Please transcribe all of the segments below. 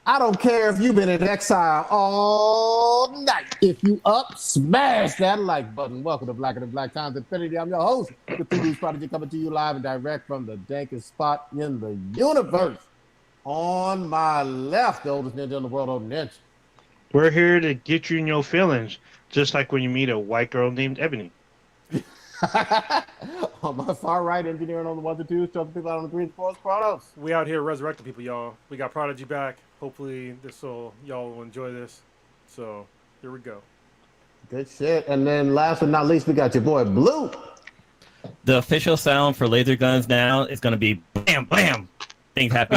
I don't care if you've been in exile all night. If you up, smash that like button. Welcome to Black and the Black Times Infinity. I'm your host, Cthulhu's Prodigy, coming to you live and direct from the dankest spot in the universe. On my left, the oldest ninja in the world, old ninja. We're here to get you in your feelings, just like when you meet a white girl named Ebony. On my far right, engineering on the ones and twos, jumping people out on the threes, fours, Chronos. We out here resurrecting people, y'all. We got Prodigy back. Hopefully, y'all will enjoy this. So here we go. Good shit. And then last but not least, we got your boy Blue. The official sound for laser guns now is going to be bam, bam. Things happy.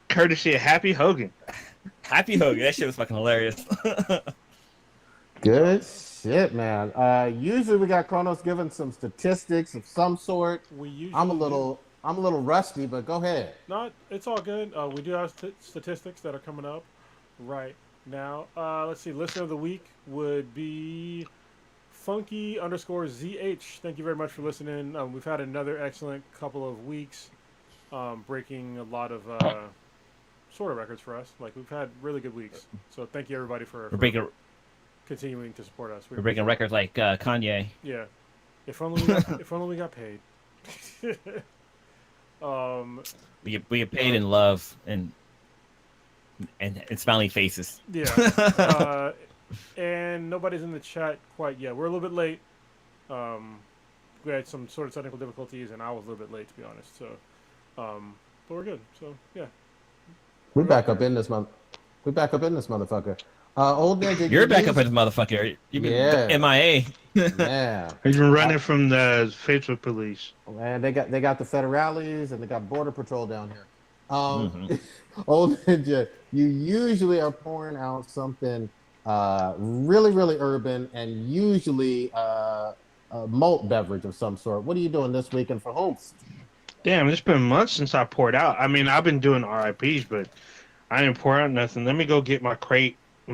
Courtesy of Happy Hogan. Happy Hogan. That shit was fucking hilarious. Good shit, man. Usually we got Chronos giving some statistics of some sort. I'm a little rusty, but go ahead. It's all good. We do have statistics that are coming up right now. Let's see. Listener of the week would be Funky_ZH. Thank you very much for listening. We've had another excellent couple of weeks, breaking a lot of sort of records for us. Like, we've had really good weeks. So thank you everybody for continuing to support us. We're breaking records like Kanye. Yeah. If only we got paid. We get paid in love and smiling faces. Yeah. And nobody's in the chat quite yet. We're a little bit late. We had some sort of technical difficulties, and I was a little bit late, to be honest. So, but we're good. So, yeah. We back up in this motherfucker. Old ninja. You're back up in this motherfucker. You've been MIA. Yeah. He's been running from the Facebook police. Man, they got the federales and they got border patrol down here. Old ninja, you usually are pouring out something really, really urban and usually a malt beverage of some sort. What are you doing this weekend for homes? Damn, it's been months since I poured out. I mean, I've been doing RIPs, but I didn't pour out nothing. Let me go get my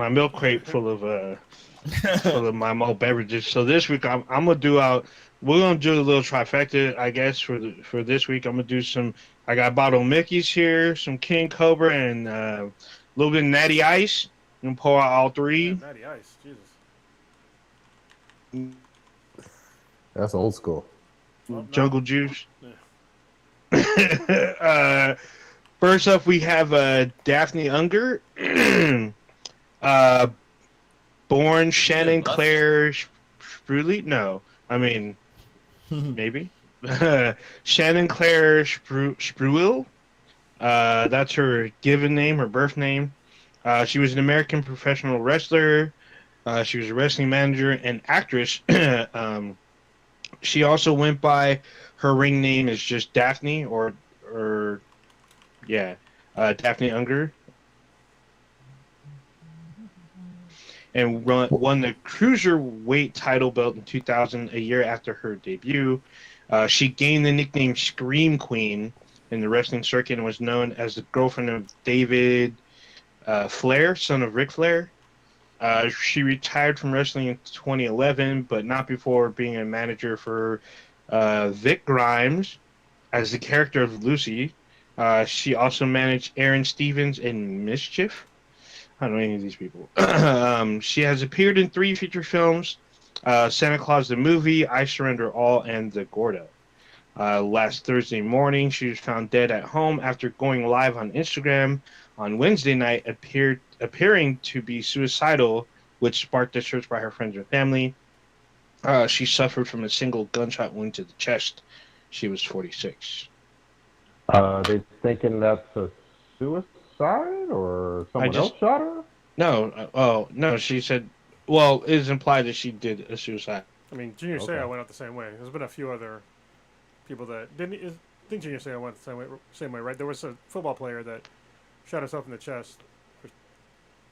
milk crate full of my malt beverages. So this week we're gonna do a little trifecta, I guess, for this week. I'm gonna do I got a bottle of Mickey's here, some King Cobra, and a little bit of Natty Ice. I'm gonna pour out all three. Yeah, Natty Ice, Jesus. That's old school. Jungle Juice. Yeah. First up, we have Daphne Unger, born Shannon Claire Spruley. No, I mean maybe Shannon Claire Spruill. That's her given name, her birth name. She was an American professional wrestler. She was a wrestling manager and actress. She also went by her ring name is just Daphne Daphne Unger. And won the cruiserweight title belt in 2000, a year after her debut. She gained the nickname Scream Queen in the wrestling circuit and was known as the girlfriend of David Flair, son of Ric Flair. She retired from wrestling in 2011, but not before being a manager for Vic Grimes as the character of Lucy. She also managed Aaron Stevens in Mischief. I don't know any of these people. She has appeared in 3 feature films, Santa Claus the Movie, I Surrender All, and The Gordo. Last Thursday morning, she was found dead at home after going live on Instagram on Wednesday night, appearing to be suicidal, which sparked a search by her friends and family. She suffered from a single gunshot wound to the chest. She was 46. They thinking that's a suicide or someone else shot her? No. No, she said, well, it is implied that she did a suicide. I mean, Junior Seau went out the same way. There's been a few other people that didn't. I think Junior Seau went the same way, right? There was a football player that shot himself in the chest,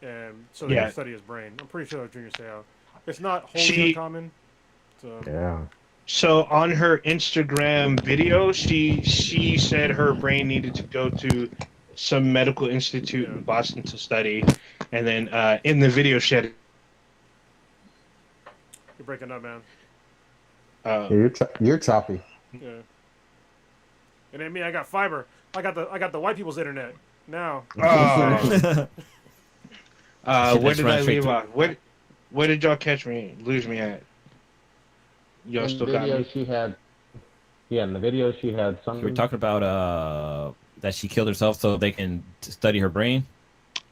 and so they could study his brain. I'm pretty sure Junior Seau. It's not wholly uncommon. So. Yeah. So on her Instagram video, she said her brain needed to go to some medical institute in Boston to study, and then in the video she had. You're breaking up, man. You're choppy. Yeah. And then me, I got fiber. I got the white people's internet. Now. Oh. Should Where just did run I straight leave through. off? Where did y'all lose me at? Y'all In still the got video me? she had, yeah, in the video she had We were some. talking about that she killed herself so they can study her brain.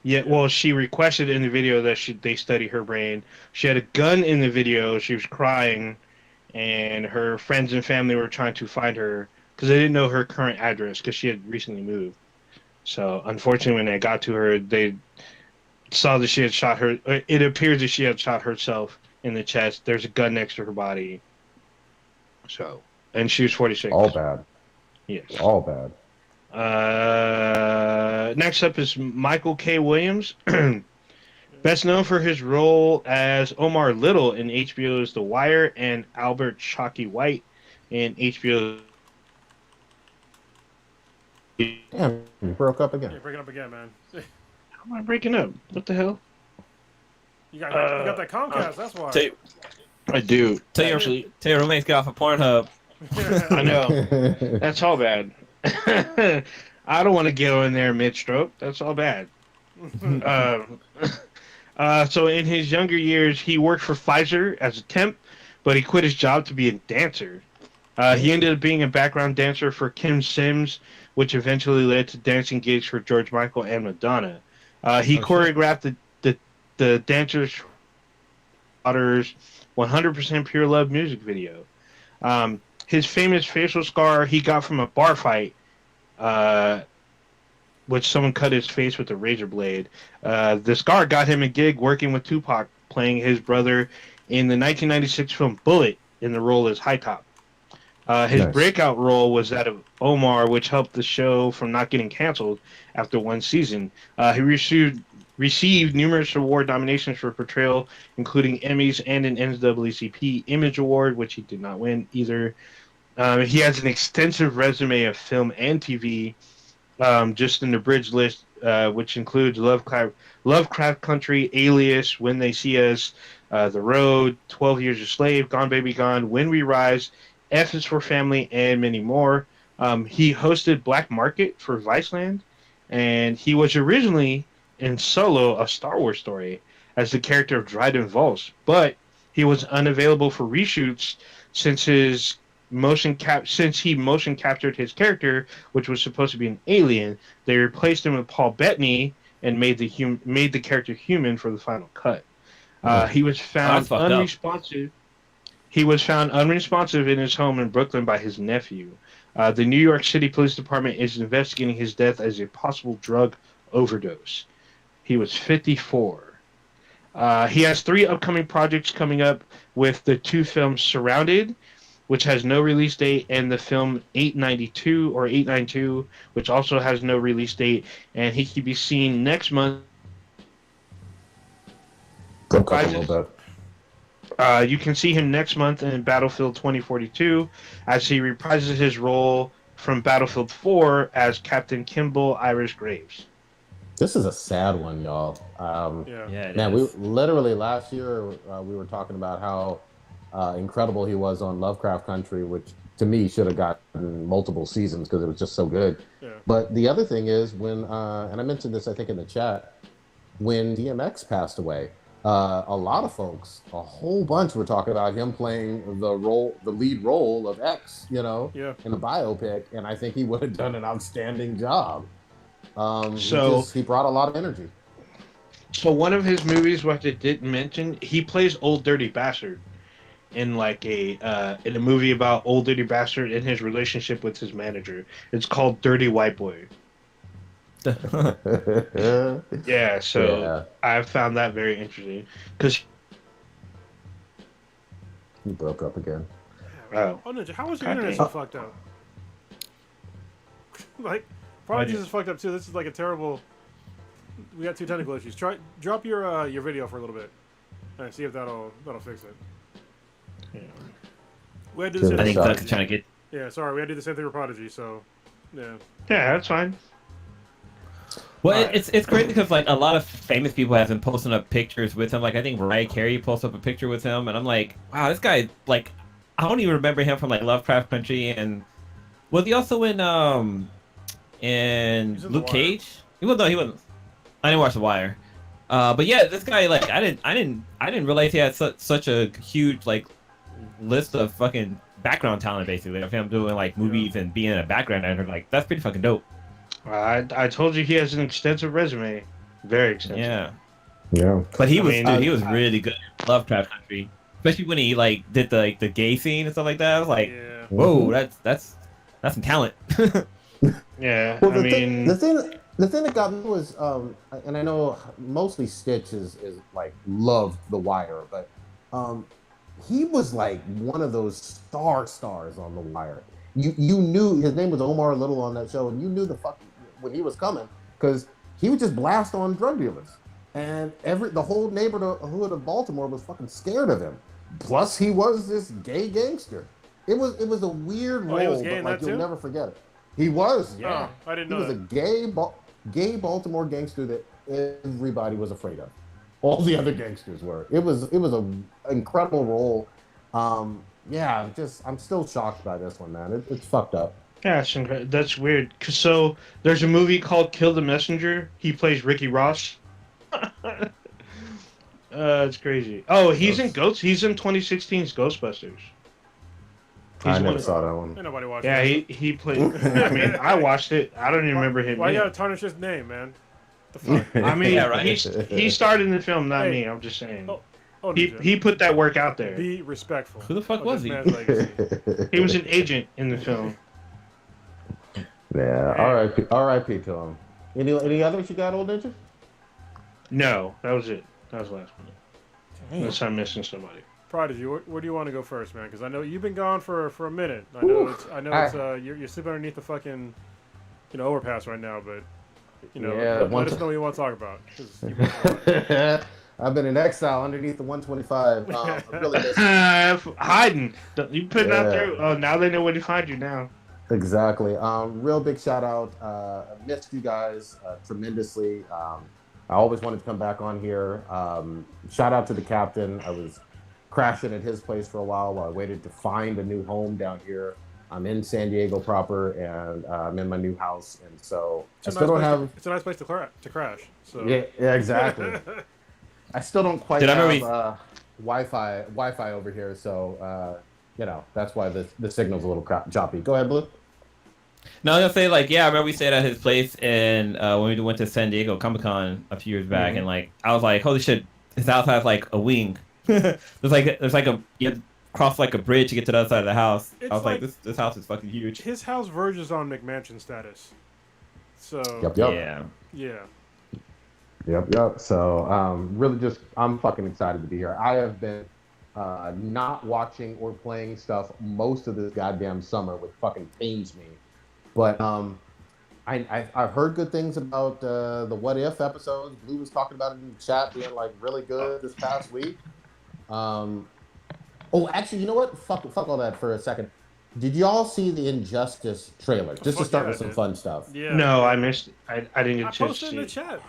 Yeah, well, she requested in the video that they study her brain. She had a gun in the video. She was crying, and her friends and family were trying to find her because they didn't know her current address because she had recently moved. So, unfortunately, when they got to her, they saw that she had shot her. It appears that she had shot herself in the chest. There's a gun next to her body. So, and she was 46. All bad. Yes. All bad. Next up is Michael K. Williams, best known for his role as Omar Little in HBO's The Wire and Albert Chalky White in HBO's. Damn, you broke up again. You're breaking up again, man. How am I breaking up? What the hell? You got that Comcast. That's why. I do. Tell your roommates get off of Pornhub. I know. That's all bad. I don't want to get in there mid-stroke. That's all bad. So in his younger years, he worked for Pfizer as a temp, but he quit his job to be a dancer. He ended up being a background dancer for Kim Sims, which eventually led to dancing gigs for George Michael and Madonna. He choreographed the Dancer's Daughter's 100% Pure Love music video. His famous facial scar he got from a bar fight, which someone cut his face with a razor blade. The scar got him a gig working with Tupac, playing his brother in the 1996 film Bullet in the role as High Top. His Nice. breakout role was that of Omar, which helped the show from not getting canceled after one season. He received numerous award nominations for portrayal, including Emmys and an NAACP Image Award, which he did not win either. He has an extensive resume of film and TV, just in the bridge list, which includes Lovecraft Country, Alias, When They See Us, The Road, 12 Years a Slave, Gone Baby Gone, When We Rise, F is for Family, and many more. He hosted Black Market for Viceland, and he was originally in Solo, a Star Wars story, as the character of Dryden Voss, but he was unavailable for reshoots since he motion captured his character, which was supposed to be an alien. They replaced him with Paul Bettany and made the character human for the final cut. He was found unresponsive. He was found unresponsive in his home in Brooklyn by his nephew. The New York City Police Department is investigating his death as a possible drug overdose. He was 54. He has 3 upcoming projects coming up with the 2 films Surrounded, which has no release date, and the film 892, which also has no release date, and he can be seen next month. Broke up a little bit. You can see him next month in Battlefield 2042 as he reprises his role from Battlefield 4 as Captain Kimball Irish Graves. This is a sad one, y'all. Yeah. We literally last year we were talking about how incredible he was on Lovecraft Country, which to me should have gotten multiple seasons because it was just so good. Yeah. But the other thing is when, and I mentioned this I think in the chat, when DMX passed away, a lot of folks, a whole bunch were talking about him playing the lead role of X, in a biopic, and I think he would have done an outstanding job. He brought a lot of energy. So one of his movies, what I didn't mention, he plays Old Dirty Bastard in in a movie about Old Dirty Bastard and his relationship with his manager. It's called Dirty White Boy. I found that very interesting because he broke up again. Oh, Ninja, how was your internet so fucked up? Like, Prodigy is fucked up too. This is like a terrible. We got 2 technical issues. Drop your video for a little bit and see if that'll fix it. Yeah. We had to do the same I thing. think Doug's trying to get. Yeah, sorry, we had to do the same thing with Prodigy. So, yeah. Yeah, that's fine. Well, it's great because like a lot of famous people have been posting up pictures with him. Like I think Mariah Carey posted up a picture with him, and I'm like, wow, this guy like I don't even remember him from like Lovecraft Country, and was he also in Luke Cage? He wasn't. I didn't watch The Wire. But yeah, this guy, like, I didn't realize he had such a huge, like, list of fucking background talent, basically, of him doing, like, movies and being a background actor. Like, that's pretty fucking dope. I told you he has an extensive resume. Very extensive. Yeah. Yeah. But he was really good at Lovecraft Country. Especially when he, like, did the gay scene and stuff like that. I was like, Yeah. whoa, that's some talent. Yeah, Well, I mean, the thing that got me was, and I know mostly Stitch is like loved The Wire, but he was like one of those stars on The Wire. You knew his name was Omar Little on that show, and you knew when he was coming because he would just blast on drug dealers, and the whole neighborhood of Baltimore was fucking scared of him. Plus, he was this gay gangster. It was a weird role, he was gay but like in that you'll too? never forget it. He was, yeah. Oh, I didn't He know was that. a gay Baltimore gangster that everybody was afraid of. All the other gangsters were. It was an incredible role. Yeah, I'm still shocked by this one, man. It's fucked up. yeah, that's weird. So there's a movie called Kill the Messenger. He plays Ricky Ross. It's crazy. Oh, he's in Ghosts. He's in 2016's Ghostbusters. I never saw that one. Ain't nobody watched Yeah, that. he played. I mean, I watched it. I don't even remember him. Why you gotta tarnish his name, man? The fuck? I mean, Yeah, right. he started in the film, not Hey. me. I'm just saying. Oh, He put that work out there. Be respectful. Who the fuck of was this he? man's legacy. He was an agent in the film. Yeah, R.I.P. to him. Any others you got, old ninja? No, that was it. That was the last one. Damn. Unless I'm missing somebody. Prodigy, where do you want to go first, man? Because I know you've been gone for a minute. I know you're sleeping underneath the fucking overpass right now, but let us know what you want to talk about. 'Cause you've been I've been in exile underneath the 125. I really miss Hiding. You put it out Yeah. there. Oh, now they know where to find you now. Exactly. Real big shout out. I missed you guys tremendously. I always wanted to come back on here. Shout out to the captain. I was crashing at his place for a while I waited to find a new home down here. I'm in San Diego proper, and I'm in my new house, and so it's a nice place to crash. So Yeah, exactly. I still don't quite have Wi-Fi over here, so that's why the signal's a little choppy. Go ahead, Blue. No, I was gonna say, like, yeah, I remember we stayed at his place, and when we went to San Diego Comic-Con a few years back, and like I was like, holy shit, his house has like a wing. there's like you have to cross like a bridge to get to the other side of the house. It's I was like, like- this house is fucking huge. his house verges on McMansion status. So Yep. yeah. Yep. So, really I'm fucking excited to be here. I have been not watching or playing stuff most of this goddamn summer, which fucking pains me. But I've heard good things about the What If episodes. Blue was talking about it in the chat being like really good this past week. Actually, you know what? Fuck all that for a second. Did y'all see the Injustice trailer? Just to start with some fun stuff. Yeah. No, I missed. I didn't get I a chance to posted see in the it. chat.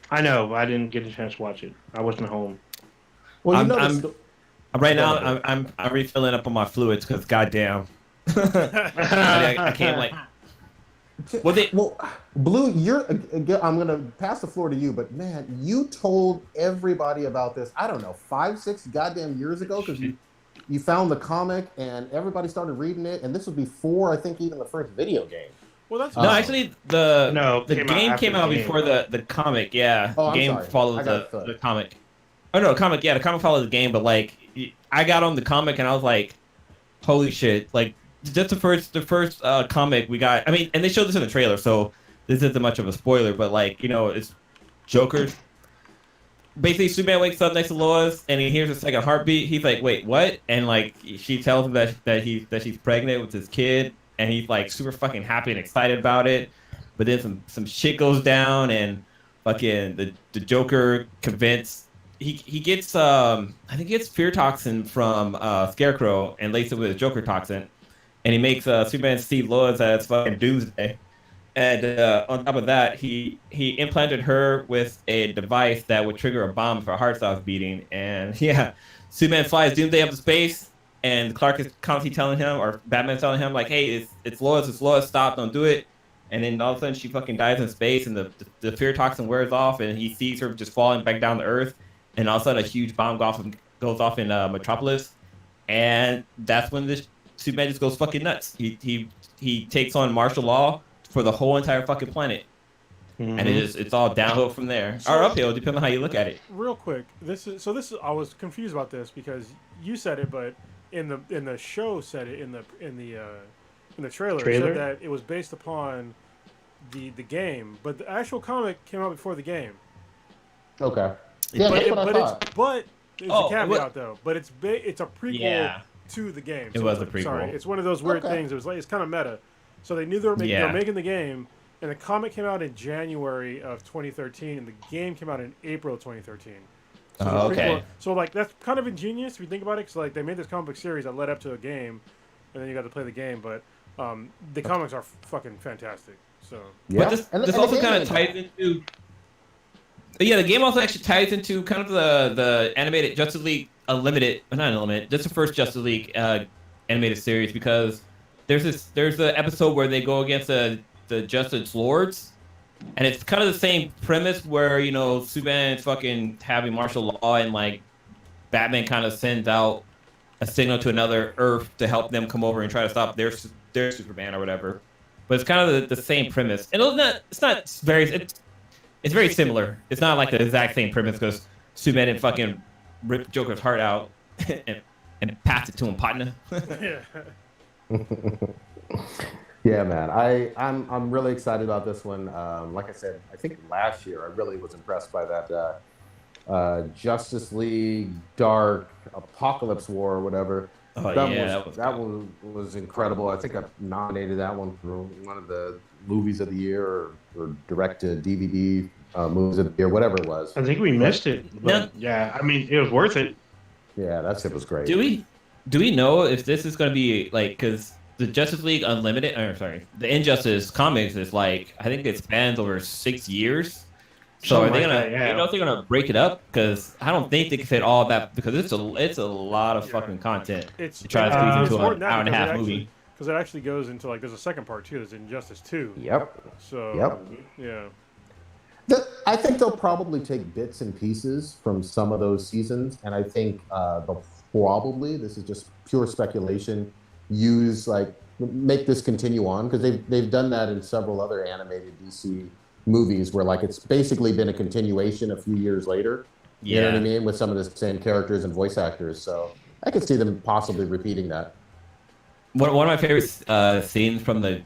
I know, but I didn't get a chance to watch it. I wasn't home. Well, Right now, I'm refilling up on my fluids because goddamn, I can't like. Well, Blue, I'm gonna pass the floor to you, but man, you told everybody about this. I don't know, 5-6 goddamn years ago, because you found the comic and everybody started reading it, and this was before I think even the first video game. Well, that's No, actually, the game came out the game. before the comic. Yeah, Oh, the I'm game sorry. follows I got the comic. Oh no, comic. Yeah, the comic follows the game, but like, I got on the comic and I was like, holy shit! Like, just the first comic we got. I mean, and they showed this in the trailer, so this isn't much of a spoiler. But like, it's Joker. Basically, Superman wakes up next to Lois, and he hears a second heartbeat. He's like, "Wait, what?" And like, she tells him that she's pregnant with his kid, and he's like super fucking happy and excited about it. But then some shit goes down, and fucking the Joker convinced he gets I think he gets fear toxin from Scarecrow and laced it with a Joker toxin, and he makes Superman see Lois as fucking Doomsday. And on top of that, he implanted her with a device that would trigger a bomb if her heart stops beating. And yeah, Superman flies Doomsday up to space, and Clark is constantly telling him, or Batman's telling him, like, "Hey, it's Lois, stop, don't do it." and then all of a sudden she fucking dies in space, and the fear toxin wears off, and he sees her just falling back down to Earth, and all of a sudden a huge bomb goes off in Metropolis, and that's when this Superman just goes fucking nuts. He takes on martial law for the whole entire fucking planet. Mm-hmm. And it's all downhill from there, or uphill, depending on how you look at it. Real quick, this is I was confused about this because you said it, but in the show said it in the trailer said that it was based upon the game, but the actual comic came out before the game. Okay. Yeah, that's what I thought. But there's a caveat though. But it's a prequel to the game. It was a prequel. Sorry, it's one of those weird things. It was like it's kind of meta. So they knew they were making the game. And the comic came out in January of 2013, and the game came out in April of 2013. So okay. So like that's kind of ingenious if you think about it, because like they made this comic book series that led up to a game, and then you got to play the game. But the comics are fucking fantastic. So yeah, but this also kind of ties into. Yeah, the game also actually ties into kind of the animated Justice League Unlimited, not Unlimited, just the first Justice League animated series, because there's an episode where they go against the Justice Lords, and it's kind of the same premise where, you know, Superman is fucking having martial law, and like Batman kind of sends out a signal to another Earth to help them come over and try to stop their Superman or whatever. But it's kind of the same premise, and it's very similar. It's not like the exact same premise, because Superman didn't fucking rip Joker's heart out and pass it to him, partner. Yeah, man. I'm really excited about this one. Like I said, I think last year I really was impressed by that Justice League Dark Apocalypse War or whatever. That one was incredible. I think I nominated that one for one of the movies of the year or direct to DVD movies of the year, whatever it was. I think we missed it. But yeah, I mean, it was worth it. Yeah, that shit was great. Do we know if this is going to be like, because the Justice League Unlimited, the Injustice comics is like, I think it spans over 6 years. So are they gonna? You know if they're gonna break it up? Because I don't think they can fit all that, because it's a lot of fucking content to try to squeeze into an hour and a half movie. Because it actually goes into like there's a second part too. There's Injustice 2. Yep. So yeah. I think they'll probably take bits and pieces from some of those seasons, and I think they'll probably, this is just pure speculation, make this continue on, because they've done that in several other animated DC movies where like it's basically been a continuation a few years later. You know what I mean, with some of the same characters and voice actors. So I could see them possibly repeating that. One of my favorite scenes from I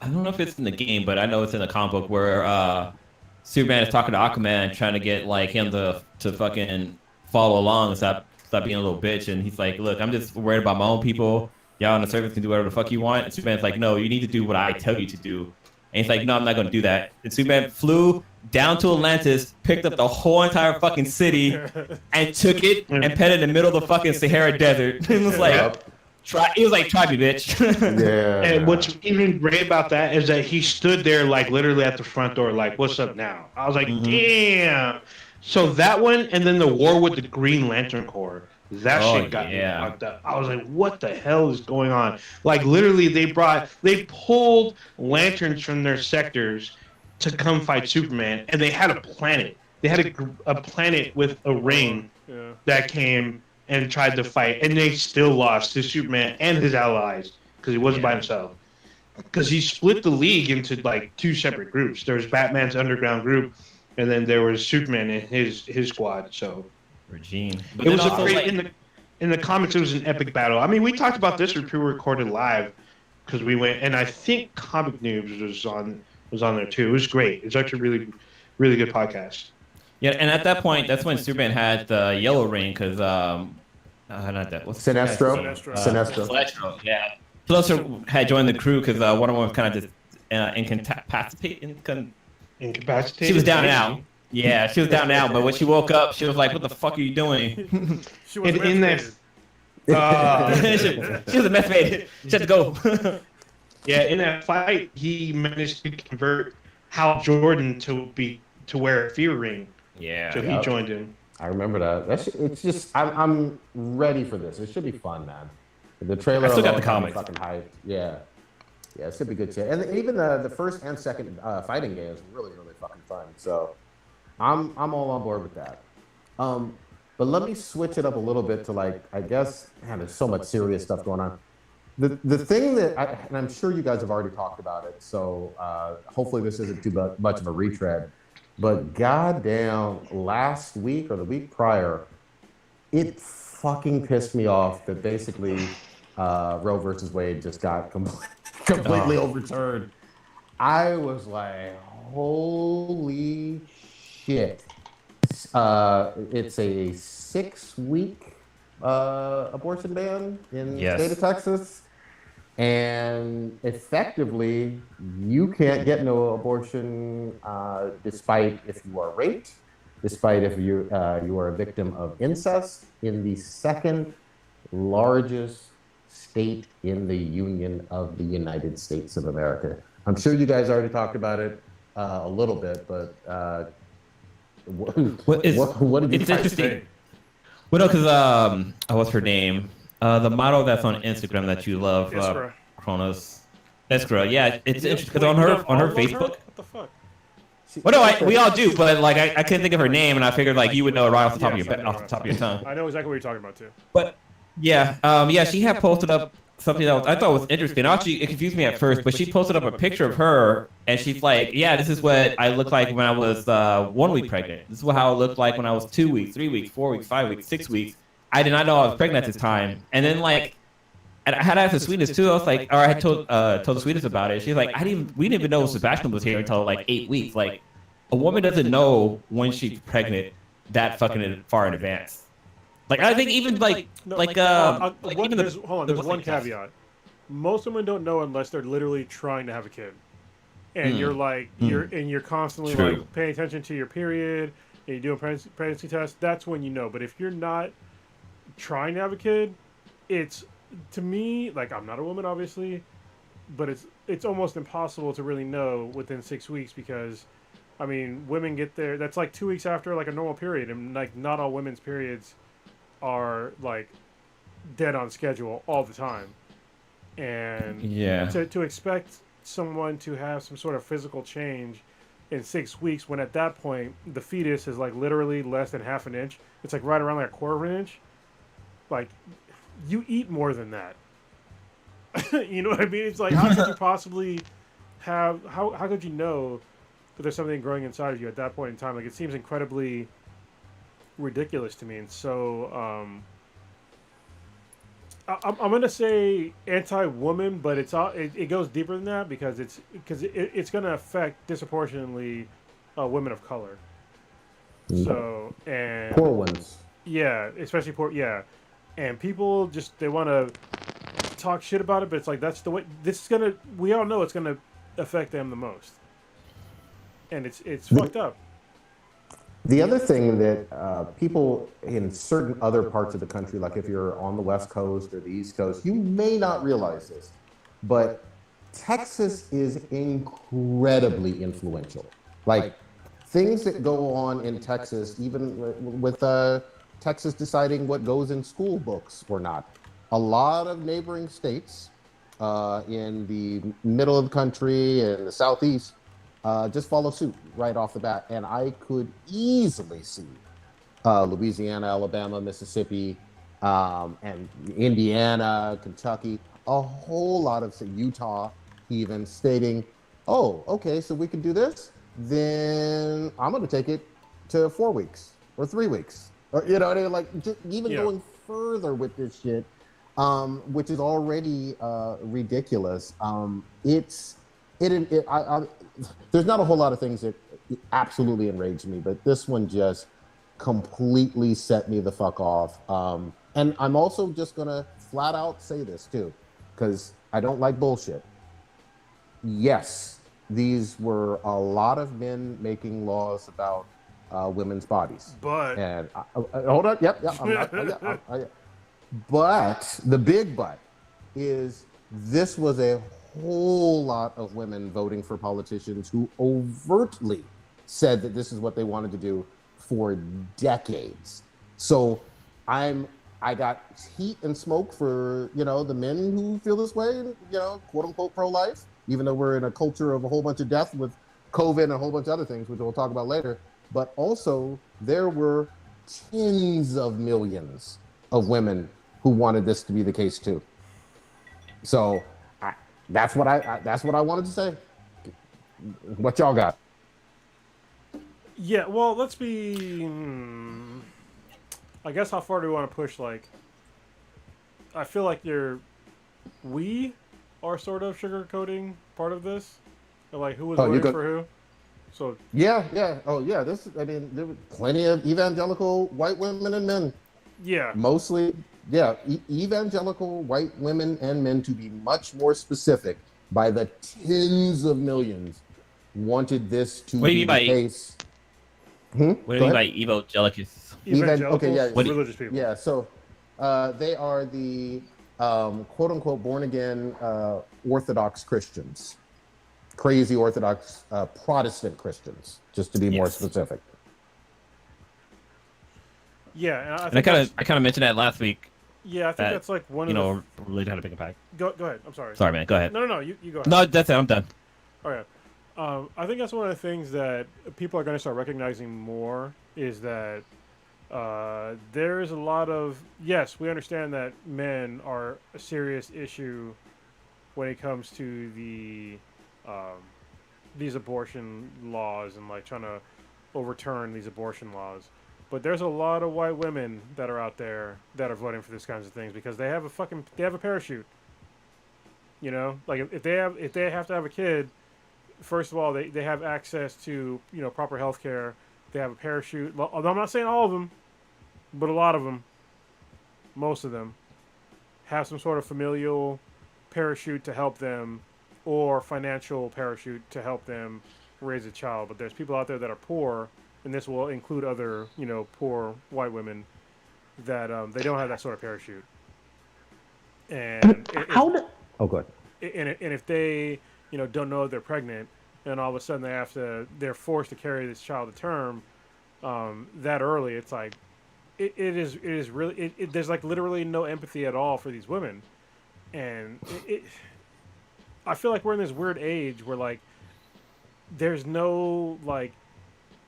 don't know if it's in the game, but I know it's in the comic book, where Superman is talking to Aquaman, trying to get like him to fucking follow along and stop being a little bitch, and he's like, "Look, I'm just worried about my own people. Y'all on the surface can do whatever the fuck you want." And Superman's like, "No, you need to do what I tell you to do." And he's like, "No, I'm not going to do that." And Superman flew down to Atlantis, picked up the whole entire fucking city, and took it and put it in the middle of the fucking Sahara Desert. And was like, "Try." He was like, "Try me, bitch." Yeah. And what's even great about that is that he stood there like literally at the front door, like, "What's up now?" I was like, "Damn." So that one, and then the war with the Green Lantern Corps. That shit got me fucked up. I was like, what the hell is going on? Like, literally, they pulled lanterns from their sectors to come fight Superman, and they had a planet. They had a planet with a ring that came and tried to fight, and they still lost to Superman and his allies, because he wasn't by himself. Because he split the League into, like, 2 separate groups. There was Batman's underground group, and then there was Superman and his squad, so... Regime. But it was a great, in the comics, it was an epic battle. I mean, we talked about this when we recorded live, because we went, and I think Comic Noobs was on there too. It was great. It's actually really, really good podcast. Yeah, and at that point, that's when Superman had the yellow ring, because not that. What's Sinestro. Sinestro. Yeah. Sinestro had joined the crew because one of them was kind of just incapacitated. She was down and out. Yeah, she was down and out, but when she woke up, she was like, "What the fuck are you doing?" She was in that. She was a meth maid. She had to go. Yeah, in that fight, he managed to convert Hal Jordan to wear a fear ring. Yeah. So he joined him. I remember that. It's just I'm ready for this. It should be fun, man. The trailer. I still got the comics. Fucking hype. Yeah. Yeah, it should be good shit. And even the first and second fighting games were really, really fucking fun. So I'm all on board with that. But let me switch it up a little bit to like, I guess, man, there's so much serious stuff going on. The thing that, and I'm sure you guys have already talked about it, so hopefully this isn't too much of a retread, but goddamn, last week or the week prior, it fucking pissed me off that basically Roe versus Wade just got completely overturned. I was like, holy shit. It's a 6-week abortion ban in the state of Texas. And effectively, you can't get no abortion despite if you are raped, despite if you are a victim of incest in the second largest state in the Union of the United States of America. I'm sure you guys already talked about it a little bit, but what did you guys say? Well, no, because what's her name? The model that's on Instagram that you love, Kronos. Iskra, yeah, it's interesting because on her Facebook. What the fuck? Well, no, we all do, but like I couldn't think of her name, and I figured like you would know it right off the top of your tongue. I know exactly what you're talking about too. But yeah, she had posted up something that I thought was interesting. Actually, it confused me at first, but she posted up a picture of her, and she's like, "Yeah, this is what I looked like when I was 1 week pregnant. This is how I looked like when I was 2 weeks, 3 weeks, 4 weeks, 5 weeks, 6 weeks. I did not know I was pregnant at this time." And then like, and I had asked the sweetness too. I was like, or I had told the sweetness about it. She's like, we didn't even know Sebastian was here until like 8 weeks. Like, a woman doesn't know when she's pregnant that fucking far in advance. Like, I think even there's one caveat. Most women don't know unless they're literally trying to have a kid, and you're like you're constantly like paying attention to your period, and you're doing pregnancy tests. That's when you know. But if you're not trying to have a kid, it's, to me, like, I'm not a woman obviously, but it's almost impossible to really know within 6 weeks, because I mean, women get there, that's like 2 weeks after like a normal period, and like not all women's periods are like dead on schedule all the time. And to expect someone to have some sort of physical change in 6 weeks, when at that point the fetus is like literally less than half an inch, it's like right around like a quarter of an inch. Like, you eat more than that. You know what I mean? It's like, how could you possibly have, how could you know that there's something growing inside of you at that point in time? Like, it seems incredibly ridiculous to me. And so I'm gonna say anti-woman, but it goes deeper than that, because it's gonna affect disproportionately women of color. So, and poor ones. Yeah, especially poor. Yeah, and people just, they want to talk shit about it, but it's like, that's the way. We all know it's gonna affect them the most, and it's fucked up. The other thing that people in certain other parts of the country, like if you're on the West Coast or the East Coast, you may not realize this, but Texas is incredibly influential. Like, things that go on in Texas, even with Texas deciding what goes in school books or not, a lot of neighboring states in the middle of the country and the Southeast just follow suit right off the bat. And I could easily see Louisiana, Alabama, Mississippi, and Indiana, Kentucky, a whole lot of Utah even stating, oh, okay, so we can do this, then I'm going to take it to 4 weeks or 3 weeks. Or, you know, like, just even going further with this shit, which is already ridiculous. There's not a whole lot of things that absolutely enraged me, but this one just completely set me the fuck off. And I'm also just gonna flat out say this too, because I don't like bullshit. Yes, these were a lot of men making laws about women's bodies. But hold on, but the big but is this was a whole lot of women voting for politicians who overtly said that this is what they wanted to do for decades. So I'm I got heat and smoke for, the men who feel this way, quote unquote pro-life, even though we're in a culture of a whole bunch of death with COVID and a whole bunch of other things, which we'll talk about later. But also, there were tens of millions of women who wanted this to be the case too. So that's what I wanted to say. What y'all got? Yeah, well, let's be. I guess how far do we want to push? Like, I feel like we are sort of sugarcoating part of this, or like who was voting for who. So yeah. Oh yeah, there were plenty of evangelical white women and men. Yeah. Mostly, yeah, evangelical white women and men, to be much more specific, by the tens of millions, wanted this to be the case. What do you mean by evangelicals? Okay, yeah, religious people. Yeah, so they are the quote unquote born again Orthodox Christians, crazy Orthodox Protestant Christians, just to be more specific. Yeah, and I kind of mentioned that last week. Yeah, I think that's like one of really had a big impact. Go ahead. I'm sorry. Sorry, man. Go ahead. No. You go ahead. No, that's it. I'm done. All right. I think that's one of the things that people are going to start recognizing more is that there is a lot of, yes, we understand that men are a serious issue when it comes to these abortion laws and like trying to overturn these abortion laws. But there's a lot of white women that are out there that are voting for these kinds of things because they have a parachute. Like if they have to have a kid, first of all, they have access to, proper health care. They have a parachute. Although I'm not saying all of them, but a lot of them, most of them, have some sort of familial parachute to help them or financial parachute to help them raise a child. But there's people out there that are poor, and this will include other, poor white women that they don't have that sort of parachute. And go ahead. And if they, don't know they're pregnant, and all of a sudden they're forced to carry this child to term that early, it's like it is really there's like literally no empathy at all for these women, and I feel like we're in this weird age where like there's no like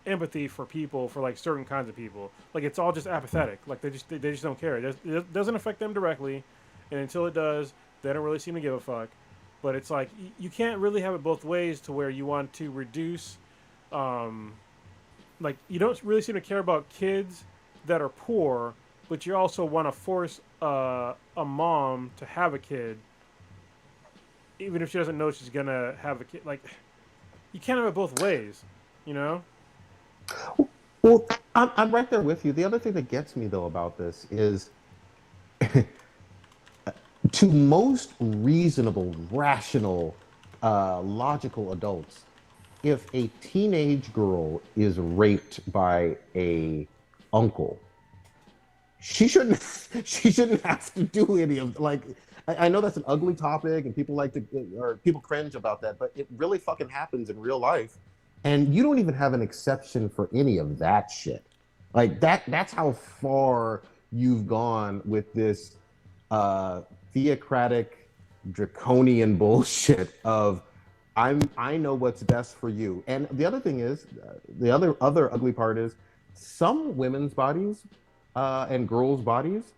empathy for people, for like certain kinds of people. Like it's all just apathetic. Like they just don't care. It doesn't affect them directly, and until it does, they don't really seem to give a fuck. But it's like you can't really have it both ways to where you want to reduce, like you don't really seem to care about kids that are poor, but you also want to force a mom to have a kid, even if she doesn't know she's gonna have a kid. Like you can't have it both ways, Well, I'm right there with you. The other thing that gets me though about this is to most reasonable, rational, logical adults, if a teenage girl is raped by a uncle, she shouldn't have to do any of like. I know that's an ugly topic, and people people cringe about that, but it really fucking happens in real life, and you don't even have an exception for any of that shit. Like that's how far you've gone with this theocratic, draconian bullshit of I know what's best for you. And the other thing is, the other ugly part is, some women's bodies and girls' bodies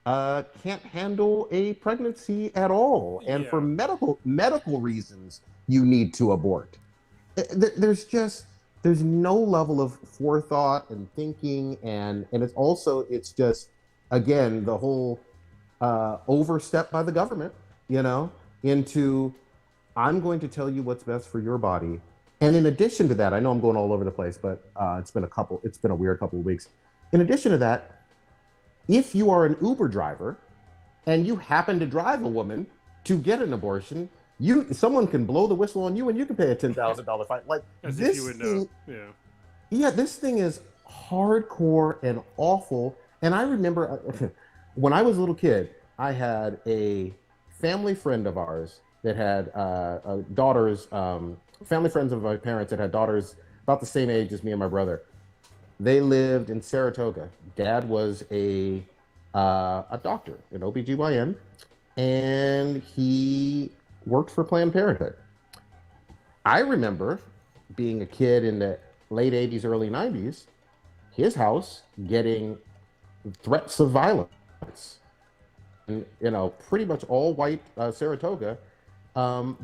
can't handle a pregnancy at all, and for medical reasons, you need to abort. There's no level of forethought and thinking, and it's just again the whole overstep by the government, into I'm going to tell you what's best for your body. And in addition to that, I know I'm going all over the place, but it's been a weird couple of weeks. In addition to that, if you are an Uber driver and you happen to drive a woman to get an abortion, someone can blow the whistle on you and you can pay a $10,000 fine. Like as if you would know. Yeah, this thing is hardcore and awful. And I remember when I was a little kid, I had a family friend of ours that had daughters, family friends of my parents that had daughters about the same age as me and my brother. They lived in Saratoga. Dad was a a doctor, an OBGYN, and he worked for Planned Parenthood. I remember being a kid in the late 80s, early 90s, his house getting threats of violence. And, pretty much all white Saratoga,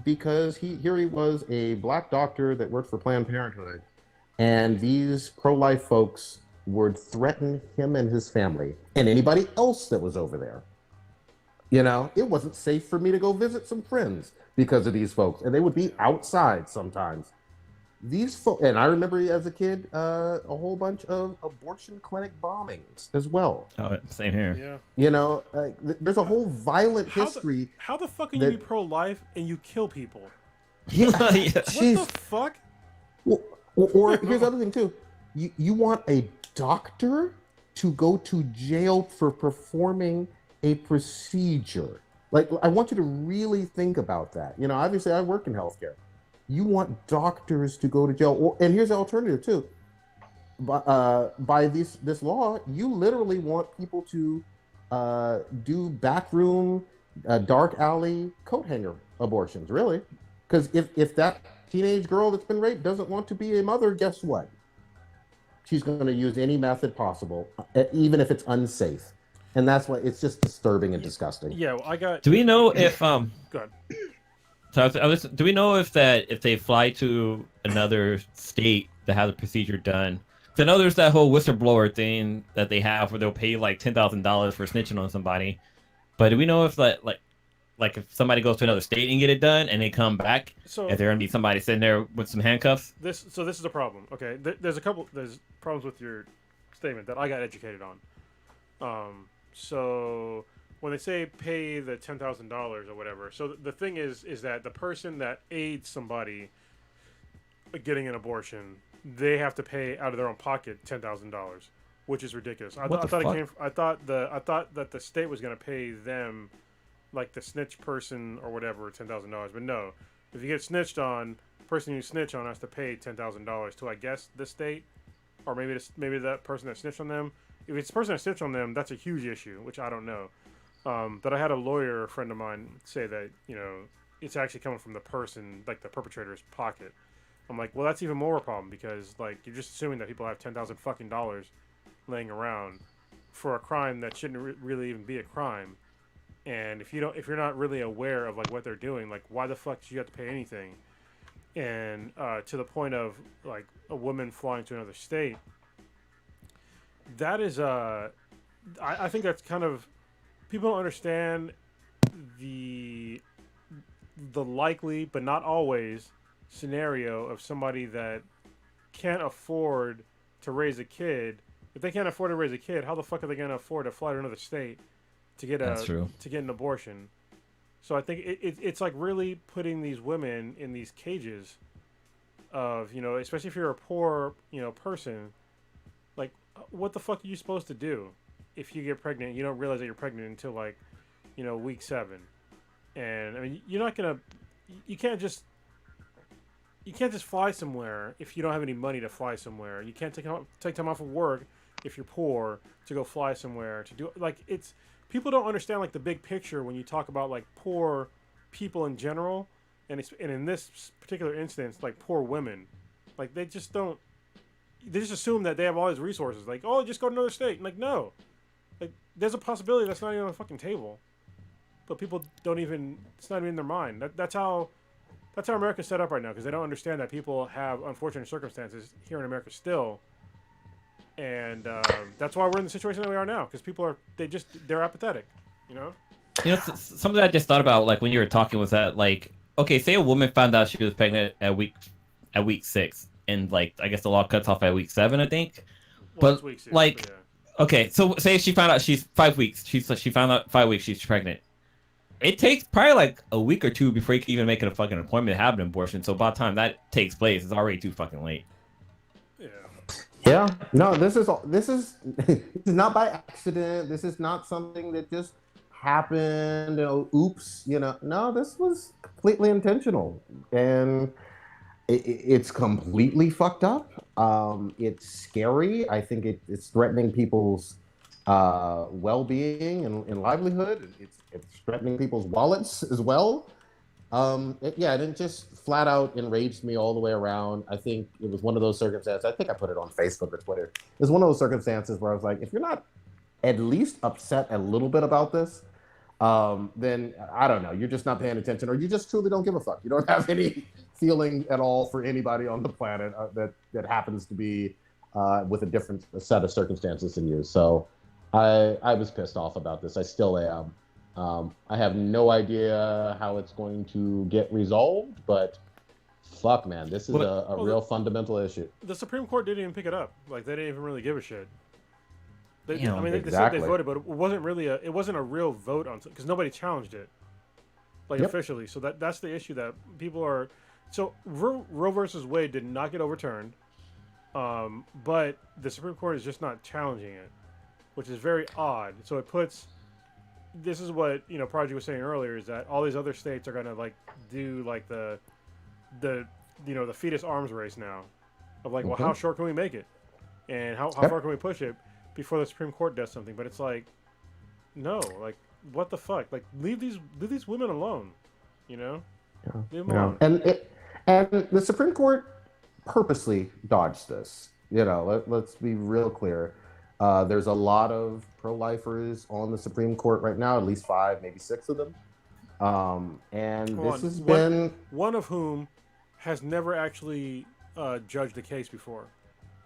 because here he was, a black doctor that worked for Planned Parenthood, and these pro-life folks would threaten him and his family and anybody else that was over there. It wasn't safe for me to go visit some friends because of these folks, and they would be outside sometimes. These folks, and I remember as a kid, a whole bunch of abortion clinic bombings as well. Oh, same here. Yeah. There's a whole violent history. How the fuck can you be pro-life and you kill people? Yeah, What the fuck? Or here's the other thing too. You want a doctor to go to jail for performing a procedure. Like, I want you to really think about that. Obviously I work in healthcare. You want doctors to go to jail. And here's the alternative too. By this law, you literally want people to do backroom, dark alley coat hanger abortions, really. Because if that teenage girl that's been raped doesn't want to be a mother, guess what? She's going to use any method possible, even if it's unsafe. And that's why it's just disturbing and disgusting. Yeah, well, Do we know if Go ahead. So do we know if they fly to another state that has a procedure done? So I know there's that whole whistleblower thing that they have where they'll pay like $10,000 for snitching on somebody. But do we know if that like if somebody goes to another state and get it done and they come back, if there gonna be somebody sitting there with some handcuffs? This is a problem. Okay, there's problems with your statement that I got educated on. So when they say pay the $10,000 or whatever, so the thing is that the person that aids somebody getting an abortion, they have to pay out of their own pocket $10,000, which is ridiculous. I thought that the state was going to pay them, like the snitch person or whatever, $10,000. But no, if you get snitched on, the person you snitch on has to pay $10,000 to, I guess, the state, or maybe that person that snitched on them. If it's the person that snitched on them, that's a huge issue, which I don't know. But I had a lawyer friend of mine say that, it's actually coming from the person, like the perpetrator's pocket. I'm like, well, that's even more of a problem because, like, you're just assuming that people have $10,000 fucking dollars laying around for a crime that shouldn't really even be a crime. And if you're not really aware of like what they're doing, like, why the fuck should you have to pay anything? And to the point of like a woman flying to another state, that is I think that's kind of, people don't understand the likely but not always scenario of somebody that can't afford to raise a kid. If they can't afford to raise a kid, how the fuck are they going to afford to fly to another state to get an abortion? So I think it's like really putting these women in these cages of, especially if you're a poor, person, like, what the fuck are you supposed to do if you get pregnant? You don't realize that you're pregnant until like, week 7. And I mean, you can't just fly somewhere if you don't have any money to fly somewhere. You can't take time off of work if you're poor to go fly somewhere to do, like, it's, people don't understand like the big picture when you talk about like poor people in general, and in this particular instance, like poor women, like they just assume that they have all these resources. Like, oh, just go to another state. Like, no, like there's a possibility that's not even on the fucking table, but people don't even. It's not even in their mind. That's how America's set up right now, because they don't understand that people have unfortunate circumstances here in America still. And that's why we're in the situation that we are now, because people they're apathetic, Something that I just thought about, like when you were talking, was that, like, okay, say a woman found out she was pregnant at week 6, and like I guess the law cuts off at week 7, I think. Well, but week 6, like, but yeah. Okay, so say she found out she's 5 weeks. She found out 5 weeks she's pregnant. It takes probably like a week or two before you can even make a fucking appointment to have an abortion. So by the time that takes place, it's already too fucking late. Yeah. No, this is not by accident. This is not something that just happened. Oops. No, this was completely intentional, and it's completely fucked up. It's scary. I think it's threatening people's well-being and livelihood. It's threatening people's wallets as well. It didn't just flat out enraged me all the way around. I think it was one of those circumstances. I think I put it on Facebook or Twitter. It was one of those circumstances where I was like, if you're not at least upset a little bit about this, then I don't know, you're just not paying attention, or you just truly don't give a fuck. You don't have any feeling at all for anybody on the planet that happens to be with a different set of circumstances than you. So I was pissed off about this. I still am. I have no idea how it's going to get resolved, but fuck, man, this is a real fundamental issue. The Supreme Court didn't even pick it up. Like, they didn't even really give a shit. They said Exactly. they voted, but it wasn't a real vote on, because nobody challenged it, like, officially. So that's the issue that people are. So Roe versus Wade did not get overturned, but the Supreme Court is just not challenging it, which is very odd. So it puts. This is what Prodigy was saying earlier, is that all these other states are gonna like do like the fetus arms race now, of like, well, how short can we make it, and how far can we push it before the Supreme Court does something? But it's like, no, like, what the fuck? Like, leave these women alone, Leave them alone. And the Supreme Court purposely dodged this. Let's be real clear. There's a lot of pro-lifers on the Supreme Court right now, at least 5, maybe 6 of them. And this has been one of whom has never actually judged a case before.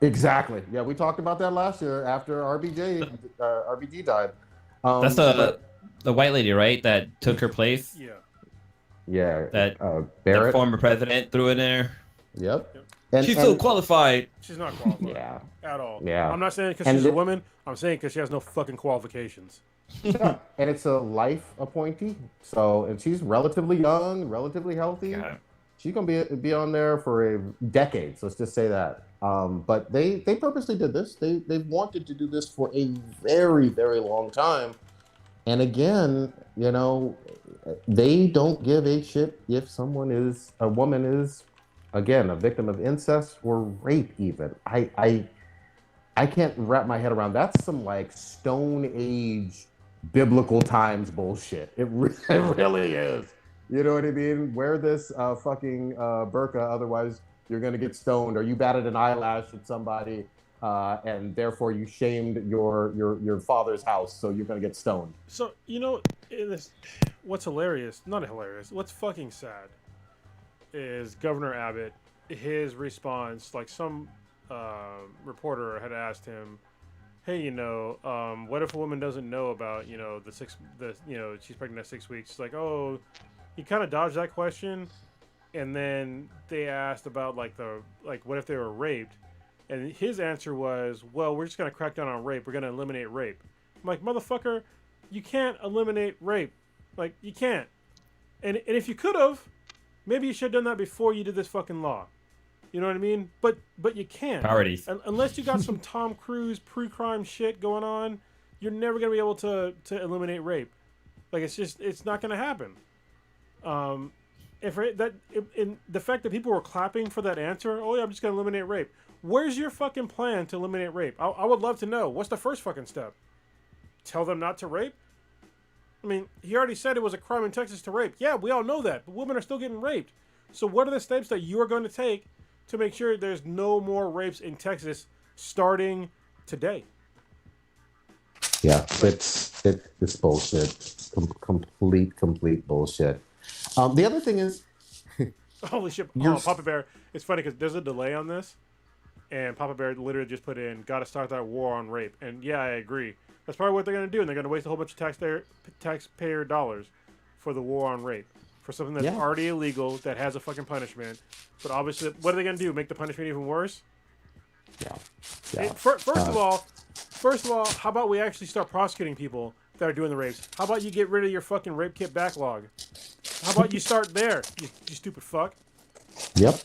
Exactly. Yeah, we talked about that last year after RBG died. That's the white lady, right? That took her place. Yeah. Yeah. That Barrett, the former president, threw in there. Yep. She's so qualified. She's not qualified. Yeah. At all. Yeah. I'm not saying because she's a woman. I'm saying because she has no fucking qualifications. Yeah. And it's a life appointee. So, and she's relatively young, relatively healthy. Yeah. She's gonna be on there for a decade. So let's just say that. But they purposely did this. They've wanted to do this for a very, very long time. And again, they don't give a shit if a woman is, again, a victim of incest or rape even. I can't wrap my head around. That's some like Stone Age biblical times bullshit. It really is. You know what I mean? Wear this fucking burqa, otherwise you're going to get stoned, or you batted an eyelash at somebody and therefore you shamed your father's house, so you're going to get stoned. So, what's hilarious, not hilarious, what's fucking sad is Governor Abbott, his response, like some reporter had asked him, hey, what if a woman doesn't know about, she's pregnant at 6 weeks? It's like, oh, he kind of dodged that question. And then they asked about what if they were raped? And his answer was, well, we're just going to crack down on rape. We're going to eliminate rape. I'm like, motherfucker, you can't eliminate rape. Like, you can't. And if you could have, maybe you should have done that before you did this fucking law. You know what I mean? But you can't. Priorities. Unless you got some Tom Cruise pre-crime shit going on, you're never going to be able to eliminate rape. Like, it's not going to happen. The fact that people were clapping for that answer, oh yeah, I'm just gonna eliminate rape. Where's your fucking plan to eliminate rape? I would love to know. What's the first fucking step? Tell them not to rape? I mean, he already said it was a crime in Texas to rape. Yeah, we all know that, but women are still getting raped. So what are the steps that you are going to take to make sure there's no more rapes in Texas starting today? Yeah, it's bullshit. Complete bullshit. The other thing is, holy shit, Papa Bear. It's funny because there's a delay on this, and Papa Bear literally just put in, "Got to start that war on rape." And yeah, I agree. That's probably what they're going to do, and they're going to waste a whole bunch of taxpayer dollars for the war on rape, for something that's already illegal, that has a fucking punishment. But obviously, what are they going to do? Make the punishment even worse? Yeah. First of all, how about we actually start prosecuting people that are doing the rapes? How about you get rid of your fucking rape kit backlog? How about you start there, you stupid fuck? Yep.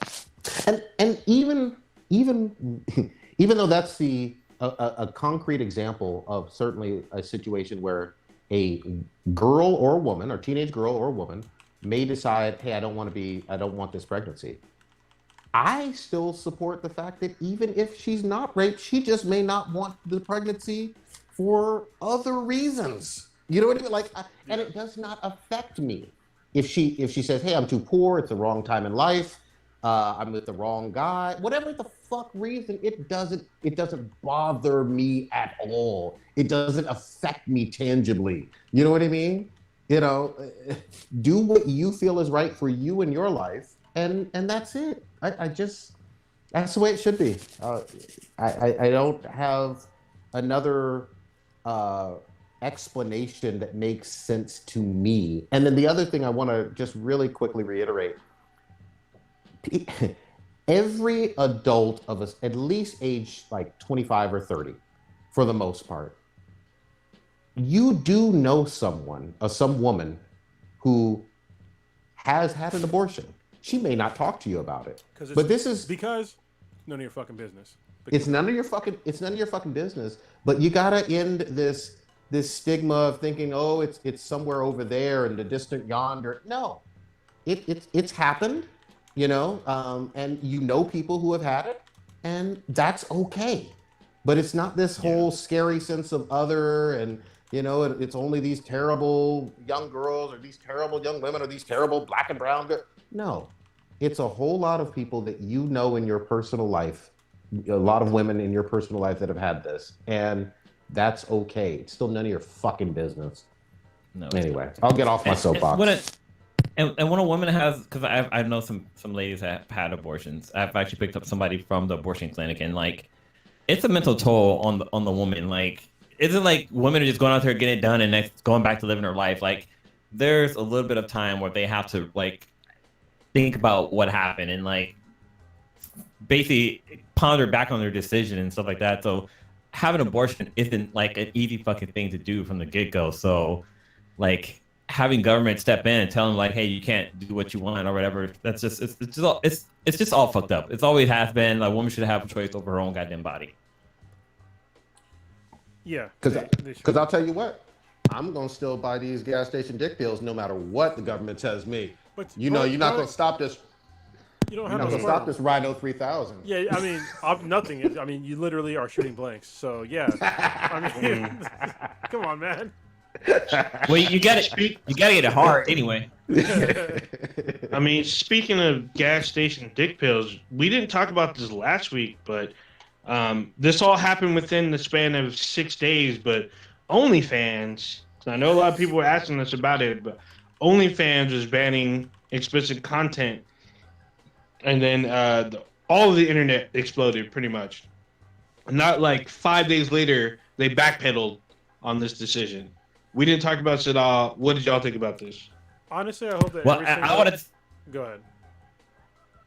And even though that's a concrete example of certainly a situation where a girl or a woman, or teenage girl or a woman, may decide, hey, I don't want this pregnancy. I still support the fact that even if she's not raped, she just may not want the pregnancy for other reasons. You know what I mean? Like, and it does not affect me. If she says, "Hey, I'm too poor. It's the wrong time in life. I'm with the wrong guy," whatever the fuck reason, it doesn't bother me at all. It doesn't affect me tangibly. You know what I mean? You know, do what you feel is right for you in your life, and that's it. I just, that's the way it should be. I don't have another explanation that makes sense to me. And then the other thing I want to just really quickly reiterate: every adult of us, at least age like 25 or 30, for the most part, you do know someone, some woman who has had an abortion. She may not talk to you about it, but this is because none of your fucking business. It's none of your fucking business. But you gotta end this stigma of thinking, oh, it's somewhere over there in the distant yonder. No, it's happened, you know, and you know people who have had it, and that's okay. But it's not this whole scary sense of other, and you know, it's only these terrible young girls or these terrible young women or these terrible black and brown girls. No, it's a whole lot of people that you know in your personal life, a lot of women in your personal life that have had this, and that's okay. It's still none of your fucking business. No. Anyway, I'll get off my soapbox. And when a woman has, because I know some ladies that have had abortions. I've actually picked up somebody from the abortion clinic, and like, it's a mental toll on the woman. Like, isn't like women are just going out there getting it done and next going back to living their life. Like, there's a little bit of time where they have to like think about what happened and like basically ponder back on their decision and stuff like that. So having an abortion isn't like an easy fucking thing to do from the get-go. So like having government step in and tell them like, hey, you can't do what you want or whatever, that's just it's just all fucked up. It's always has been. Like, a woman should have a choice over her own goddamn body. Yeah, because I'll tell you what, I'm gonna still buy these gas station dick pills no matter what the government tells me. But you're not gonna stop this. You're not gonna stop this Rhino 3000. Yeah, I mean, nothing is. I mean, you literally are shooting blanks. So yeah, I mean, come on, man. Well, you got it. You gotta get it hard anyway. I mean, speaking of gas station dick pills, we didn't talk about this last week, but this all happened within the span of 6 days. But OnlyFans, I know a lot of people were asking us about it, but OnlyFans is banning explicit content, and then all of the internet exploded pretty much. Not like 5 days later, they backpedaled on this decision. We didn't talk about this at all. What did y'all think about this? Honestly, I hope that. Well, I wanted. Go ahead.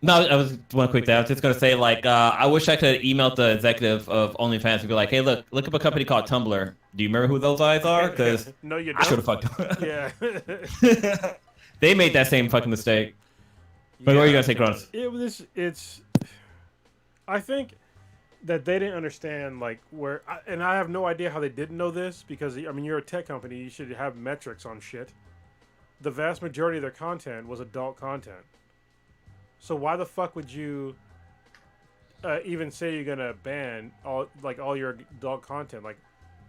No, I was one quick thing. I was just gonna say, like, I wish I could email the executive of OnlyFans and be like, "Hey, look up a company called Tumblr. Do you remember who those guys are? Because no, you don't. I should have fucked up." Yeah. They made that same fucking mistake. But what are you gonna say, Kronos? It's. I think that they didn't understand like where, and I have no idea how they didn't know this, because I mean, you're a tech company, you should have metrics on shit. The vast majority of their content was adult content. So why the fuck would you even say you're gonna ban all your adult content? Like,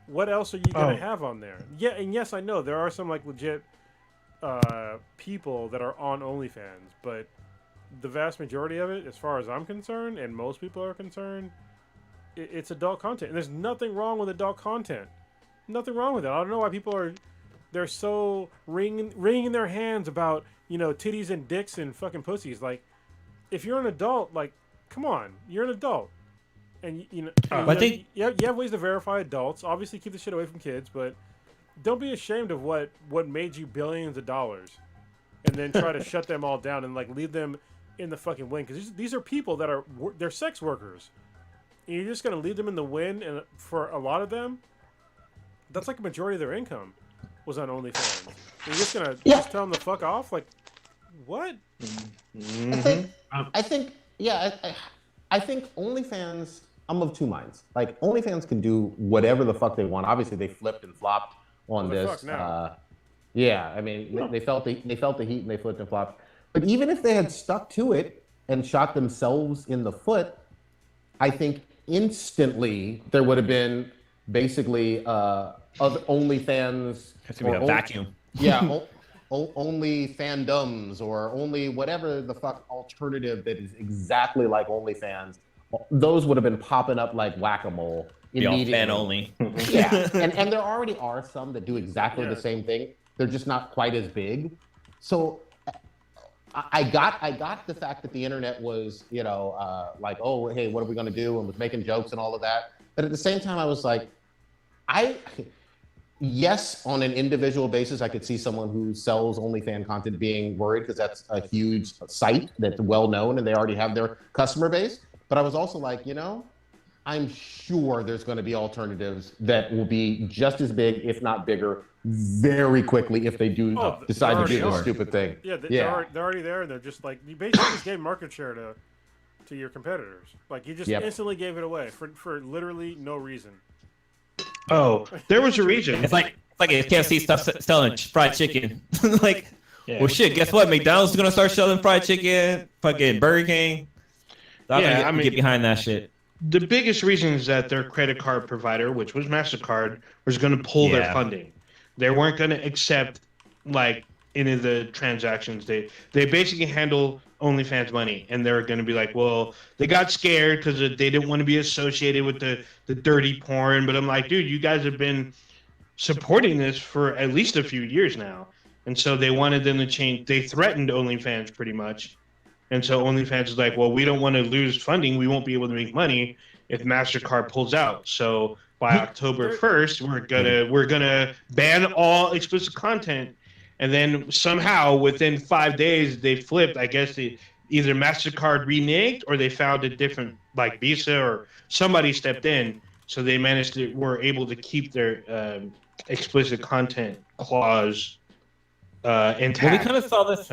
what else are you gonna have on there? Yeah, and yes, I know there are some like legit people that are on OnlyFans, but the vast majority of it, as far as I'm concerned, and most people are concerned, it's adult content. And there's nothing wrong with adult content. Nothing wrong with it. I don't know why people they're so wringing their hands about, you know, titties and dicks and fucking pussies. Like, if you're an adult, like, come on, you're an adult, and you have ways to verify adults. Obviously, keep the shit away from kids, but don't be ashamed of what made you billions of dollars, and then try to shut them all down and like leave them in the fucking wind. Because these are people that they're sex workers, and you're just gonna leave them in the wind. And for a lot of them, that's like a majority of their income was on OnlyFans. And you're just gonna just tell them to fuck off, like. What? Mm-hmm. I think OnlyFans, I'm of two minds. Like, OnlyFans can do whatever the fuck they want. Obviously, they flipped and flopped on this. Yeah, I mean, they felt the heat and they flipped and flopped. But even if they had stuck to it and shot themselves in the foot, I think instantly there would have been basically other OnlyFans. It's gonna be a vacuum. Yeah, only fandoms or only whatever the fuck alternative that is exactly like OnlyFans. Those would have been popping up like whack-a-mole Be all immediately. fan only. Yeah, and there already are some that do exactly the same thing. They're just not quite as big. So I got the fact that the internet was, like, oh, hey, what are we going to do? And was making jokes and all of that. But at the same time, I was like, yes, on an individual basis, I could see someone who sells OnlyFans content being worried because that's a huge site that's well known and they already have their customer base. But I was also like, I'm sure there's going to be alternatives that will be just as big, if not bigger, very quickly if they do decide to do this stupid thing. Yeah, they're already there, and they're just like, you basically just gave market share to your competitors. Like, you just instantly gave it away for literally no reason. Oh, there was a reason. It's like if KFC stops selling fried chicken. Well, shit, guess what? McDonald's is going to start selling fried chicken. Fucking Burger King. I mean, get behind that shit. The biggest reason is that their credit card provider, which was MasterCard, was going to pull their funding. They weren't going to accept, like, any of the transactions. They basically handle OnlyFans money, and they're going to be like, well, they got scared because they didn't want to be associated with the dirty porn. But I'm like, dude, you guys have been supporting this for at least a few years now. And so they wanted them to change. They threatened OnlyFans pretty much. And so OnlyFans is like, well, we don't want to lose funding. We won't be able to make money if MasterCard pulls out. So by October 1st, we're gonna ban all explicit content. And then somehow within 5 days they flipped. I guess either MasterCard reneged or they found a different, like Visa or somebody stepped in. So they were able to keep their explicit content clause intact. Well, we kind of saw this.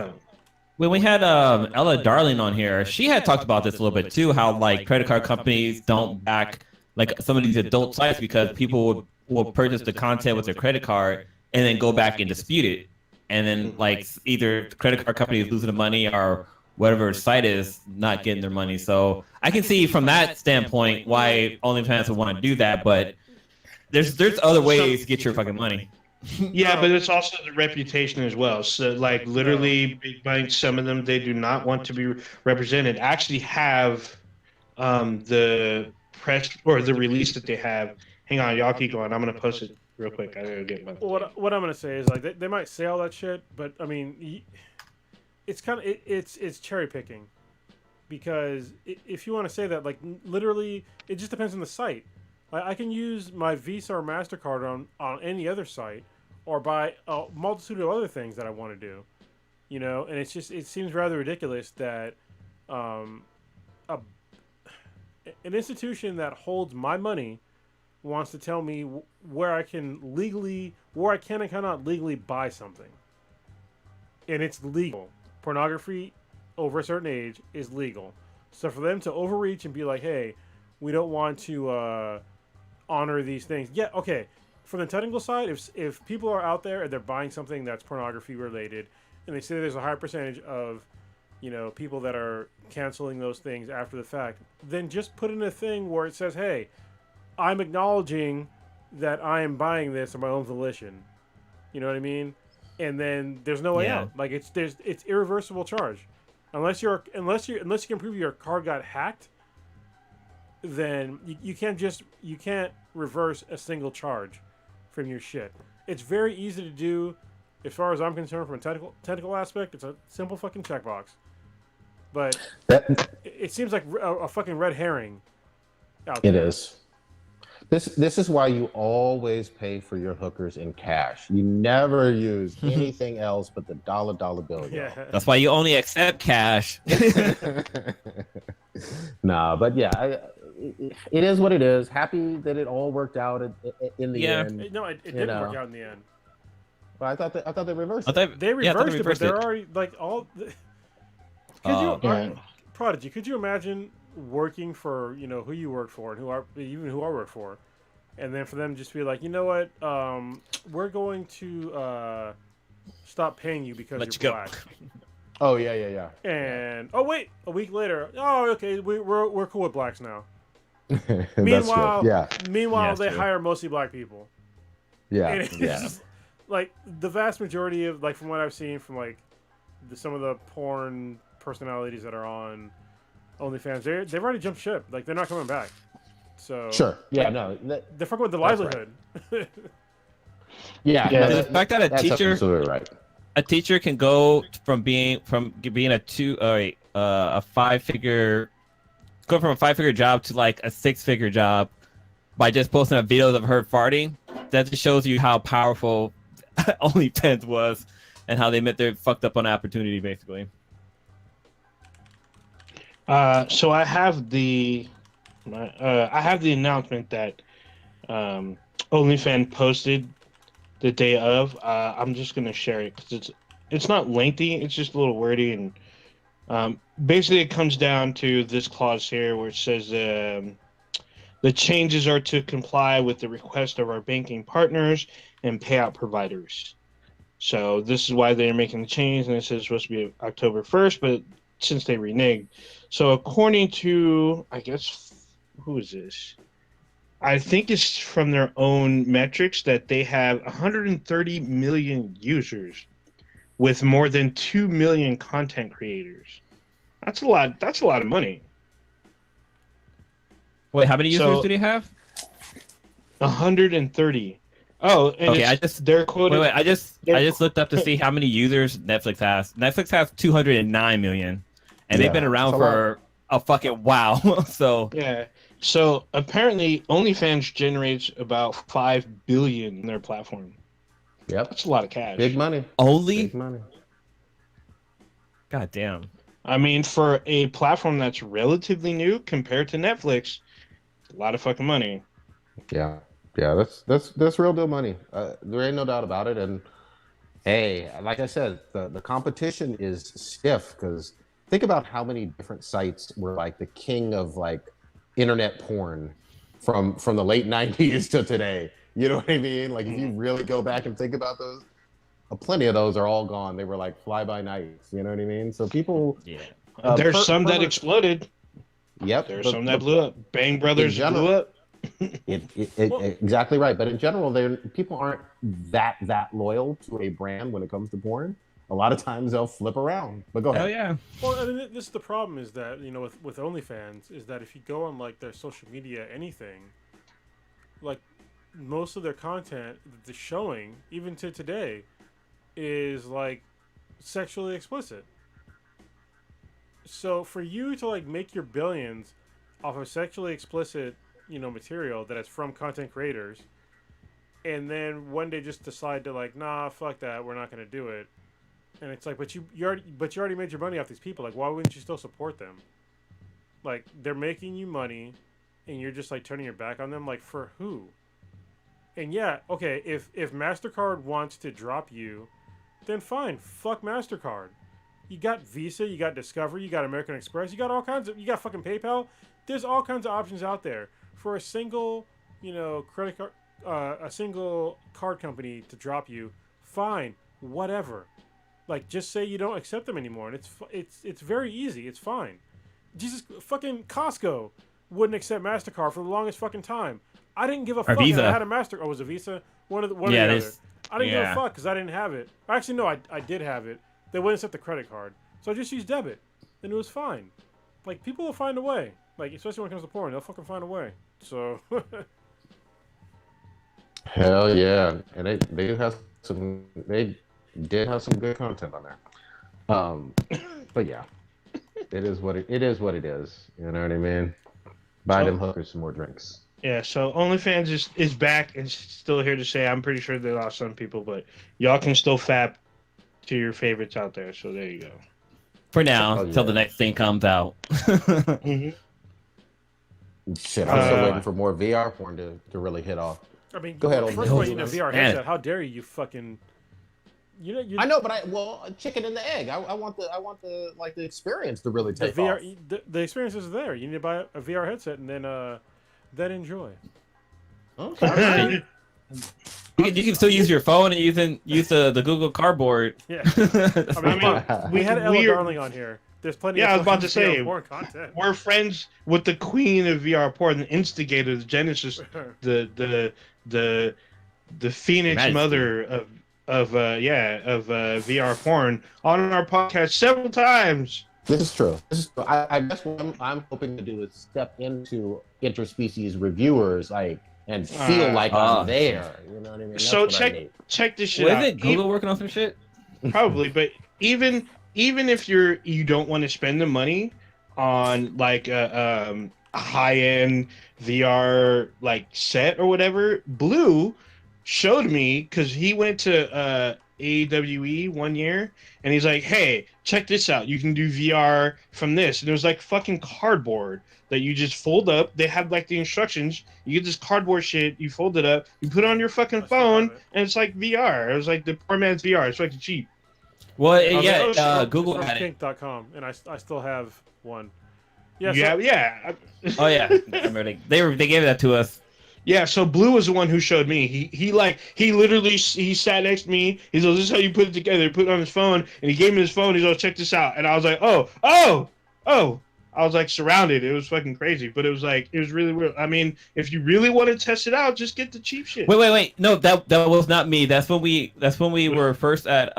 When we had Ella Darling on here, she had talked about this a little bit too, how like credit card companies don't back like some of these adult sites because people will purchase the content with their credit card and then go back and dispute it. And then like either the credit card company is losing the money or whatever site is not getting their money. So I can see from that standpoint why OnlyFans would want to do that, but there's other ways to get your fucking money. Yeah, but it's also the reputation as well. So, like, literally, big banks, some of them, they do not want to be represented. Actually have the press or the release that they have. Hang on, y'all keep going. I'm going to post it real quick. I gotta get my. What I'm going to say is, like, they might say all that shit, but, I mean, it's kind of, it's cherry picking. Because if you want to say that, like, literally, it just depends on the site. Like, I can use my Visa or MasterCard on any other site, or buy a multitude of other things that I want to do, and it seems rather ridiculous that an institution that holds my money wants to tell me where I can and cannot legally buy something. And it's legal. Pornography over a certain age is legal. So for them to overreach and be like, hey, we don't want to honor these things. Yeah, okay. From the technical side, if people are out there and they're buying something that's pornography related, and they say there's a high percentage of, people that are canceling those things after the fact, then just put in a thing where it says, hey, I'm acknowledging that I am buying this on my own volition. You know what I mean? And then there's no way out. Like it's irreversible charge. Unless you can prove your card got hacked, then you can't reverse a single charge from your shit. It's very easy to do, as far as I'm concerned, from a technical aspect. It's a simple fucking checkbox, but it seems like a fucking red herring out there. It is. This is why you always pay for your hookers in cash. You never use anything else but the dollar bill. Yeah. That's why you only accept cash. Nah, but yeah, it is what it is. Happy that it all worked out in the end. No, it didn't work out in the end. But I thought they reversed it. They reversed it, but they're already like all. Prodigy, could you imagine working for who you work for and who I work for, and then for them just be like, you know what, we're going to stop paying you because you're black. Oh yeah. And oh wait, a week later, oh okay, we're cool with blacks now. That's Meanwhile, true. Yeah. meanwhile, Yeah, they true. hire mostly black people. Yeah. And it's Yeah. just, like the vast majority of from what I've seen from some of the porn personalities that are on OnlyFans, they've already jumped ship. Like they're not coming back. So Sure. Yeah. No. they're fucking with the That's livelihood. Yeah. Yeah, no, The fact that that's absolutely right. a teacher can go from being a 5-figure, go from a 5-figure job to like a 6-figure job by just posting a videos of her farting. That just shows you how powerful OnlyFans was and how they met their fucked up on opportunity, basically. So I have the announcement that OnlyFans posted the day of. I'm just gonna share it because it's not lengthy. It's just a little wordy, and basically it comes down to this clause here where it says the changes are to comply with the request of our banking partners and payout providers. So this is why they're making the change, and it says it's supposed to be October 1st, but since they reneged. So according to, I guess, who is this? I think it's from their own metrics that they have 130 million users with more than 2 million content creators. That's a lot. That's a lot of money. Wait, how many users So- do they have? 130. Oh, and Okay, they're quoted. I just looked up to see how many users Netflix has. Netflix has 209 million, and they've been Yeah, around that's a for a fucking wow. So Yeah. So apparently, OnlyFans generates about 5 billion in their platform. Yep. That's a lot of cash. Big money. only, Big money. god damn. I mean, for a platform that's relatively new compared to Netflix, a lot of fucking money. Yeah. Yeah. That's real deal money. There ain't no doubt about it. And hey, like I said, the competition is stiff because think about how many different sites were like the king of like internet porn from the late 90s to today. You know what I mean? Like if you really go back and think about those, plenty of those are all gone. They were like fly by nights. You know what I mean? So people, Yeah. There's some that exploded. Yep. There's some that blew up. Bang Brothers general- blew up. Exactly right. But in general, people aren't that loyal to a brand when it comes to porn. A lot of times they'll flip around. But go ahead. Hell yeah. Well, I mean, this is the problem is that with OnlyFans is that if you go on like their social media, anything, like most of their content that they're showing, even to today, is like sexually explicit. So for you to like make your billions off of sexually explicit, material that is from content creators, and then one day just decide to like, nah, fuck that, we're not gonna do it. And it's like, but you already made your money off these people. Like, why wouldn't you still support them? Like, they're making you money, and you're just like turning your back on them. Like, for who? And yeah, okay, if MasterCard wants to drop you, then fine, fuck MasterCard. You got Visa, you got Discovery, you got American Express, you got all kinds of, you got fucking PayPal. There's all kinds of options out there for a single, credit card, a single card company to drop you. Fine, whatever. Like, just say you don't accept them anymore, and it's very easy. It's fine. Jesus, fucking Costco wouldn't accept MasterCard for the longest fucking time. I didn't give a fuck. Visa. I had a Master. Oh, was it Visa? One of the other. I didn't give a fuck because I didn't have it. Actually, no, I did have it. They wouldn't accept the credit card, so I just used debit, and it was fine. Like, people will find a way. Like, especially when it comes to porn, they'll fucking find a way. So. Hell yeah, and they did have some good content on there. But yeah, it is what it is. You know what I mean? Buy them hookers some more drinks. Yeah, so OnlyFans is back and still here to say I'm pretty sure they lost some people, but y'all can still fap to your favorites out there. So there you go. For now, till the next thing comes out. Mm-hmm. Shit, I'm still waiting for more VR porn to really hit off. I mean, go ahead. First of all, you need a VR headset. How dare you fucking? I know, but chicken and the egg. I want the like the experience to really take off. The experience is there. You need to buy a VR headset and then enjoy. Okay. You can still use your phone and use the Google Cardboard. Yeah. I mean, we had Ella Darling on here, There's plenty. Yeah, of I was about to fucking say, VR porn content. we're friends with the queen of VR porn, the instigator, the genesis, the phoenix Majesty. mother of VR porn on our podcast several times. This is true. I guess what I'm hoping to do is step into interspecies reviewers, like, and feel like I'm there. You know what I mean? That's So what I need. check this shit Was out. it Google working on some shit? Probably, but even if you don't want to spend the money on like a high end VR like set or whatever, Blue showed me because he went to AWE one year and he's like, hey, check this out, you can do VR from this, and it was like fucking cardboard that you just fold up. They have like the instructions. You get this cardboard shit, you fold it up, you put it on your fucking phone, and it's like VR. It was like the poor man's VR. It's fucking cheap. Well, Google had it. kink.com, and I still have one. Yeah, Oh yeah, I remember they gave that to us. Yeah, so Blue was the one who showed me. He literally sat next to me. He's like, this is how you put it together. Put it on his phone, and he gave me his phone. He's like, check this out. And I was like, oh. I was like surrounded. It was fucking crazy, but it was really weird. I mean, if you really want to test it out, just get the cheap shit. Wait. No, that was not me. That's when we were first at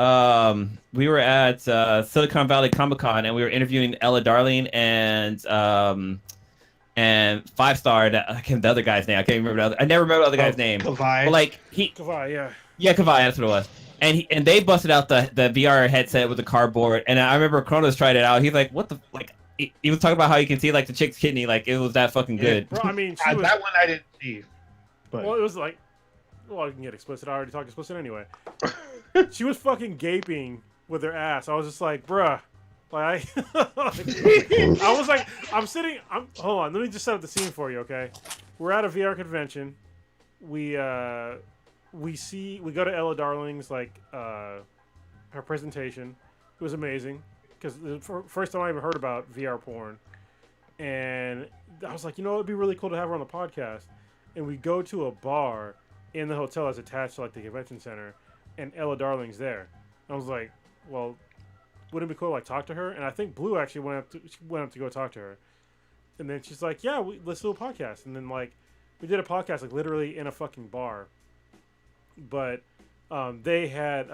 we were at Silicon Valley Comic Con, and we were interviewing Ella Darling and 5-Star. The other guy's name. I can't remember. I never remember the other guy's name. Kavai. But like Kavai, yeah. Yeah, Kavai. That's what it was. And they busted out the VR headset with the cardboard, and I remember Kronos tried it out. He's like, what the like. He was talking about how you can see like the chick's kidney, like it was that fucking good. Bro, I mean, that one I didn't see. But well, it was like, I can get explicit. I already talked explicit anyway. She was fucking gaping with her ass. I was just like, bruh. Like, I was like, hold on. Let me just set up the scene for you, okay? We're at a VR convention. We go to Ella Darling's like her presentation. It was amazing. Because the first time I ever heard about VR porn, and I was like, it'd be really cool to have her on the podcast. And we go to a bar in the hotel that's attached to like the convention center, and Ella Darling's there. I was like, well, wouldn't it be cool to like talk to her? And I think Blue actually went up to go talk to her, and then she's like, yeah, let's do a podcast. And then like we did a podcast like literally in a fucking bar, but they had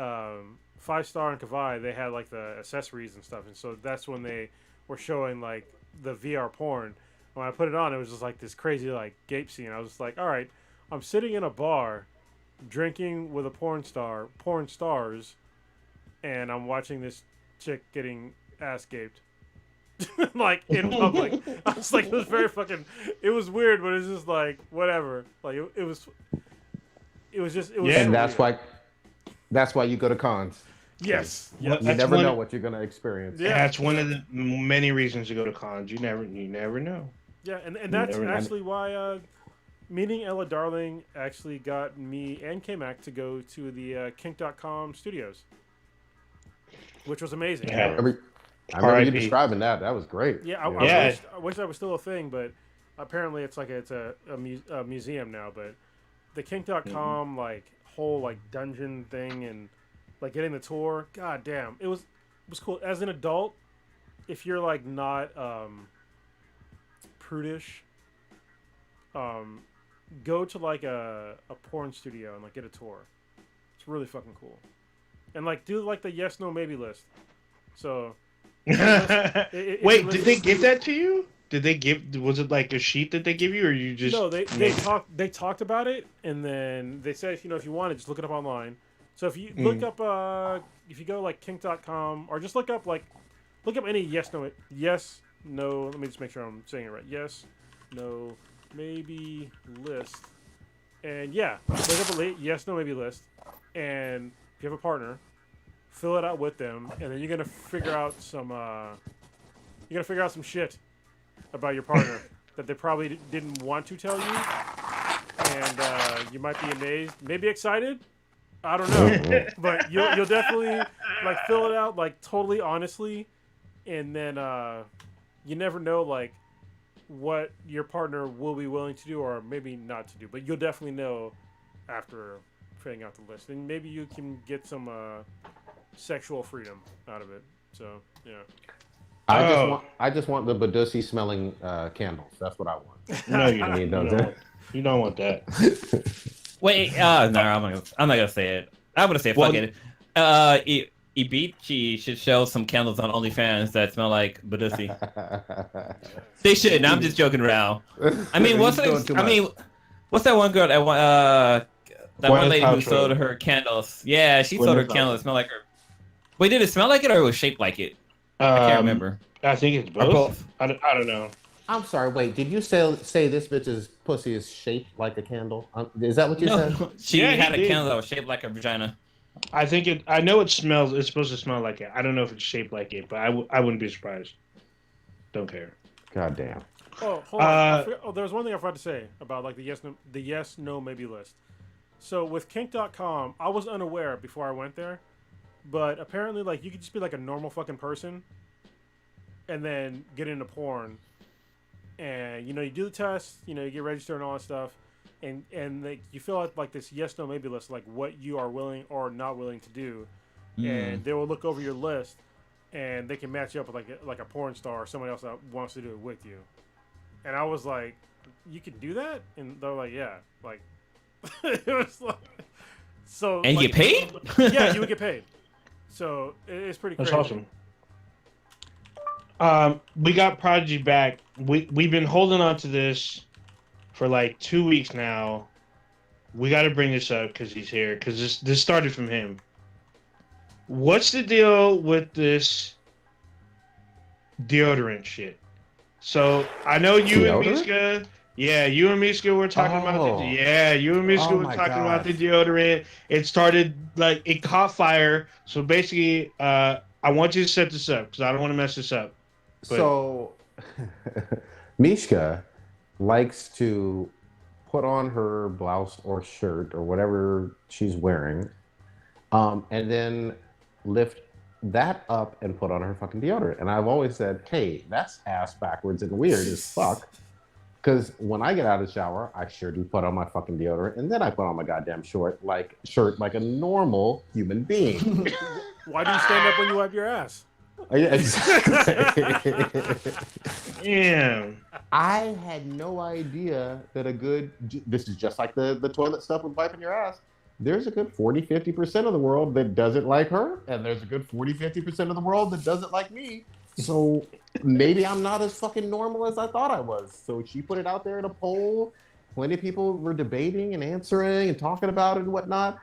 5-Star and Kavai, they had like the accessories and stuff, and so that's when they were showing like the VR porn. When I put it on, it was just like this crazy like gape scene. I was just like, all right, I'm sitting in a bar, drinking with a porn stars, and I'm watching this chick getting ass gaped, like in public. I was like, it was very fucking. It was weird, but it's just like whatever. Like it was. Yeah, and so that's why you go to cons. Yes. You never know what you're going to experience. Yeah, that's one of the many reasons to go to cons. You never know. Yeah, and that's actually why meeting Ella Darling actually got me and K-Mac to go to the kink.com studios, which was amazing. Yeah. I remember you describing that. That was great. Yeah, I wish that was still a thing, but apparently it's a museum now. But the kink.com like whole like dungeon thing and like getting the tour, god damn, it was cool. As an adult, if you're like not prudish, go to like a porn studio and like get a tour. It's really fucking cool. And like do like the yes, no, maybe list. So wait, did they give that to you? Was it like a sheet that they give you, or you just? No, they talked about it, and then they said if you want it, just look it up online. So if you look up if you go like kink.com or just look up any yes no, let me just make sure I'm saying it right. Yes, no, maybe list. And yeah, look up a yes, no, maybe list. And if you have a partner, fill it out with them, and then you're gonna figure out some shit about your partner that they probably didn't want to tell you, and you might be amazed, maybe excited. I don't know, but you'll definitely like fill it out like totally honestly, and then you never know like what your partner will be willing to do or maybe not to do, but you'll definitely know after filling out the list, and maybe you can get some sexual freedom out of it. So yeah. I just want the Badusi smelling candles. That's what I want. No, you I need don't. those. You don't want that. Wait, no, I'm not gonna say it. I'm gonna say it. Fuck it. Ibichi should show some candles on OnlyFans that smell like Badusi. They should. Now I'm just joking around. I mean, what's that one girl that one lady who sold her candles? Yeah, she sold her candles that smell like her. Wait, did it smell like it or it was shaped like it? I can't remember. I think it's both. I don't know. I'm sorry. Wait, did you say this bitch's pussy is shaped like a candle? Is that what you said? She had a candle that was shaped like a vagina. I think it. I know it smells. It's supposed to smell like it. I don't know if it's shaped like it, but I wouldn't be surprised. Don't care. God damn. Oh, hold on. There was one thing I forgot to say about like the yes, no, maybe list. So with kink.com, I was unaware before I went there, but apparently like you could just be like a normal fucking person, and then get into porn, and you do the test, you get registered and all that stuff, and like you fill out like this yes, no, maybe list, like what you are willing or not willing to do, and they will look over your list, and they can match you up with like a porn star or someone else that wants to do it with you. And I was like, you can do that? And they're like, yeah. Like, it was like, so. And like, you get paid? Yeah, you would get paid. So it's pretty crazy. That's awesome. We got Prodigy back. We've been holding on to this for like 2 weeks now. We got to bring this up because he's here. Because this started from him. What's the deal with this deodorant shit? So I know you and Miska. Yeah, you and Miska were talking about the. Yeah, you and Miska were talking about the deodorant. It started like it caught fire. So basically, I want you to set this up because I don't want to mess this up. But... So, Mishka likes to put on her blouse or shirt or whatever she's wearing, and then lift that up and put on her fucking deodorant. And I've always said, hey, that's ass backwards and weird as fuck. Because when I get out of the shower, I sure do put on my fucking deodorant, and then I put on my goddamn shirt like a normal human being. Why do you stand up when you wipe your ass? Yeah, exactly. Damn. I had no idea that this is just like the toilet stuff with wiping your ass. There's a good 40-50% of the world that doesn't like her, and there's a good 40-50% of the world that doesn't like me. So maybe I'm not as fucking normal as I thought I was. So she put it out there in a poll. Plenty of people were debating and answering and talking about it and whatnot.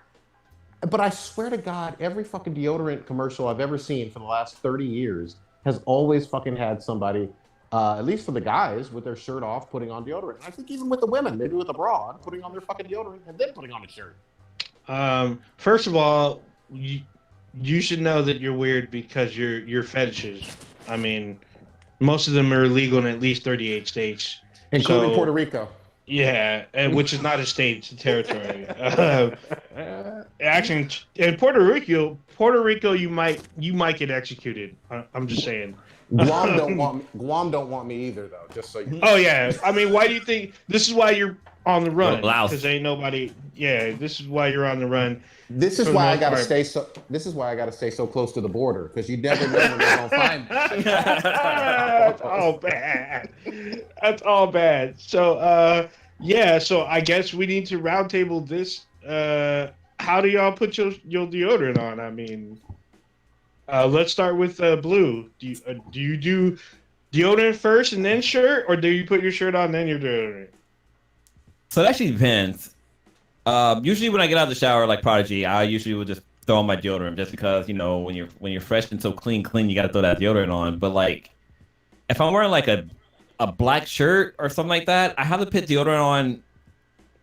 But I swear to God, every fucking deodorant commercial I've ever seen for the last 30 years has always fucking had somebody, at least for the guys, with their shirt off, putting on deodorant. I think even with the women, maybe with a bra, putting on their fucking deodorant and then putting on a shirt. First of all, you should know that you're weird because your fetishes. I mean, most of them are illegal in at least 38 states, including Puerto Rico. Yeah, which is not a state; it's a territory. Actually, in Puerto Rico, you might get executed. I'm just saying. Guam don't want me either, though. Just so you know. Oh yeah, I mean, why do you think this is why you're on the run? Because ain't nobody. Yeah, this is why you're on the run. This is why I gotta stay so. This is why I gotta stay so close to the border, because you never know when they're gonna find me. That's all bad. That's all bad. So yeah. So I guess we need to roundtable this. How do y'all put your deodorant on? I mean. Let's start with Blue. Do you do deodorant first and then shirt, or do you put your shirt on then your deodorant? So it actually depends. Usually when I get out of the shower, like Prodigy, I usually will just throw on my deodorant, just because when you're fresh and so clean, you got to throw that deodorant on. But like, if I'm wearing like a black shirt or something like that, I have to put deodorant on.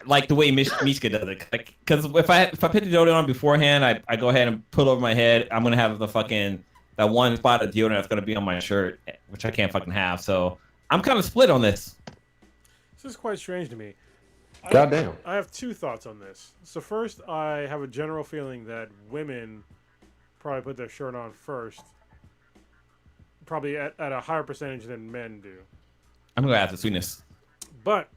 Like the way Mishka does it, because if I put the deodorant on beforehand, I go ahead and put it over my head. I'm gonna have that one spot of deodorant that's gonna be on my shirt, which I can't fucking have. So I'm kind of split on this. This is quite strange to me. Goddamn. I have two thoughts on this. So first, I have a general feeling that women probably put their shirt on first, probably at a higher percentage than men do. I'm gonna have the sweetness, but.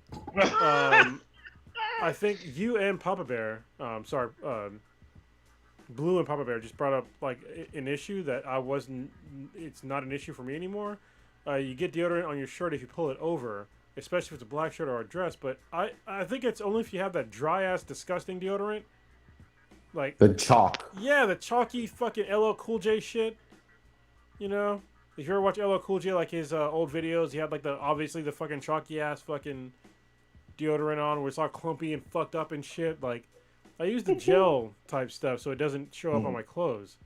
I think you and Papa Bear, Blue and Papa Bear just brought up like an issue that it's not an issue for me anymore. You get deodorant on your shirt if you pull it over, especially if it's a black shirt or a dress. But I think it's only if you have that dry ass disgusting deodorant. Like The chalk. Yeah, the chalky fucking LL Cool J shit. You know, if you ever watch LL Cool J, like his old videos, he had like obviously the fucking chalky ass fucking deodorant on, where it's all clumpy and fucked up and shit. Like, I use the gel type stuff so it doesn't show up on my clothes.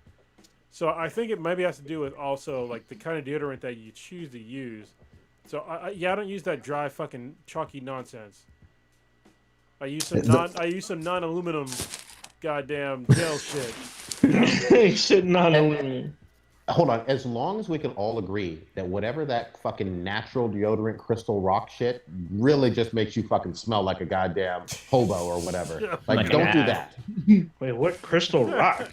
So I think it maybe has to do with also like the kind of deodorant that you choose to use. So I don't use that dry fucking chalky nonsense. I use some non-aluminum goddamn gel shit. He said non-aluminum. Hold on. As long as we can all agree that whatever that fucking natural deodorant crystal rock shit really just makes you fucking smell like a goddamn hobo or whatever. Yeah. Like, don't do that. Wait, what crystal rock?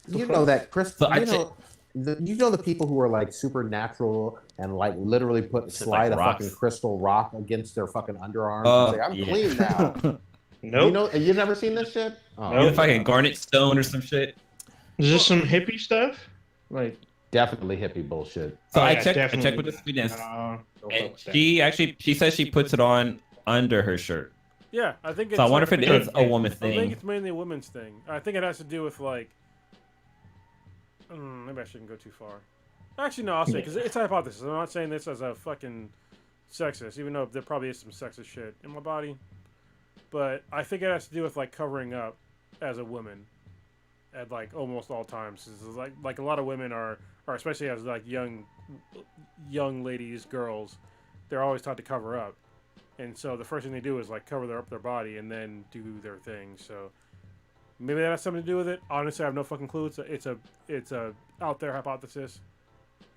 You know that crystal. So You know the people who are like supernatural and like literally slide a rocks. fucking crystal rock against their fucking underarms and say, "I'm clean now." Nope. You know, you never seen this shit? Oh, Nope. You fucking garnet stone or some shit. Is this some hippie stuff? Like, definitely hippie bullshit. So Oh, I yeah, checked definitely. with the sweetness, don't and fuck with that. she says she puts it on under her shirt. Yeah, I think it's So I wonder if it because- is a woman I think thing. it's mainly a women's thing. I think it has to do with like. Maybe I shouldn't go too far. Actually, no, I'll say because it's a hypothesis. I'm not saying this as a fucking sexist, even though there probably is some sexist shit in my body. But I think it has to do with like covering up as a woman at like almost all times. It's like a lot of women are especially as like young ladies, girls, they're always taught to cover up, and so the first thing they do is like cover up their body and then do their thing. So maybe that has something to do with it. Honestly, I have no fucking clue. It's a out there hypothesis,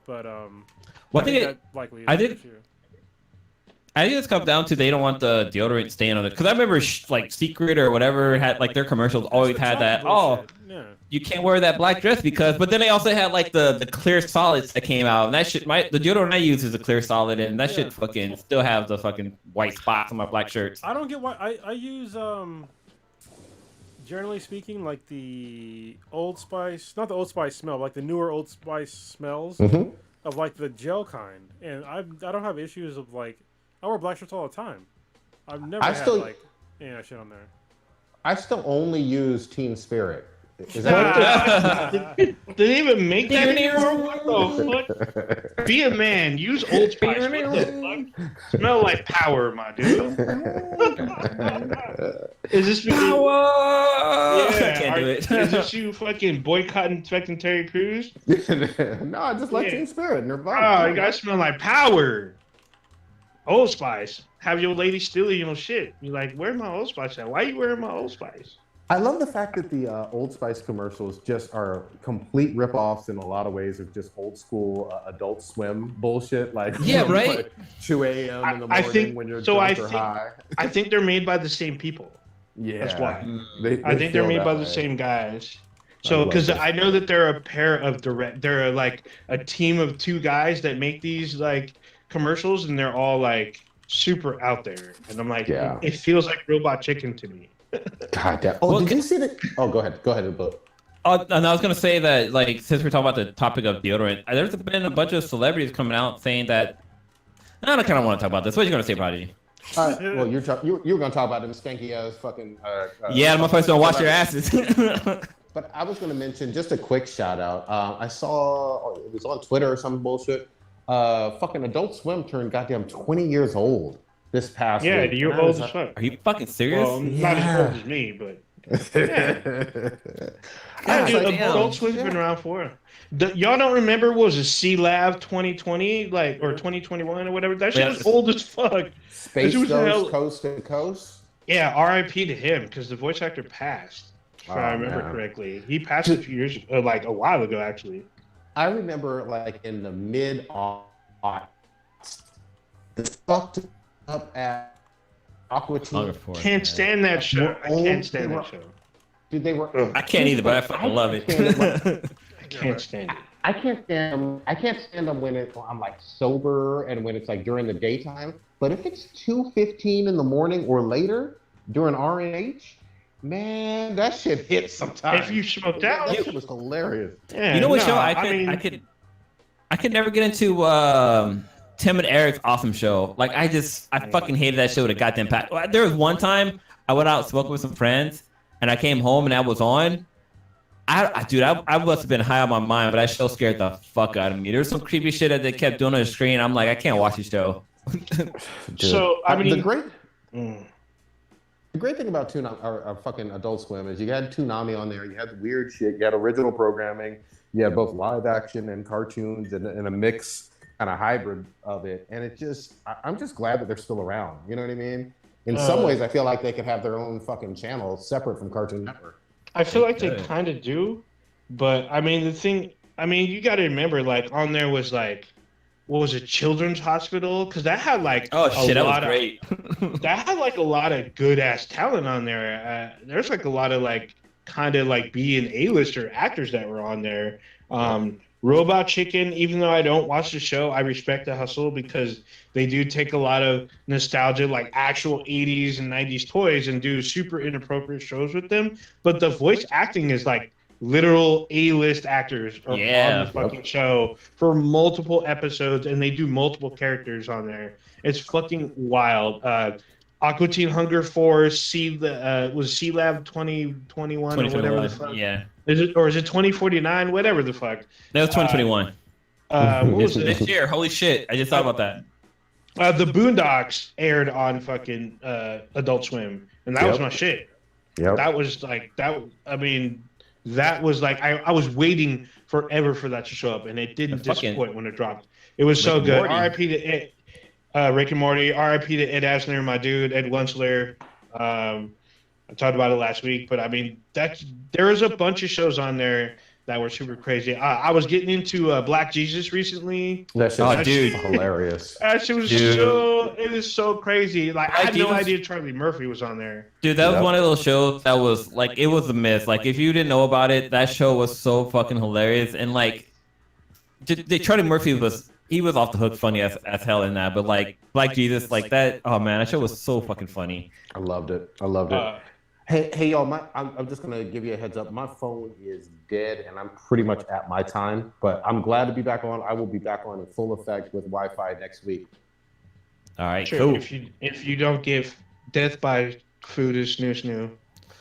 but Well, I think that likely is I an think- issue. I think it's come down to they don't want the deodorant staying on it. Because I remember like Secret or whatever had like their commercials always That's the had that. chalky Oh, bullshit. Yeah. you can't wear that black dress because. But then they also had like the clear solids that came out, and that shit. The deodorant I use is a clear solid, and that Yeah. shit fucking still have the fucking white spots on my black shirts. I don't get why I use generally speaking like the Old Spice, not the Old Spice smell, like the newer Old Spice smells Mhm. of like the gel kind, and I don't have issues of like I wear black shirts all the time. I've never I had still- like any of that shit on there. I still only use Team Spirit. Is that Did they even make that anymore? What the fuck? Be a man. Use Old Spice. What the fuck? Smell like power, my dude. Is this Power! I Yeah, can't do it. is this you fucking boycotting, expecting Terry Crews? no, I just like Yeah. Team Spirit. And they're Oh, fine. you guys smell like power. Old Spice. Have your lady steal your shit. You're like, where's my Old Spice at? Why are you wearing my Old Spice? I love the fact that the Old Spice commercials just are complete ripoffs in a lot of ways of just old school Adult Swim bullshit. Like Yeah, from, right? like, 2 a.m. in the I morning think- when you're so drunk I or think- high. I think they're made by the same people. Yeah, That's why. They I think they're feel made that by way. the same guys. I So, love because this. I know that they're a pair of they're like a team of 2 guys that make these like commercials, and they're all like super out there. And I'm like, Yeah. it feels like Robot Chicken to me. God damn. Oh, Well, did you see that? Oh, go ahead. Go ahead, Book. Oh, and I was gonna say that, like, since we're talking about the topic of deodorant, there's been a bunch of celebrities coming out saying that. I don't kind of want to talk about this. What are you gonna say, Prodigy? Well, you were gonna talk about them skanky ass fucking. Yeah, the motherfuckers don't wash their asses. But I was gonna mention just a quick shout out. I saw it was on Twitter or some bullshit. Fucking Adult Swim turned goddamn 20 years old this past Yeah, week. you're And I old was as fuck. Are you fucking serious? Well, not as Yeah. old as me, but like- yeah, I was dude, like, Adult Swim's been around for. Y'all don't remember what was a C Lab 2020 like or 2021 or whatever? That shit Yeah. was old as fuck. Space It was hell- Ghost Coast to Coast. Yeah, R.I.P. to him because the voice actor passed. If I Oh, remember man. correctly, he passed a few years, like a while ago, actually. I remember like in the mid the fucked up at Aqua Teen. Can't stand that show. I can't stand that show. Dude, they were. I can't either, but I fucking love it. I can't stand it. I can't stand them. I can't stand them when I'm like sober and when it's like during the daytime. But if it's 2:15 in the morning or later during RNH, Man, that shit hits sometimes. If you smoked that out, shit was hilarious. yeah, You know what no, show I could never get into Tim and Eric's awesome show. Like I fucking hated that show with a goddamn pack. There was one time I went out smoking with some friends and I came home and that was on. I must have been high on my mind, but that show scared the fuck out of me. There was some creepy shit that they kept doing on the screen. I'm like, I can't watch this show. So I mean, the great thing about fucking Adult Swim is you had Toonami on there. You had weird shit. You had original programming. You had both live action and cartoons and a mix kind of hybrid of it. And I'm just glad that they're still around. You know what I mean? In some ways, I feel like they could have their own fucking channel separate from Cartoon Network. I feel like they kind of do, but I mean you got to remember, like on there was like, what was it, Children's Hospital? Because that had like that was great. That had like a lot of good ass talent on there. There's like a lot of like kind of like B and A-lister actors that were on there. Robot Chicken, even though I don't watch the show, I respect the hustle because they do take a lot of nostalgia, like actual 80s and 90s toys, and do super inappropriate shows with them. But the voice acting is like literal A-list actors are on the fucking show for multiple episodes, and they do multiple characters on there. It's fucking wild. Aqua Teen Hunger Force, was Sea Lab 2021 or whatever the fuck. Yeah. Is it 2049? Whatever the fuck. That was 2021. What was it? This year, holy shit! I just thought about that. The Boondocks aired on fucking Adult Swim, and that was my shit. Yep. That was like that. I mean, that was like I was waiting forever for that to show up, and it didn't disappoint when it dropped. It was so good. R.I.P. to Ed, Rick and Morty. R.I.P. to Ed Asner, my dude, Ed Wensler. I talked about it last week, but I mean, there was a bunch of shows on there that were super crazy. I was getting into Black Jesus recently. That shit was hilarious. That shit was it is so crazy. Like, I had no idea Charlie Murphy was on there. Dude, that was one of those shows that was like, it was a miss. Like, if you didn't know about it, that show was so fucking hilarious. And like, Charlie Murphy was off the hook funny as hell in that. But like, Black Jesus, like that, oh man, that show was so fucking funny. I loved it. Hey, y'all, I'm just going to give you a heads up. My phone is dead, and I'm pretty much at my time, but I'm glad to be back on. I will be back on in full effect with Wi-Fi next week. All right, sure. cool. If you don't give death by food is snoo.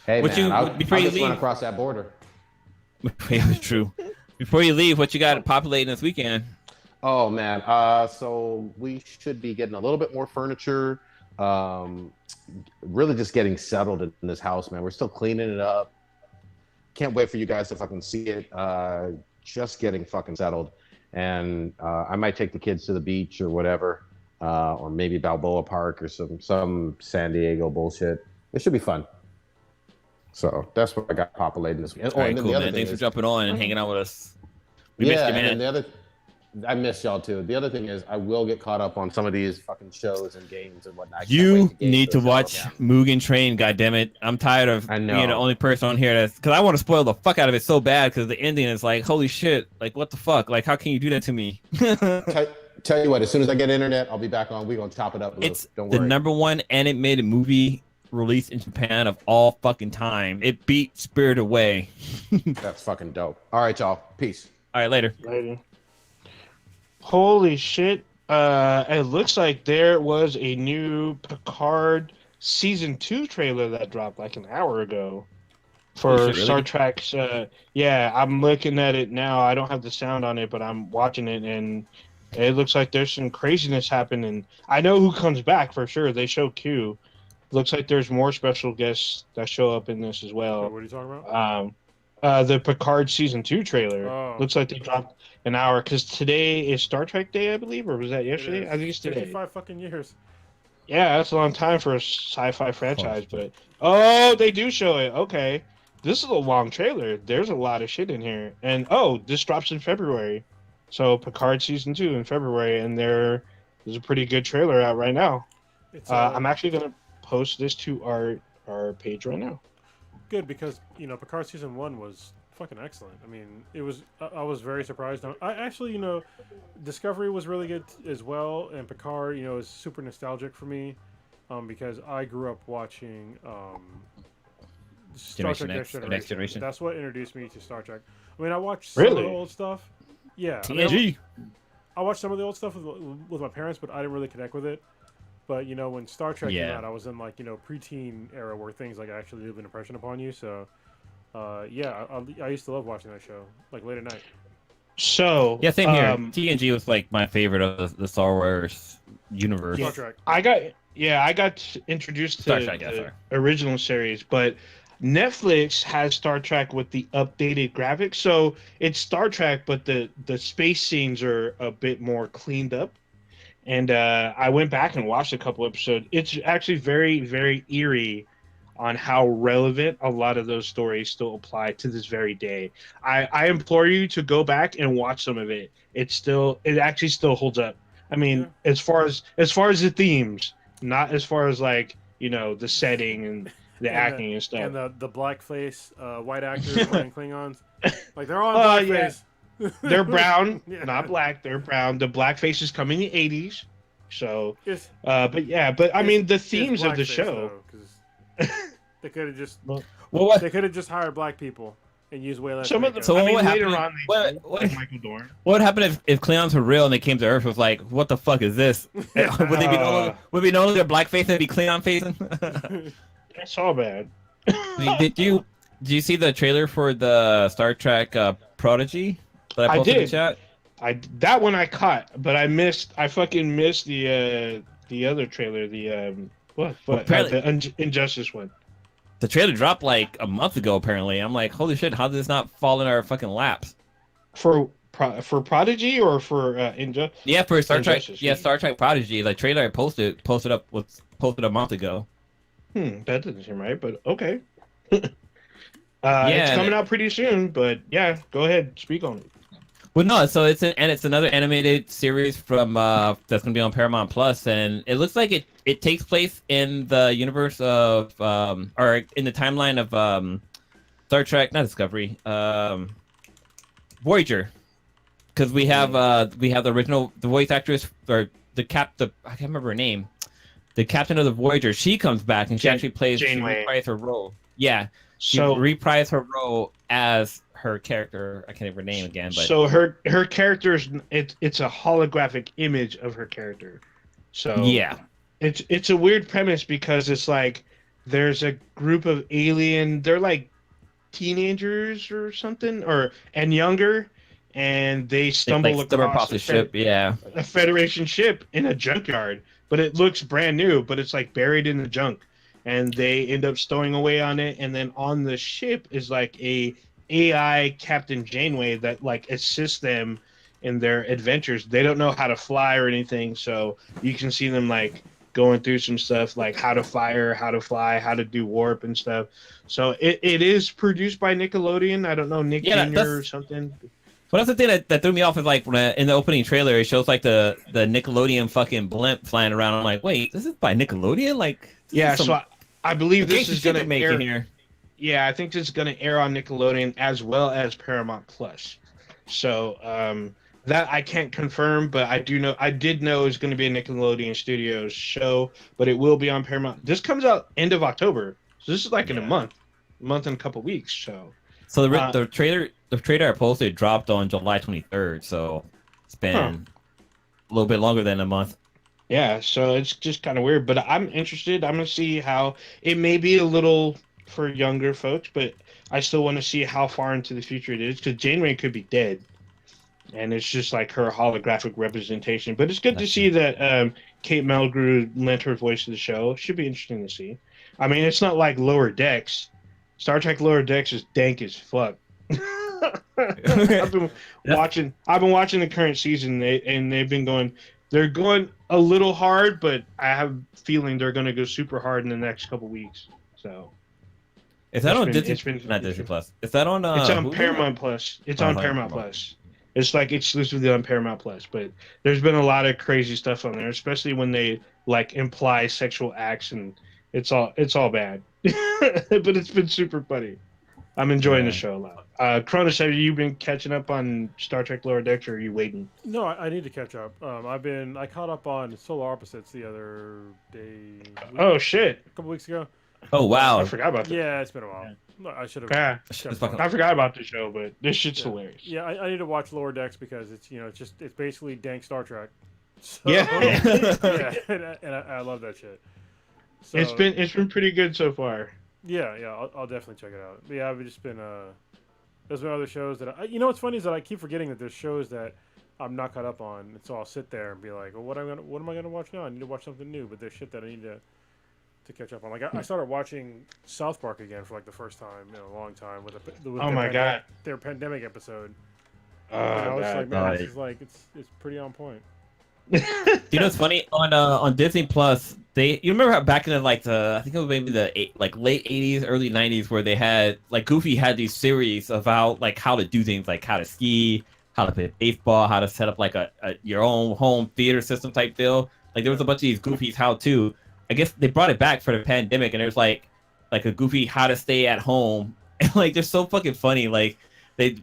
Hey, I'll just run across that border. It's true. Before you leave, what you got populating this weekend? Oh, man. So we should be getting a little bit more furniture. Really just getting settled in this house, man. We're still cleaning it up. Can't wait for you guys to fucking see it. Just getting fucking settled. And I might take the kids to the beach or whatever, or maybe Balboa Park or some San Diego bullshit. It should be fun. So that's what I got populating this week. All right, cool, man. Thanks for jumping on and hanging out with us. We missed you, man. And I miss y'all too. The other thing is I will get caught up on some of these fucking shows and games and whatnot. You need to watch Mugen Train, goddammit. I'm tired of being the only person on here because I want to spoil the fuck out of it so bad because the ending is like, holy shit, like what the fuck? Like how can you do that to me? Tell you what, as soon as I get internet, I'll be back on. We're gonna chop it up. It's Don't worry. The #1 animated movie released in Japan of all fucking time. It beat Spirit Away. That's fucking dope. All right, y'all. Peace. All right, later. Holy shit. It looks like there was a new Picard Season 2 trailer that dropped like an hour ago for Star Trek's. Yeah, I'm looking at it now. I don't have the sound on it, but I'm watching it, and it looks like there's some craziness happening. I know who comes back for sure. They show Q. Looks like there's more special guests that show up in this as well. What are you talking about? The Picard Season 2 trailer. Oh. Looks like they dropped an hour because today is Star Trek Day, I believe, or was that yesterday? I think it's today. 55 fucking years. Yeah, that's a long time for a sci-fi franchise, but they do show it. Okay, this is a long trailer. There's a lot of shit in here, and this drops in February, so Picard Season 2 in February, and there's a pretty good trailer out right now. I'm actually gonna post this to our page right now. Good, because Picard Season 1 was fucking excellent. I mean, it was. I was very surprised. I actually, Discovery was really good as well, and Picard, is super nostalgic for me, because I grew up watching Star Generation Trek X or Next Generation. That's what introduced me to Star Trek. I mean, I watched some Really? of the old stuff. Yeah. I mean, TNG. I watched some of the old stuff with my parents, but I didn't really connect with it. But you know, when Star Trek came out, I was in like preteen era where things like actually leave an impression upon you. So, yeah, I used to love watching that show like late at night. So Yeah, same here. TNG was like my favorite of the Star Wars universe. Star Trek. I got introduced to Star Trek, the original series, but Netflix has Star Trek with the updated graphics. So it's Star Trek, but the space scenes are a bit more cleaned up. And I went back and watched a couple episodes. It's actually very, very eerie on how relevant a lot of those stories still apply to this very day. I implore you to go back and watch some of it. It actually still holds up. I mean, as far as the themes, not as far as like, the setting and the acting and stuff. And the blackface white actors playing Klingons. Like they're all in blackface. Yeah. They're brown, not black. They're brown. The blackface is coming in the 80s. So, but I mean, the themes of the show. Though, they could have just they could have just hired black people and used way less. Some of them. So what later happened? on, like Michael Dorn. What would happen if Klingons were real and they came to Earth? Was like, what the fuck is this? would they be would be no longer blackface? They'd be Klingon facing. That's all bad. Did you see the trailer for the Star Trek Prodigy that I posted in the chat? That one I caught, but I fucking missed the other trailer, the the Injustice one. The trailer dropped like a month ago. Apparently, I'm like, holy shit! How did this not fall in our fucking laps? For Prodigy or for Injustice? Yeah, for Star Trek. Yeah, Star Trek Prodigy. The trailer I posted a month ago. That doesn't seem right, but okay. It's coming out pretty soon, but yeah, go ahead, speak on it. Well, no, so it's another animated series from that's gonna be on Paramount Plus, and it looks like it takes place in the universe of or in the timeline of Star Trek, not Discovery, Voyager, because we have the original voice actress or I can't remember her name, the captain of the Voyager. She comes back and she actually plays reprise her role. Yeah, she reprised her role as her character. I can't remember her name again, but so her character's it's a holographic image of her character. So yeah, it's a weird premise because it's like there's a group of alien. They're like teenagers or something, and younger, and they stumble across a ship. Yeah, a Federation ship in a junkyard, but it looks brand new, but it's like buried in the junk, and they end up stowing away on it, and then on the ship is like a AI Captain Janeway that like assists them in their adventures. They don't know how to fly or anything, so you can see them like going through some stuff like how to fire, how to fly, how to do warp and stuff. So it is produced by Nickelodeon. I don't know, Nick Jr. or something. Well, that's the thing that threw me off is like when in the opening trailer it shows like the Nickelodeon fucking blimp flying around. I'm like, wait, this is by Nickelodeon? Like, yeah. So I believe this is gonna make air here. Yeah, I think this is going to air on Nickelodeon as well as Paramount Plus. So that I can't confirm, but I did know it's going to be a Nickelodeon Studios show, but it will be on Paramount. This comes out end of October, so this is like in a month and a couple weeks. So the trailer I posted dropped on July 23rd, so it's been a little bit longer than a month. Yeah, so it's just kind of weird, but I'm interested. I'm going to see how it may be a little for younger folks, but I still want to see how far into the future it is, because Janeway could be dead, and it's just like her holographic representation. But it's good to see that Kate Mulgrew lent her voice to the show. It should be interesting to see. I mean, it's not like Lower Decks. Star Trek Lower Decks is dank as fuck. I've been watching the current season, and they've been going. They're going a little hard, but I have a feeling they're going to go super hard in the next couple weeks. So. Is that on Disney? Not Disney Plus. Is that on? It's on Hulu? Paramount Plus. It's on Paramount Plus. It's like exclusively on Paramount Plus. But there's been a lot of crazy stuff on there, especially when they like imply sexual acts, and it's all bad. But it's been super funny. I'm enjoying the show a lot. Cronus, have you been catching up on Star Trek Lower Decks, or are you waiting? No, I need to catch up. I caught up on Solar Opposites the other day. Oh shit! A couple weeks ago. Oh wow. I forgot about that. Yeah, it's been a while. No, I should have. Yeah, It's fucking- I forgot about the show, but this shit's Yeah. hilarious. Yeah, I need to watch Lower Decks because it's it's basically dank Star Trek. So, Yeah. yeah, and I love that shit. So, It's been pretty good so far. yeah, I'll definitely check it out. But yeah, I've just been there's been other shows that you know what's funny is that I keep forgetting that there's shows that I'm not caught up on, and so I'll sit there and be like, well, what am I gonna watch now? I need to watch something new, but there's shit that I need to catch up on. Like I started watching South Park again for like the first time in a long time with Oh my God. their pandemic episode. Oh, And I was God. like, man, Right. this is like it's pretty on point. You know what's funny on Disney Plus? You remember how back in I think it was maybe late 80s, early 90s, where they had like Goofy had these series about like how to do things, like how to ski, how to play baseball, how to set up like a your own home theater system type deal. Like there was a bunch of these Goofy's how to. I guess they brought it back for the pandemic, and there's like a Goofy how to stay at home, and like they're so fucking funny. Like he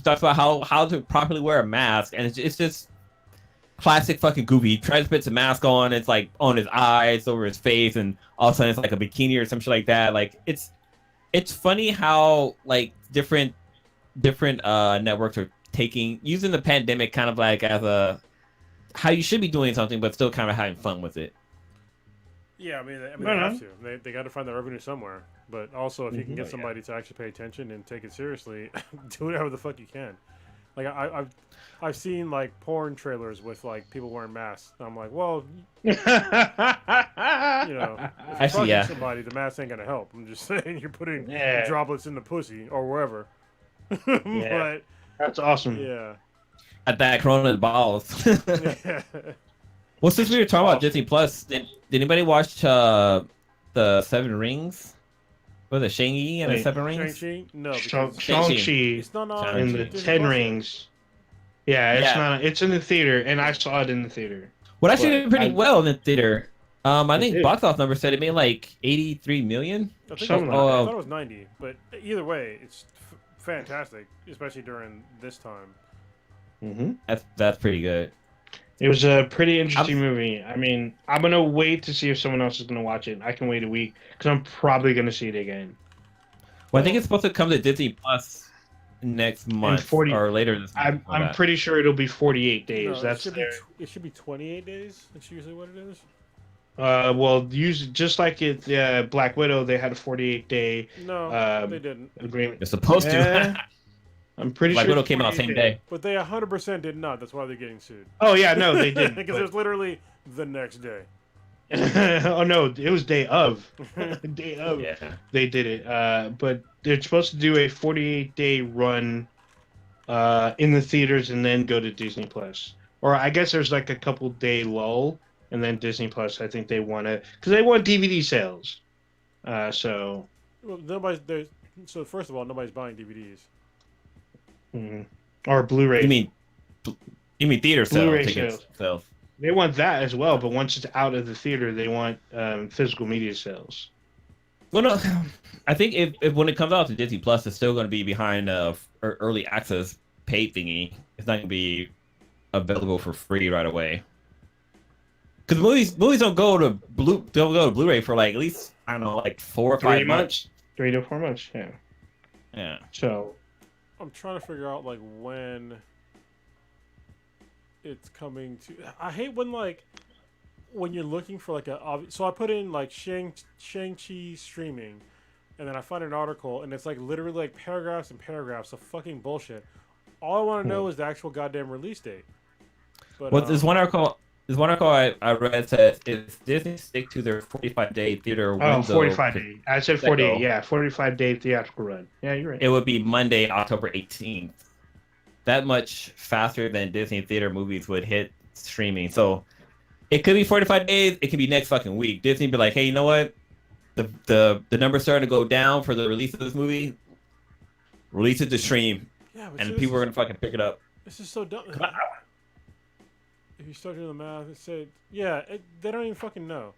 talks about how to properly wear a mask, and it's just classic fucking Goofy. He tries to put the mask on, it's like on his eyes, over his face, and all of a sudden it's like a bikini or some shit like that. Like it's funny how like different networks are using the pandemic kind of like as a how you should be doing something, but still kind of having fun with it. Yeah, I mean they Right have on. to. They got to find their revenue somewhere. But also, if you can get somebody to actually pay attention and take it seriously, do whatever the fuck you can. Like I've seen like porn trailers with like people wearing masks. And I'm like, well, you know, if you're Actually, fucking yeah. somebody, the mask ain't gonna help. I'm just saying, you're putting Yeah. droplets in the pussy or wherever. Yeah. That's awesome. But yeah, At that Corona balls. yeah. Well, since we were talking about Disney Plus, did anybody watch the Seven Rings? Was it Shang-Chi and the Wait, Seven Rings? Shang-Chi? No, because Shang-Chi it's not on and the Disney 10 Plus. Rings. Yeah, it's Yeah. not. It's in the theater, and I saw it in the theater. Well, actually, But did pretty well in the theater. I think did. box office number said it made like 83 million. I think Something I like thought it was 90, but either way, it's fantastic, especially during this time. Mm-hmm. That's pretty good. It was a pretty interesting movie. I mean, I'm gonna wait to see if someone else is gonna watch it. I can wait a week because I'm probably gonna see it again. Well, I think it's supposed to come to Disney Plus next month 40 or later this month. I'm pretty sure it'll be 48 days. No, That's it should be 28 days. That's usually what it is. well, just like it, Black Widow, they had a 48-day No, they didn't. agreement. You're supposed to. Yeah. I'm pretty Black sure Widow it's came out 48 same day. But they 100% did not. That's why they're getting sued. Oh yeah, no, they didn't. Because it was literally the next day. Oh no, it was day of. Day of. Yeah. They did it. But they're supposed to do a 48-day run in the theaters and then go to Disney Plus. Or I guess there's like a couple day lull, and then Disney Plus. I think they want to because they want DVD sales. So. Well, so first of all, nobody's buying DVDs. Mhm. Or Blu-ray. You mean theater sales? Blu-ray Tickets sales. They want that as well, but once it's out of the theater, they want physical media sales. Well, no, I think if when it comes out to Disney Plus, it's still going to be behind early access paid thingy. It's not going to be available for free right away. Because movies don't go to Blu-ray for like at least I don't know, like 4 or 5 months. 3 to 4 months, yeah. Yeah. So I'm trying to figure out like when it's coming to. I hate when you're looking for like so I put in like Shang-Chi streaming, and then I find an article and it's like literally like paragraphs and paragraphs of fucking bullshit. All I want to know is the actual goddamn release date. But Well, there's one article I read says if Disney stick to their 45-day theater window. 45 days. I said 48. Yeah, 45-day theatrical run. Yeah, you're right. It would be Monday, October 18th. That much faster than Disney theater movies would hit streaming. So it could be 45 days. It could be next fucking week. Disney be like, hey, you know what? The number's starting to go down for the release of this movie. Release it to stream, yeah, but and see, people are gonna fucking pick it up. This is so dumb. If you start doing the math, it said, they don't even fucking know.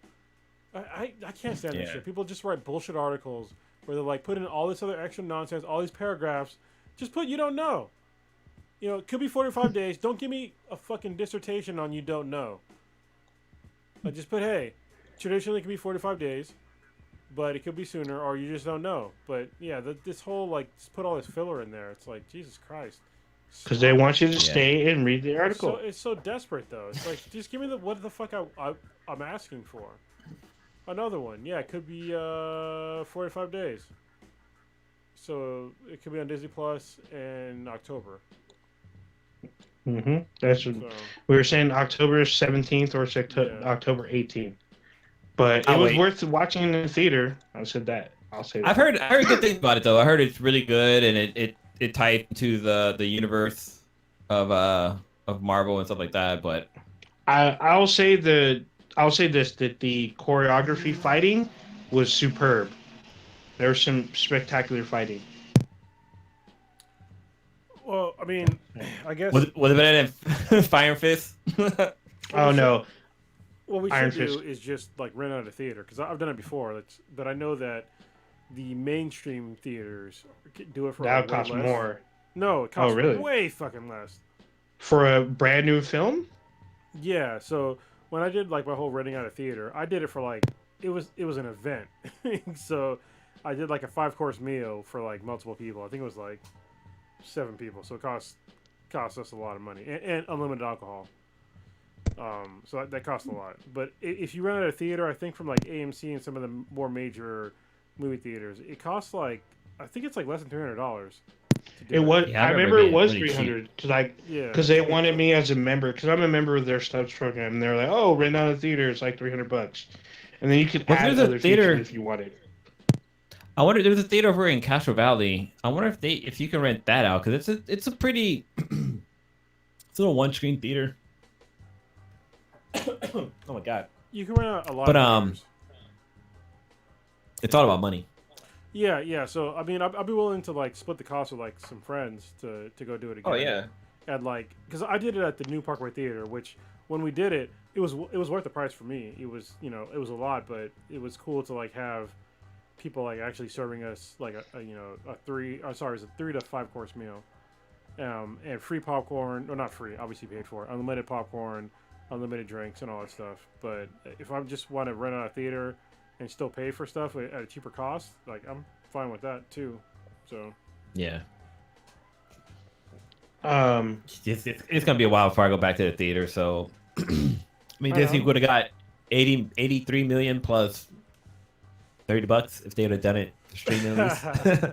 I can't stand this Yeah. shit. People just write bullshit articles where they're like put in all this other extra nonsense, all these paragraphs. Just put you don't know. You know, it could be 45 days. Don't give me a fucking dissertation on you don't know. Like, just put, hey, traditionally it can be 45 days, but it could be sooner, or you just don't know. But yeah, this whole like just put all this filler in there. It's like Jesus Christ. Because they want you to Yeah. stay and read the article. It's so desperate though. It's like just give me what the fuck I'm asking for. Another one, yeah, it could be 45 days. So it could be on Disney Plus in October. That's So, we were saying October 17th or October 18th. But it was worth watching in the theater. I said that. I'll say that. I heard good things about it though. I heard it's really good and it tied into the universe of Marvel and stuff like that. But I'll say this that the choreography fighting was superb. There was some spectacular fighting. well, I mean, I guess was it better than Fire Fist? Oh no. what we Iron should do Fist. is just like rent out a theater because I've done it before. But I know that the mainstream theaters do it for That like, would way cost less. more. No, it costs really? way fucking less. For a brand new film? Yeah, so when I did like my whole renting out a theater, I did it for like it was an event. So I did like a 5-course meal for like multiple people. I think it was like 7 people. So it cost us a lot of money and unlimited alcohol. So that cost a lot. But if you rent out a theater, I think from like AMC and some of the more major movie theaters, it costs like I think it's like less than $300. It was. Yeah, I I remember remember it being was really 300 Yeah. because they wanted me as a member because I'm a member of their subs program. And they're like, "Oh, rent out a theater. It's like $300, and then you could Well, add there's a other theater- features if you wanted." I wonder. There's a theater over in Castro Valley. I wonder if you can rent that out because it's a pretty it's a little one-screen theater. Oh my god! You can rent out a lot But, of theaters. It's all about money. Yeah. So I mean, I'd be willing to like split the cost with like some friends to go do it again. Oh yeah. And like, because I did it at the New Parkway Theater, which when we did it, it was worth the price for me. It was it was a lot, but it was cool to like have people like actually serving us like a 3 to 5 course meal, and free popcorn, or not free, obviously paid for, unlimited popcorn, unlimited drinks, and all that stuff. But if I just want to rent out a theater and still pay for stuff at a cheaper cost, like I'm fine with that too. So Yeah. Um, It's gonna be a while before I go back to the theater. So, I mean, I Disney know. would have got 83 million plus $30 if they would have done it streaming at least.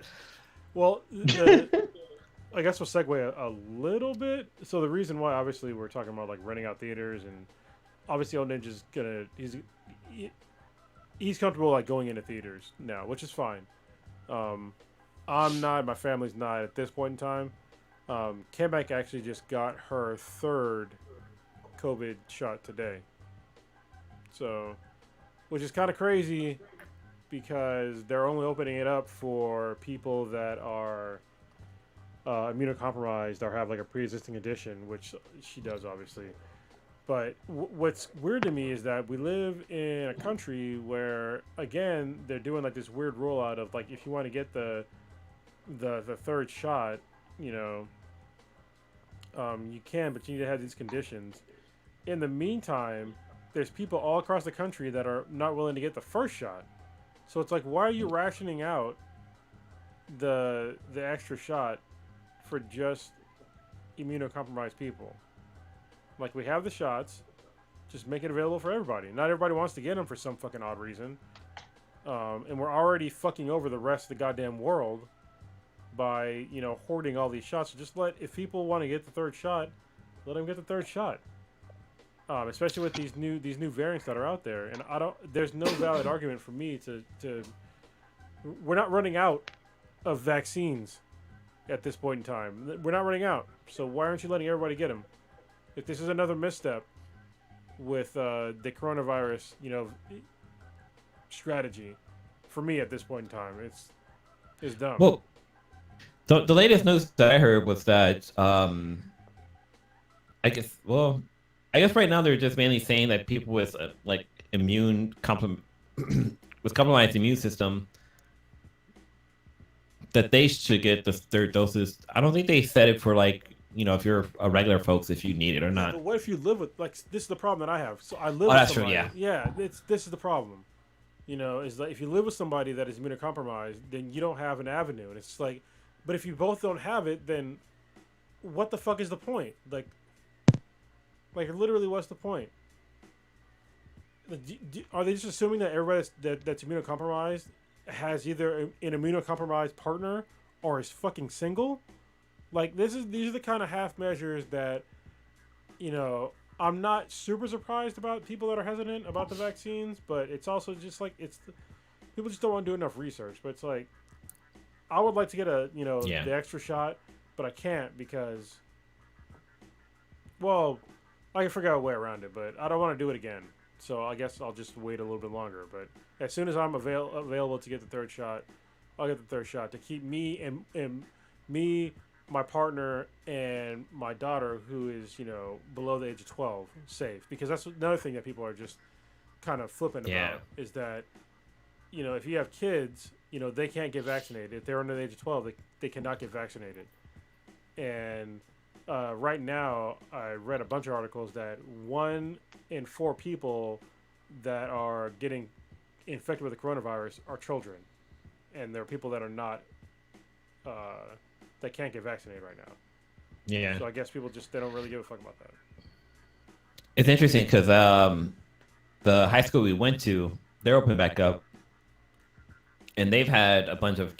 well, I guess we'll segue a little bit. So the reason why, obviously, we're talking about like renting out theaters, and obviously, Old Ninja's he's comfortable like going into theaters now, which is fine. I'm not. My family's not at this point in time. Kenbeck actually just got her 3rd COVID shot today. So, which is kind of crazy because they're only opening it up for people that are immunocompromised or have like a pre-existing condition, which she does obviously. But what's weird to me is that we live in a country where, again, they're doing like this weird rollout of like if you want to get the 3rd shot, you can, but you need to have these conditions. In the meantime, there's people all across the country that are not willing to get the 1st shot. So it's like, why are you rationing out the extra shot for just immunocompromised people? Like, we have the shots, just make it available for everybody. Not everybody wants to get them for some fucking odd reason. And we're already fucking over the rest of the goddamn world by, hoarding all these shots. So just if people want to get the 3rd shot, let them get the 3rd shot. Especially with these new variants that are out there. And there's no valid argument for me to we're not running out of vaccines at this point in time. We're not running out. So why aren't you letting everybody get them? If this is another misstep with the coronavirus, strategy, for me at this point in time, it's dumb. Well, the latest news that I heard was that I guess right now they're just mainly saying that people with like with compromised immune system, that they should get the 3rd doses. I don't think they said it for like if you're a regular folks, if you need it or not. But what if you live with, like, this is the problem that I have. So I live with that's true, somebody. yeah. This is the problem. Is that if you live with somebody that is immunocompromised, then you don't have an avenue. And it's like, but if you both don't have it, then what the fuck is the point? Like literally, what's the point? Are they just assuming that everybody that's immunocompromised has either an immunocompromised partner or is fucking single? Like, these are the kind of half measures that, I'm not super surprised about people that are hesitant about the vaccines, but it's also just like, people just don't want to do enough research. But it's like, I would like to get the extra shot, but I can't because, well, I can figure out a way around it, but I don't want to do it again. So I guess I'll just wait a little bit longer. But as soon as I'm available to get the third shot, I'll get the third shot to keep me and my partner and my daughter, who is below the age of 12, safe. Because that's another thing that people are just kind of flippant about, is that if you have kids, they can't get vaccinated. If they're under the age of 12, they cannot get vaccinated. And right now, I read a bunch of articles that 1 in 4 people that are getting infected with the coronavirus are children, and there are people that are not, that can't get vaccinated right now. Yeah. So I guess people they don't really give a fuck about that. It's interesting because the high school we went to, they're open back up, and they've had a bunch of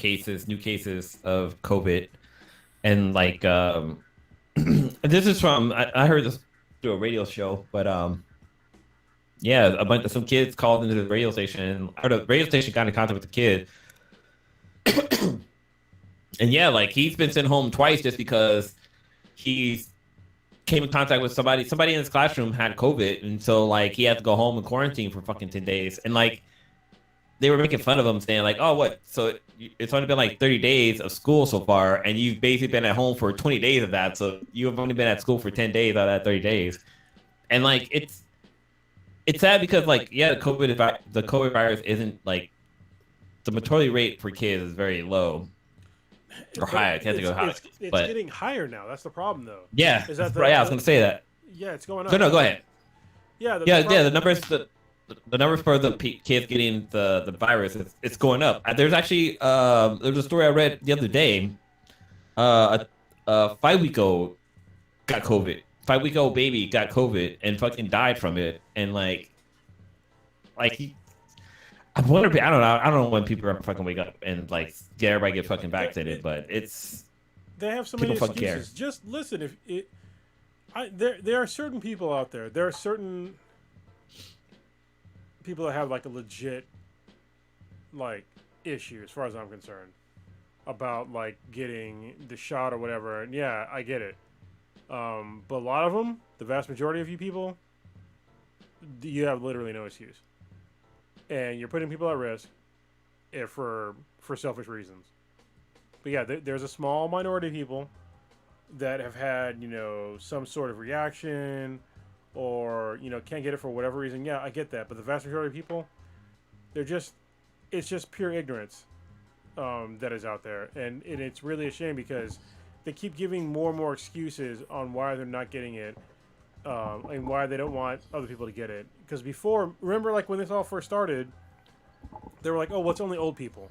new cases of COVID, and like this is from I heard this through a radio show, but some kids called into the radio station, or the radio station got in contact with the kid. And like he's been sent home twice just because he came in contact with somebody in his classroom had COVID, and so like he had to go home and quarantine for fucking 10 days. And like they were making fun of him, saying like, oh, what? So it's only been like 30 days of school so far, and you've basically been at home for 20 days of that. So you have only been at school for 10 days out of that 30 days. And like it's sad because like the COVID virus isn't like, the mortality rate for kids is very low. Or high. I can't think of high. It's getting higher now. That's the problem, though. Yeah. Is that I was going to say that. Yeah, it's going up. So no, go ahead. Yeah. The numbers. The numbers for the kids getting the virus, it's going up. There's actually there's a story I read the other day. A 5-week-old got COVID. 5-week-old baby got COVID and fucking died from it. And like he. I wonder. I don't know. I don't know when people are fucking wake up and like get everybody get fucking vaccinated, but it's they have so many excuses. Just listen. There are certain people out there. There are certain people that have like a legit like issue, as far as I'm concerned, about like getting the shot or whatever. And yeah, I get it. But a lot of them, the vast majority of you people, you have literally no excuse. And you're putting people at risk for selfish reasons. But yeah, there's a small minority of people that have had, some sort of reaction or, can't get it for whatever reason. Yeah, I get that. But the vast majority of people, it's just pure ignorance that is out there. And it's really a shame because they keep giving more and more excuses on why they're not getting it. And why they don't want other people to get it. Because before, remember like when this all first started, they were like, oh, well, it's only old people.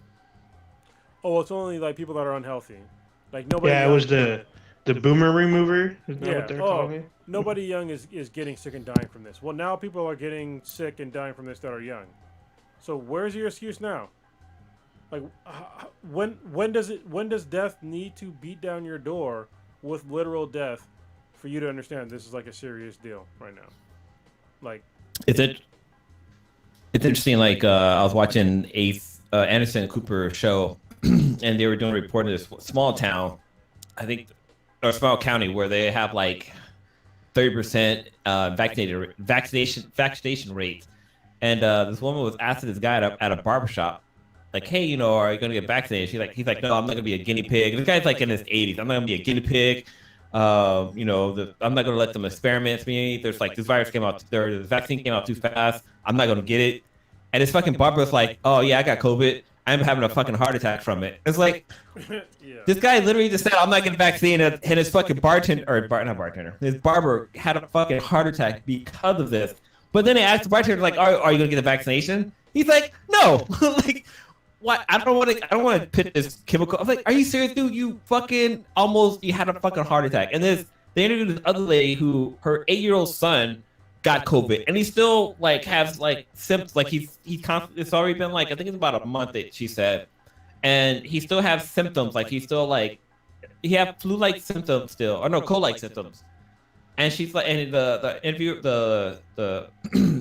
Oh, well, it's only like people that are unhealthy. Like nobody. Yeah, it was the boomer remover. Isn't that what they're calling it? Nobody young is getting sick and dying from this. Well, now people are getting sick and dying from this that are young. So where's your excuse now? Like when does death need to beat down your door with literal death for you to understand this is like a serious deal right now? Like it's interesting. Like I was watching Anderson Cooper show, and they were doing a report in this small town, I think, or small county, where they have like 30% vaccination rate. And this woman was asking this guy at a barbershop, like, hey, are you gonna get vaccinated? He's like, no, I'm not gonna be a guinea pig. And this guy's like in his 80s. I'm not gonna be a guinea pig. I'm not gonna let them experiment me. There's like this vaccine came out too fast. I'm not gonna get it. And this fucking barber was like, oh yeah, I got COVID. I'm having a fucking heart attack from it. It's like, Yeah. this guy literally just said, I'm not getting vaccine, and his fucking bartender, not bartender, his barber had a fucking heart attack because of this. But then they asked the bartender, like, are you gonna get the vaccination? He's like, no. Like, what? I don't want to put this chemical. I'm like, are you serious, dude? You had a fucking heart attack. And then they interviewed this other lady who, her 8-year-old son got COVID, and he still like has like symptoms. Like he's constantly. It's already been like, I think it's about a month that she said, and he still has symptoms. Like he's still like, he have flu-like symptoms still, or no, cold-like symptoms. And she's like, and the interview, the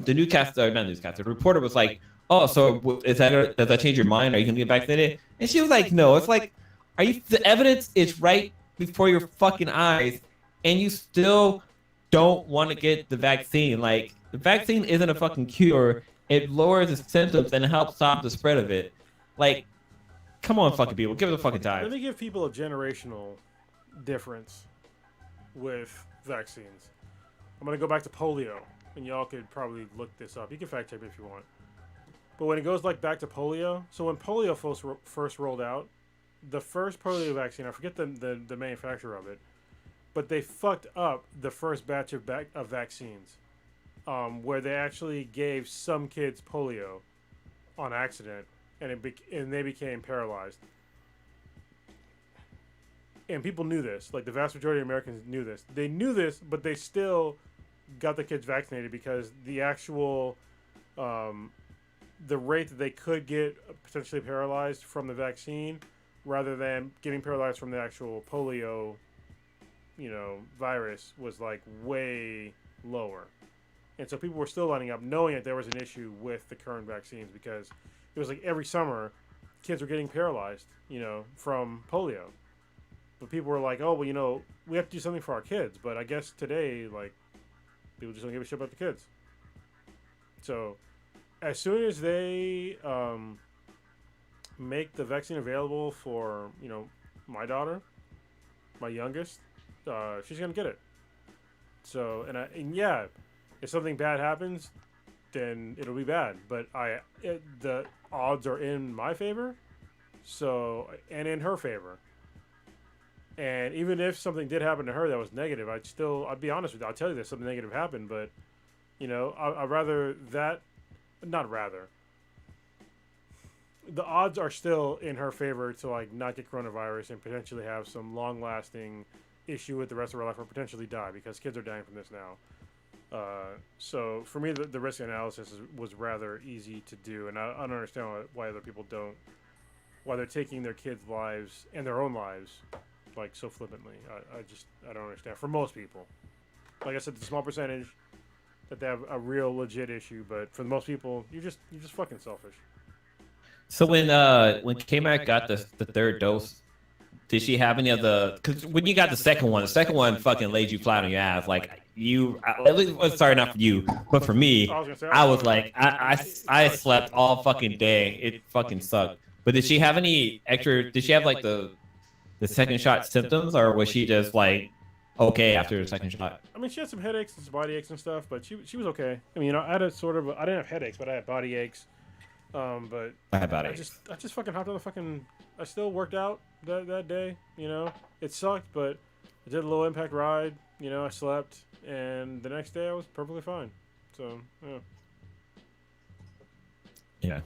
newscaster, not newscaster, the reporter was like, oh, so does that change your mind? Are you gonna get vaccinated? And she was like, no. It's like, the evidence is right before your fucking eyes, and you still don't want to get the vaccine. Like, the vaccine isn't a fucking cure. It lowers the symptoms and helps stop the spread of it. Like, come on, fucking people, give it a fucking time. Let me give people a generational difference with vaccines. I'm gonna go back to polio, and y'all could probably look this up. You can fact check me if you want. But when it goes like back to polio, so when polio first rolled out, the first polio vaccine, I forget the manufacturer of it, but they fucked up the first batch of vaccines, where they actually gave some kids polio on accident, and they became paralyzed. And people knew this. Like, the vast majority of Americans knew this. They knew this, but they still got the kids vaccinated because the actual the rate that they could get potentially paralyzed from the vaccine, rather than getting paralyzed from the actual polio, virus, was like way lower. And so people were still lining up knowing that there was an issue with the current vaccines, because it was like every summer kids were getting paralyzed, from polio. But people were like, oh, well, we have to do something for our kids. But I guess today, like, people just don't give a shit about the kids. So as soon as they make the vaccine available for, my daughter, my youngest, she's gonna get it. So, and yeah, if something bad happens, then it'll be bad. But the odds are in my favor, and in her favor. And even if something did happen to her that was negative, I'd be honest with you. I'll tell you that something negative happened, but I'd rather that. Not rather. The odds are still in her favor to like not get coronavirus and potentially have some long-lasting issue with the rest of her life, or potentially die, because kids are dying from this now. So for me, the risk analysis was rather easy to do, and I don't understand why other people don't. Why they're taking their kids' lives and their own lives like so flippantly. I don't understand. For most people, like I said, it's a small percentage that they have a real legit issue, but for most people, you're just fucking selfish. So when K-Mac got the third dose, did she have any of the? Because when you got the second one fucking laid you flat on your ass. Like at least, sorry, not for you, but for me, I was like, I slept all fucking day. It fucking sucked. But did she have any extra? Did she have like the second shot symptoms, or was she just like okay after the second shot? I mean, she had some headaches and some body aches and stuff, but she was okay. I mean, I had I didn't have headaches, but I had body aches. But I had body aches. I just fucking hopped on the fucking. I still worked out that day. It sucked, but I did a low impact ride. I slept, and the next day I was perfectly fine. So yeah. Yeah.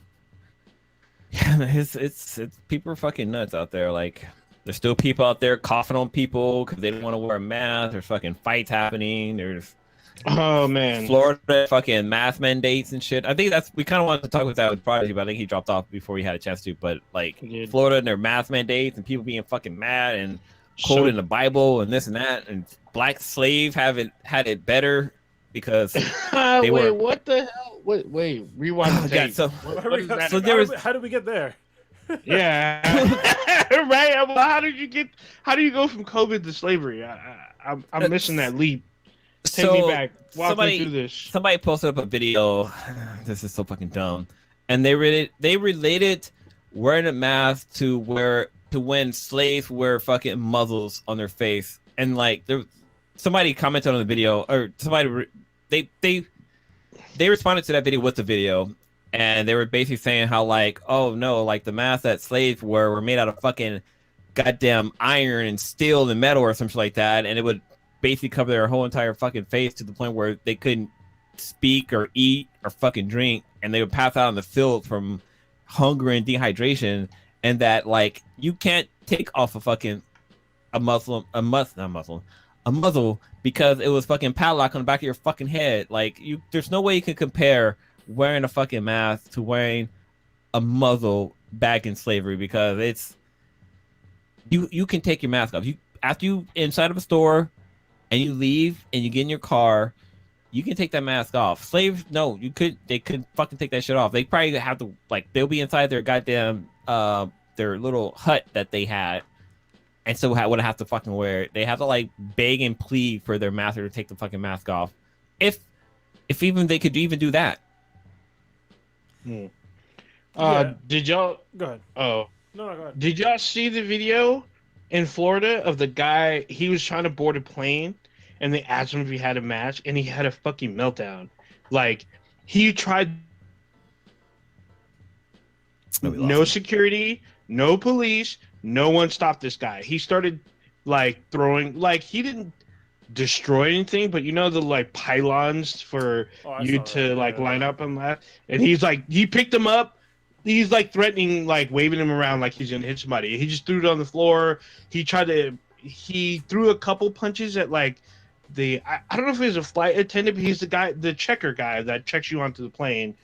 Yeah, it's people are fucking nuts out there. Like, there's still people out there coughing on people because they don't want to wear a mask. There's fucking fights happening. There's Florida fucking mask mandates and shit. I think we kind of wanted to talk about that with Prodigy, but I think he dropped off before we had a chance to. But like Florida and their mask mandates and people being fucking mad and quoting the Bible and this and that, and black slaves haven't had it better because they were. What the hell? Wait, rewind the tape. How did we get there? Yeah, right. Well, how do you go from COVID to slavery? I'm missing that leap. Take me back. Walk me through this. Somebody posted up a video. This is so fucking dumb. And they related wearing a mask to when slaves wear fucking muzzles on their face. And like somebody commented on the video, or somebody they responded to that video with the video, and they were basically saying how like, oh no, like the masks that slaves were made out of fucking goddamn iron and steel and metal or something like that, and it would basically cover their whole entire fucking face to the point where they couldn't speak or eat or fucking drink, and they would pass out in the field from hunger and dehydration, and that like you can't take off a muzzle because it was fucking padlock on the back of your fucking head. Like there's no way you can compare wearing a fucking mask to wearing a muzzle back in slavery, because it's you can take your mask off. You after you inside of a store and you leave and you get in your car, you can take that mask off. Slaves, no, they couldn't fucking take that shit off. They probably have to like they'll be inside their goddamn their little hut that they had, and so would have to fucking wear it. They have to like beg and plead for their master to take the fucking mask off, if even they could even do that. Did y'all Go ahead. Oh. No, go ahead. Did y'all see the video in Florida of the guy? He was trying to board a plane, and they asked him if he had a mask, and he had a fucking meltdown. Like, he tried. No security, no police, no one stopped this guy. He started like throwing, like he didn't destroy anything, but you know the like pylons for you to like line up and that. And he's like, he picked him up. He's like threatening, like waving him around like he's gonna hit somebody. He just threw it on the floor. He threw a couple punches at like I don't know if he was a flight attendant, but he's the checker guy that checks you onto the plane.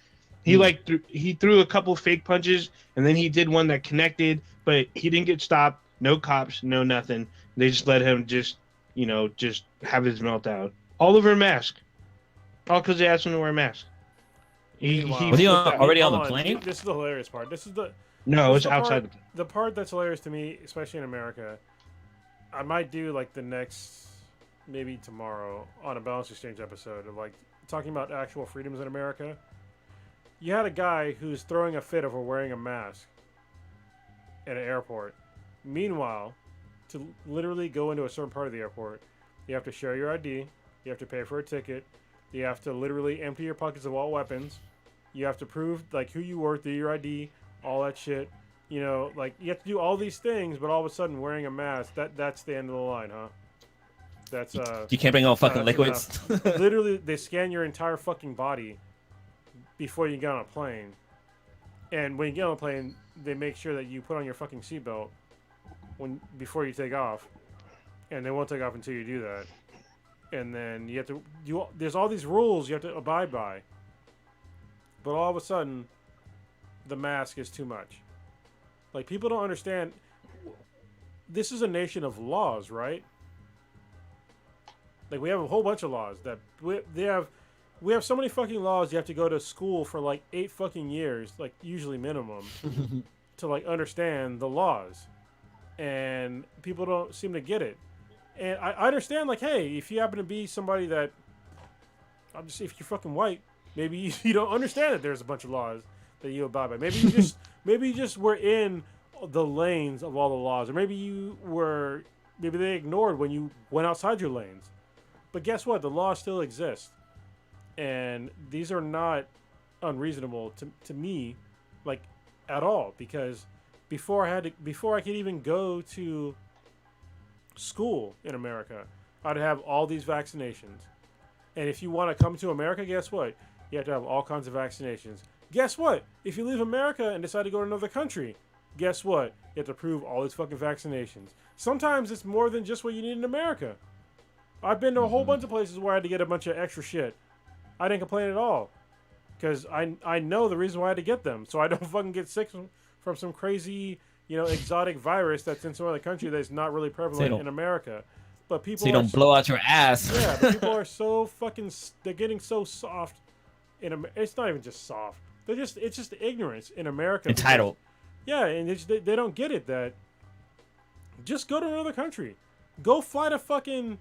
He he threw a couple fake punches, and then he did one that connected, but he didn't get stopped. No cops, no nothing. They just let him just have his meltdown. All over a mask. All because they asked him to wear a mask. Was he already on the plane? This is the hilarious part. No, it's outside. The part that's hilarious to me, especially in America, I might do like the next, maybe tomorrow, on a Balance Exchange episode of like talking about actual freedoms in America. You had a guy who's throwing a fit over wearing a mask at an airport. Meanwhile, to literally go into a certain part of the airport, you have to share your ID, you have to pay for a ticket, you have to literally empty your pockets of all weapons, you have to prove like who you were through your ID, all that shit. You know, like you have to do all these things, but all of a sudden wearing a mask, that's the end of the line, huh? That's you can't bring all fucking liquids. Literally, they scan your entire fucking body before you get on a plane. And when you get on a plane, they make sure that you put on your fucking seatbelt before you take off. And they won't take off until you do that. And then you have to there's all these rules you have to abide by. But all of a sudden, the mask is too much. Like, people don't understand. This is a nation of laws, right? Like, we have a whole bunch of laws that we have so many fucking laws. You have to go to school for like 8 fucking years, like usually minimum, to like understand the laws. And people don't seem to get it. And I understand, like, hey, if you happen to be somebody that, if you're fucking white, maybe you don't understand that there's a bunch of laws that you abide by. Maybe you just were in the lanes of all the laws, or maybe they ignored when you went outside your lanes. But guess what? The laws still exist, and these are not unreasonable to me, like, at all. Because before I could even go to school in America, I'd have all these vaccinations. And if you want to come to America, guess what? You have to have all kinds of vaccinations. Guess what? If you leave America and decide to go to another country, guess what? You have to prove all these fucking vaccinations. Sometimes it's more than just what you need in America. I've been to a whole bunch of places where I had to get a bunch of extra shit. I didn't complain at all. Because I know the reason why I had to get them. So I don't fucking get sick from some crazy, exotic virus that's in some other country that's not really prevalent in America. But people you don't blow out your ass. Yeah, but people are so fucking, they're getting so soft. It's not even just soft. It's just ignorance in America. Entitled. And they don't get it that just go to another country. Go fly to fucking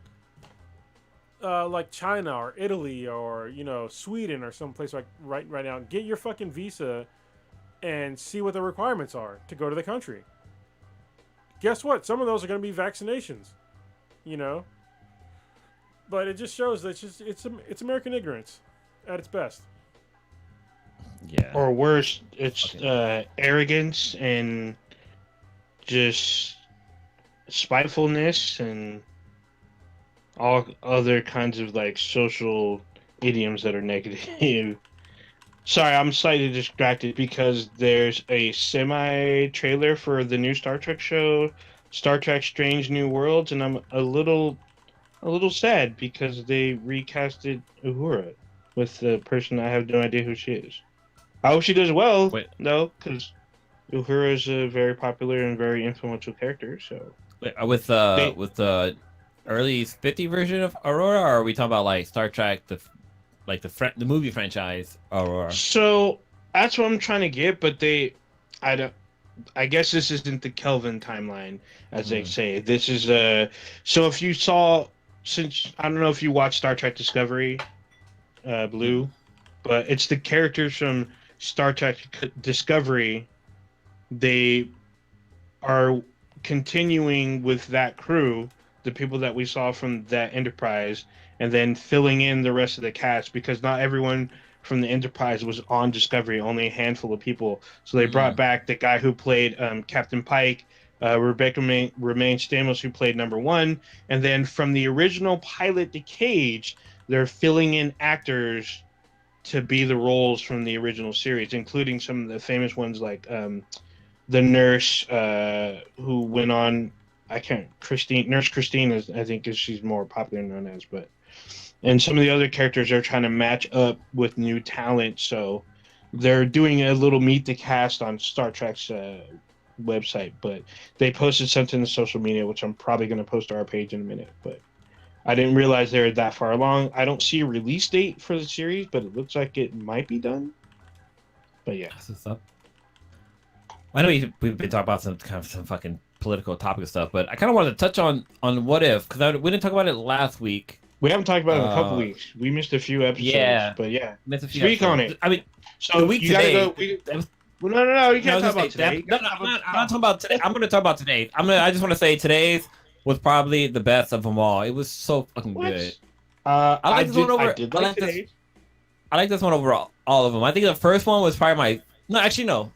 like China or Italy or Sweden or someplace like right now. Get your fucking visa and see what the requirements are to go to the country. Guess what? Some of those are going to be vaccinations. But it just shows that it's American ignorance at its best. Yeah. or worse, it's Okay. arrogance and just spitefulness and all other kinds of like social idioms that are negative. Sorry, I'm slightly distracted because there's a semi trailer for the new Star Trek show, Star Trek Strange New Worlds, and I'm a little sad because they recasted Uhura with the person I have no idea who she is. I hope she does well, Wait, though, because Uhura is a very popular and very influential character. So they with the early 50 version of Aurora, or are we talking about like Star Trek, the movie franchise Aurora? so that's what I'm trying to get, but I don't. I guess this isn't the Kelvin timeline, as they Mm. say. This is So if you saw, since I don't know if you watched Star Trek Discovery, Mm. Blue, but it's the characters from Star Trek Discovery. They are continuing with that crew, the people that we saw from that Enterprise, and then filling in the rest of the cast because not everyone from the Enterprise was on Discovery, only a handful of people. So they brought Mm. back the guy who played Captain Pike, Remain Stamos, who played number one, and then from the original pilot, The Cage, they're filling in actors to be the roles from the original series, including some of the famous ones like the nurse who went on. I can't. Nurse Christine is, I think, is she's more popular known as, but and some of the other characters are trying to match up with new talent, so they're doing a little meet the cast on Star Trek's website. But they posted something to social media, which I'm probably going to post to our page in a minute. But I didn't realize they're that far along. I don't see a release date for the series, but it looks like it might be done. But yeah. That's what's up. I know we've been talking about some fucking political topic stuff, but I kind of wanted to touch on What If, because we didn't talk about it last week. We haven't talked about it in a couple Uh, weeks. We missed a few episodes, yeah, but yeah. missed a few Speak on episodes. it. I mean, So the week you gotta today. go. that was- Well, no. You no, I can't was talk gonna about say today. that, no, I'm not talking about today. I'm gonna talk about today. I just want to say today's was probably the best of them all. It was so fucking What? good. I I like this one over. I did I like like this. today. I like this one over all of them. I think the first one was probably my. No, actually, no.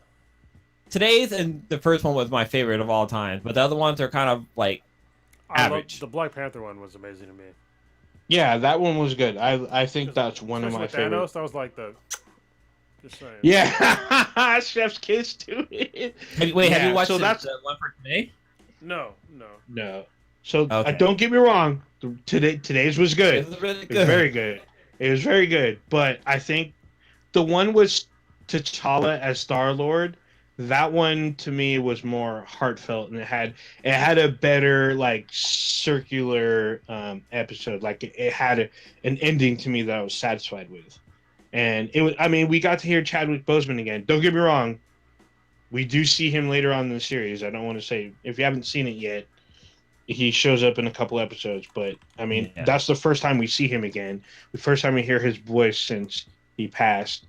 Today's and the first one was my favorite of all time, but the other ones are kind of like average. The Black Panther one was amazing to me. Yeah, that one was good. I think that's one of Especially my with favorites. Thanos, that was like the. Just saying. Yeah, Chef's kiss to it. Have you Yeah, watched so that's the one for today? No. no. So Okay. don't get me wrong. Today's was good. This is really It was good. very good. It was very good. But I think the one was T'Challa as Star Lord. That one to me was more heartfelt, and it had a better like circular episode. Like it had an ending to me that I was satisfied with. And it was. I mean, we got to hear Chadwick Boseman again. Don't get me wrong. We do see him later on in the series. I don't want to say if you haven't seen it yet. He shows up in a couple episodes, but I mean, Yeah. that's the first time we see him again. The first time we hear his voice since he passed,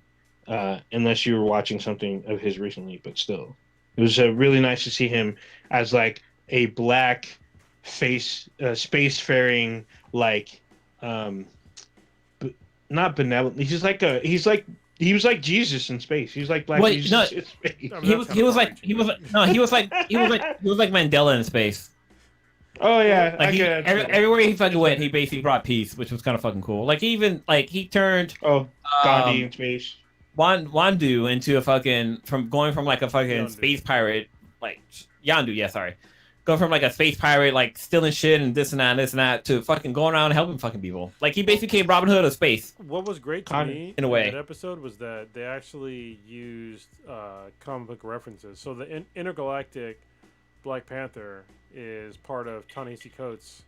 unless you were watching something of his recently, but still. It was really nice to see him as like a black spacefaring, like, not benevolent. He was like Jesus in space. He's like black Wait, Jesus no. in space. I mean, He was like Mandela in space. Oh yeah, Like I get it. everywhere he fucking went, he basically brought peace, which was kind of fucking cool. Like he turned Oh, Gandhi um, in space. Wandu into a fucking going from like a fucking Yondu. space pirate, like Yandu, yeah, sorry, going from like a space pirate, like stealing shit and this and that, to fucking going around helping fucking people. Like he basically became Robin Hood of space. What was great to Kind of, me in a way. that episode was that they actually used comic book references. So the intergalactic Black Panther is part of Ta-Nehisi Coates'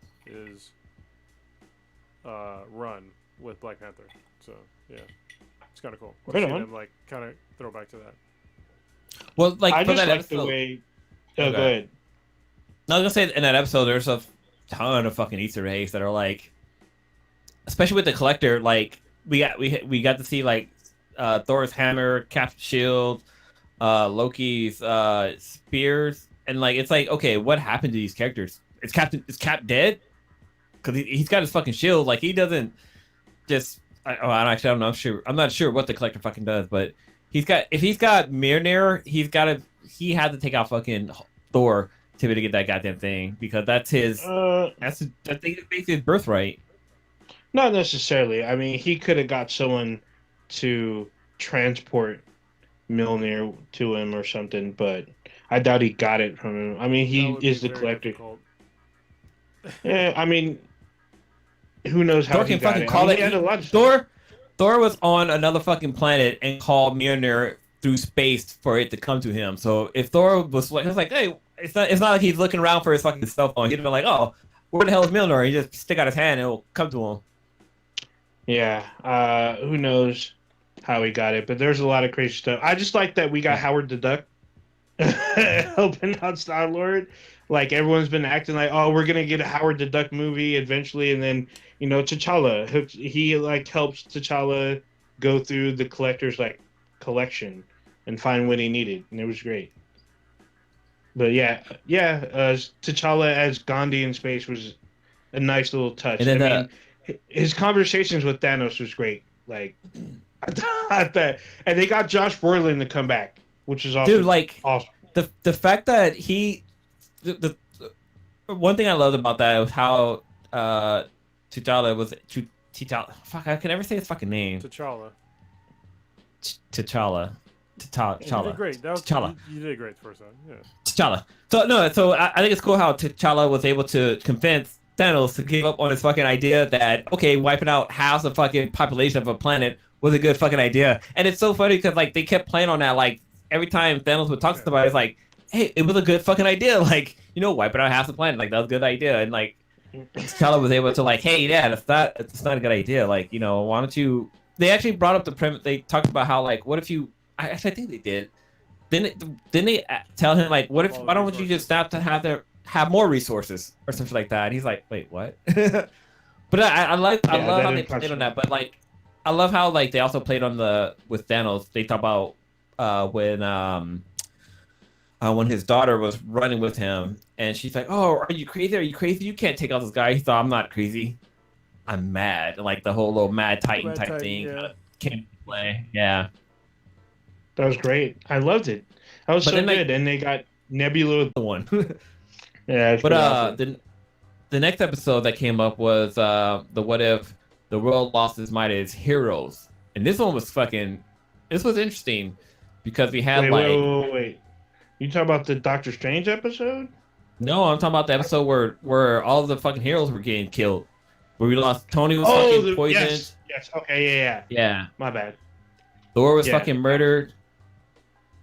run with Black Panther. So yeah, it's kind of cool. Right See on. them like kind of throw back to that. Well, like I for just that like episode, the way. Oh, Oh, go go ahead. I was gonna say in that episode, there's a ton of fucking Easter eggs that are like, especially with the collector. Like we got to see like Thor's hammer, Cap's shield, Loki's spears, and like it's like, okay, what happened to these characters? Is Cap dead? Because he's got his fucking shield. Like he doesn't just. I don't know. I'm not sure what the collector fucking does, but he's got Mjolnir, he had to take out fucking Thor to be able to get that goddamn thing because that's basically his birthright. Not necessarily. I mean, he could have got someone to transport Mjolnir to him or something, but I doubt he got it from him. I mean, he is the collector. Yeah, I mean, who knows how Thor he can got fucking it? call I mean, it. he had a lot of stuff. Thor was on another fucking planet and called Mjolnir through space for it to come to him. So if Thor was like, hey, it's not like he's looking around for his fucking cell phone. He'd be like, oh, where the hell is Mjolnir? He just stick out his hand and it'll come to him. Yeah, who knows how he got it? But there's a lot of crazy stuff. I just like that we got Howard the Duck helping out Star-Lord. Like everyone's been acting like, oh, we're gonna get a Howard the Duck movie eventually, and then T'Challa, he like helps T'Challa go through the collector's like collection and find what he needed, and it was great. But T'Challa as Gandhi in space was a nice little touch. And then, his conversations with Thanos was great. Like, I thought that, and they got Josh Brolin to come back, which is awesome. dude, like awesome. the fact that the one thing I loved about that was how T'Challa was T'Challa. Fuck, I can never say his fucking name. T'Challa. T'Challa. You did great. T'Challa. You did great the first time. Yeah. T'Challa. So I think it's cool how T'Challa was able to convince Thanos to give up on his fucking idea that, okay, wiping out half the fucking population of a planet was a good fucking idea. And it's so funny because like they kept playing on that. Like every time Thanos would talk to somebody, it's like, hey, it was a good fucking idea. Like, wiping out half the planet, like that was a good idea. And like T'Challa was able to like, hey, yeah, it's not a good idea. Like, why don't you? They actually brought up the premise. They talked about how like, what if you? I think they did. Didn't they tell him like, what if? Why don't you just stop to have more resources or something like that? And he's like, wait, what? But I love how they played on that. But like, I love how like they also played on with Thanos. They talk about when his daughter was running with him, and she's like, "Oh, are you crazy? Are you crazy? You can't take out this guy." He thought, "I'm not crazy. I'm mad." And like the whole little Mad Titan type thing came into play. Yeah, that was great. I loved it. That was so good. And they got Nebula the one. Yeah, but awesome. The next episode that came up was the what if the world lost its might as heroes, and this one was this was interesting because we had wait. You talking about the Doctor Strange episode? No, I'm talking about the episode where all the fucking heroes were getting killed. Where we lost Tony was fucking poisoned. Yes. Okay. Yeah. My bad. Thor was fucking murdered.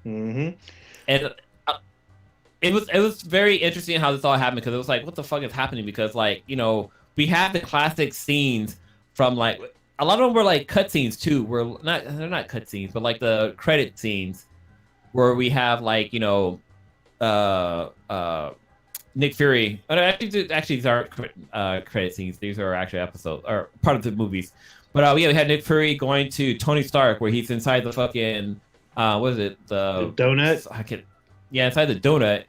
Mm-hmm. And it was very interesting how this all happened because it was like, what the fuck is happening? Because like we have the classic scenes from like a lot of them were like cutscenes too. They're not cutscenes, but like the credit scenes. Where we have like Nick Fury. Actually, these aren't credit scenes. These are actually episodes or part of the movies. But we had Nick Fury going to Tony Stark, where he's inside the fucking what is it? The donut. Inside the donut,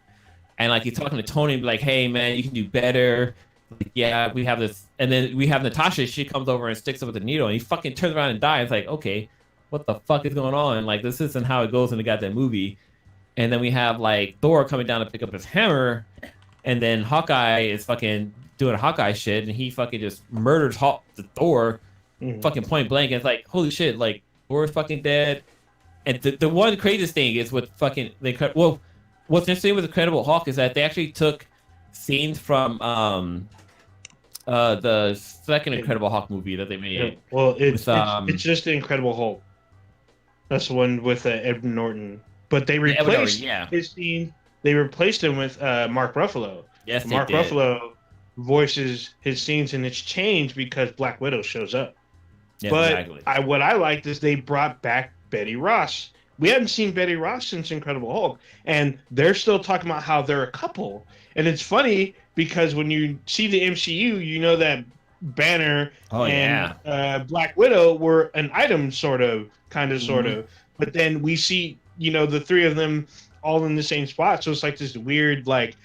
and like he's talking to Tony, and be like, "Hey man, you can do better." Like, yeah, we have this, and then we have Natasha. She comes over and sticks him with the needle, and he fucking turns around and dies. It's like, okay. What the fuck is going on? Like, this isn't how it goes in the goddamn movie. And then we have, like, Thor coming down to pick up his hammer, and then Hawkeye is fucking doing Hawkeye shit, and he fucking just murders the Thor fucking point blank. And it's like, holy shit, like, Thor's fucking dead. And the one craziest thing is with fucking... what's interesting with Incredible Hulk is that they actually took scenes from the second Incredible Hulk movie that they made. Yeah. Well, it's just the Incredible Hulk. That's the one with Edward Norton. But they replaced his scene. They replaced him with Mark Ruffalo. Yes, Mark Ruffalo voices his scenes, and it's changed because Black Widow shows up. Yeah, but exactly. What I liked is they brought back Betty Ross. We hadn't seen Betty Ross since Incredible Hulk, and they're still talking about how they're a couple. And it's funny because when you see the MCU, you know that Banner and Black Widow were an item, sort of. But then we see, the three of them all in the same spot. So it's like this weird, like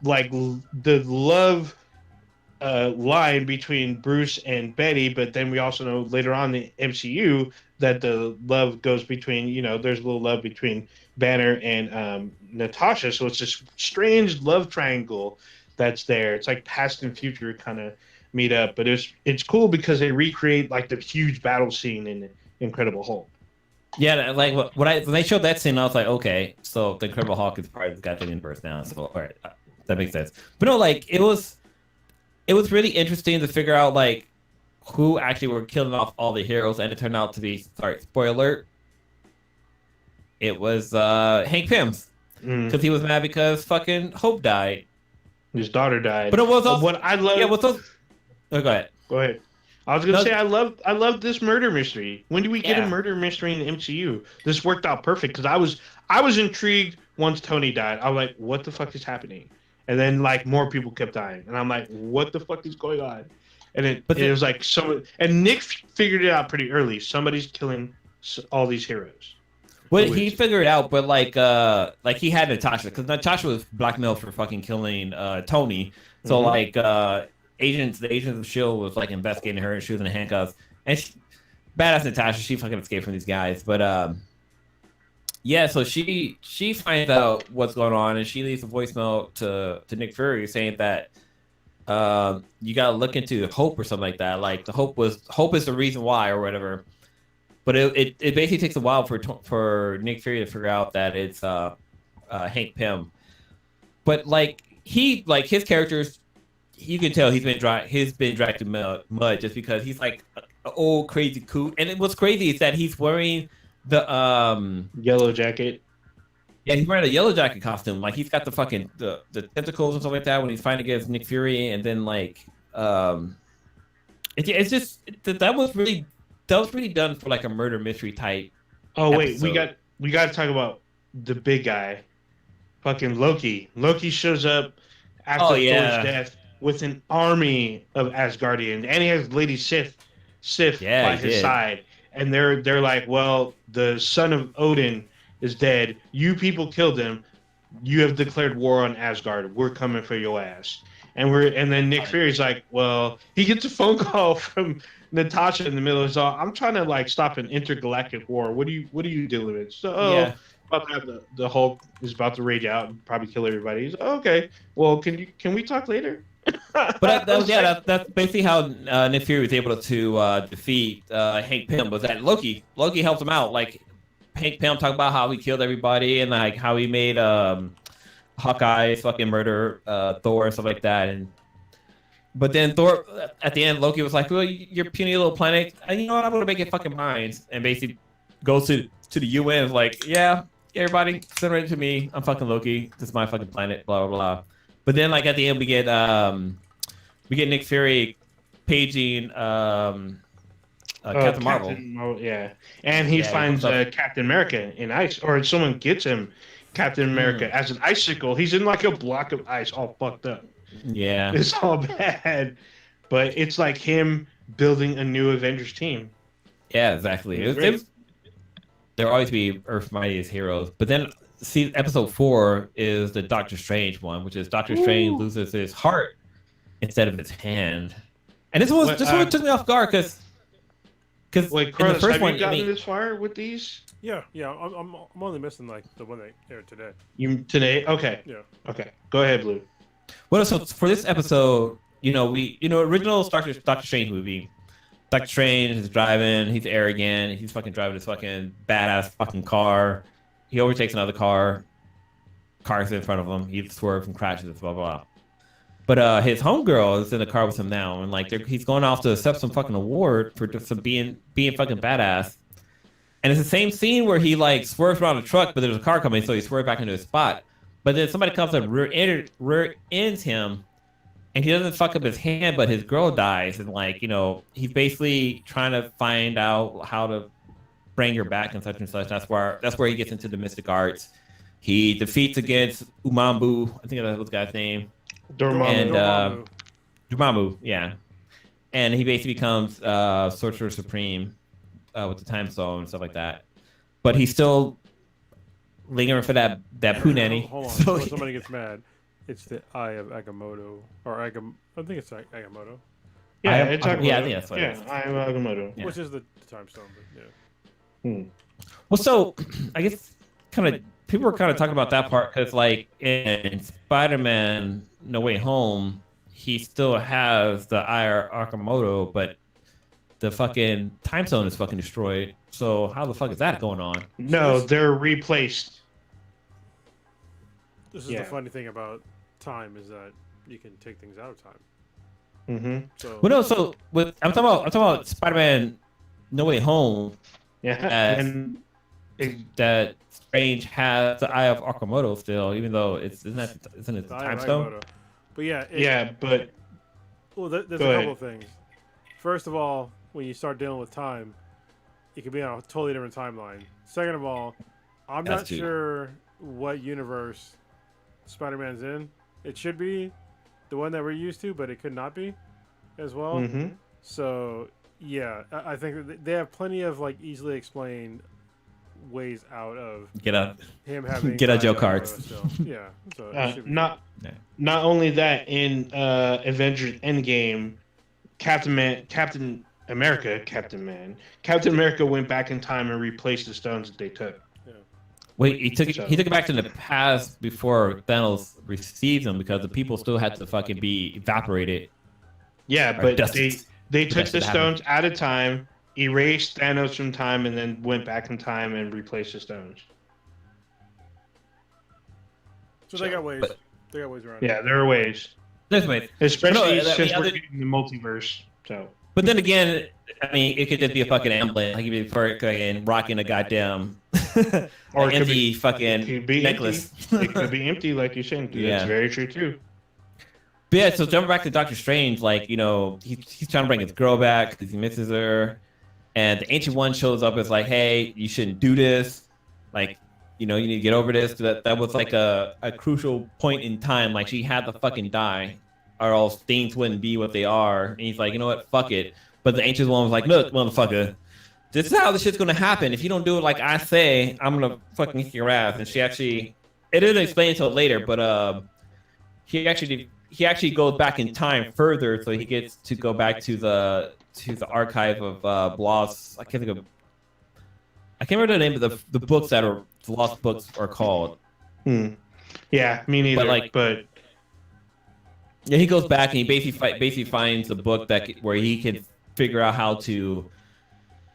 the love line between Bruce and Betty, but then we also know later on in the MCU that the love goes between, there's a little love between Banner and Natasha. So it's this strange love triangle that's there. It's like past and future kind of meet up, but it's cool because they recreate like the huge battle scene in Incredible Hulk. Yeah, like when they showed that scene, I was like, okay, so the Incredible Hulk is part of the goddamn universe now. So all right, that makes sense. But no, like it was really interesting to figure out like who actually were killing off all the heroes, and it turned out to be, sorry, spoiler alert, it was Hank Pym's, because he was mad because fucking Hope died. His daughter died. But it was also what I love. Yeah, what's those? Oh, go ahead. Go ahead. I was gonna say I love this murder mystery. When do we get a murder mystery in the MCU? This worked out perfect because I was intrigued once Tony died. I was like, what the fuck is happening? And then like more people kept dying, and I'm like, what the fuck is going on? And it was like and Nick figured it out pretty early. Somebody's killing all these heroes. Well, he figured it out, but like he had Natasha, because Natasha was blackmailed for fucking killing Tony. So like the agents of Shield was like investigating her, and she was in handcuffs. And badass Natasha, she fucking escaped from these guys. But yeah, so she finds out what's going on, and she leaves a voicemail to Nick Fury saying that you gotta look into Hope or something like that. Like the Hope is the reason why or whatever. But it basically takes a while for Nick Fury to figure out that it's Hank Pym. But like his characters, you can tell he's been dragged to mud just because he's like an old crazy coot. And what's crazy is that he's wearing the yellow jacket. Yeah, he's wearing a yellow jacket costume. Like he's got the fucking the tentacles and stuff like that when he's fighting against Nick Fury, and then like it's just that was really done for like a murder mystery type. Oh wait, episode. we got to talk about the big guy, fucking Loki. Loki shows up after Thor's death with an army of Asgardians, and he has Lady Sif by his side, and they're like, well, the son of Odin is dead. You people killed him. You have declared war on Asgard. We're coming for your ass. And then Nick Fury's like, well, he gets a phone call from Natasha in the middle of it. I'm trying to like stop an intergalactic war. What are you dealing with? So about to have the Hulk is about to rage out and probably kill everybody. He's like, okay, well, can we talk later? But that's basically how Nick Fury was able to defeat Hank Pym. Was that Loki helped him out. Like Hank Pym talked about how he killed everybody and like how he made Hawkeye fucking murder Thor and stuff like that. But then Thor, at the end, Loki was like, well, your puny little planet, you know what, I'm going to make it fucking mine. And basically goes to the UN, is like, yeah, everybody, send it to me. I'm fucking Loki. This is my fucking planet, blah, blah, blah. But then, like, at the end, we get Nick Fury paging Captain Marvel. Yeah. And he finds Captain America in ice, or someone gets him Captain America as an icicle. He's in like a block of ice, all fucked up. Yeah, it's all bad, but it's like him building a new Avengers team. Yeah, exactly. There'll always be Earth's mightiest heroes, but then see, episode 4 is the Doctor Strange one, which is Doctor Strange loses his heart instead of his hand, and this one took me off guard because wait, Carlos, in the first have you gotten this far with these? Yeah, I'm only missing like the one that aired today. Today? Okay. Yeah. Okay. Go ahead, Blue. Well, so for this episode, original Doctor Strange movie, Doctor Strange is driving, he's arrogant, he's fucking driving this fucking badass fucking car. He overtakes another car. Car's in front of him. He swerves and crashes, blah, blah, blah. But his homegirl is in the car with him now, and like he's going off to accept some fucking award for just being fucking badass. And it's the same scene where he like swerves around a truck, but there's a car coming, so he swerves back into his spot. But then somebody comes and rear ends him, and he doesn't fuck up his hand, but his girl dies, and like he's basically trying to find out how to bring her back and such and such. That's where he gets into the mystic arts. He defeats against Umambu, I think that was the guy's name. Dormammu. Dormammu, yeah. And he basically becomes Sorcerer Supreme with the time stone and stuff like that. But he's still lingering for that poo nanny. Hold on, before somebody gets mad. It's the Eye of Agamotto, or I think it's Agamotto, Yeah, I it's think Agamotto. that's what it is. I am Agamotto. Yeah. which is the time stone. But yeah, Well, so I guess kind of people were kind of talking about that part because, like, in Spider-Man: No Way Home, he still has the Eye of Agamotto, but the fucking time zone is fucking destroyed. So how the fuck is that going on? No, they're replaced. this is the funny thing about time is that you can take things out of time. Mm-hmm. So Well, no. So I'm talking about Spider-Man: No Way Home. Yeah, And that Strange has the Eye of Agamotto still, even though isn't it the the Eye time of stone? Agamotto. But yeah, yeah, but well, there's a Go ahead. couple of things. First of all, when you start dealing with time, it could be on a totally different timeline. Second of all, I'm That's not true. sure what universe Spider-Man's in. It should be the one that we're used to, but it could not be as well. mm-hmm. So yeah, I think that they have plenty of like easily explained ways out of Get out. him having Get out Eye your of cards. Agamotto still. Yeah, so it should be Not Yeah. not only that, in Avengers Endgame, Captain America went back in time and replaced the stones that they took. Wait, he took it back to the past before Thanos received them because the people still had to fucking be evaporated. Yeah, Or but dusted. they took Dusted the happened. stones out of time, erased Thanos from time, and then went back in time and replaced the stones. So they got ways. But- They got ways around. Yeah, there are ways, There's ways. especially No, since the we're other- getting the multiverse. So But then again, I mean, it could just be a fucking ambulance. Like, you'd be fucking rocking a goddamn Or it could empty be- fucking it could be necklace. empty. It could be empty, like you're saying. Yeah. That's very true too. But yeah, so jumping back to Doctor Strange, like, you know, he's trying to bring his girl back because he misses her. And the Ancient One shows up as like, hey, you shouldn't do this. Like, you know, you need to get over this. That was like a crucial point in time. Like, she had to fucking die or else things wouldn't be what they are. And he's like, you know what, fuck it. But the Ancient One was like, look, motherfucker, this is how this shit's going to happen. If you don't do it like I say, I'm going to fucking kick your ass. And she actually, it didn't explain until later, but he actually goes back in time further, so he gets to go back to the archive of lost. I can't remember the name of the books that are the lost books are called. Yeah, me neither. But Yeah, he goes back and he basically finds a book where he can figure out how to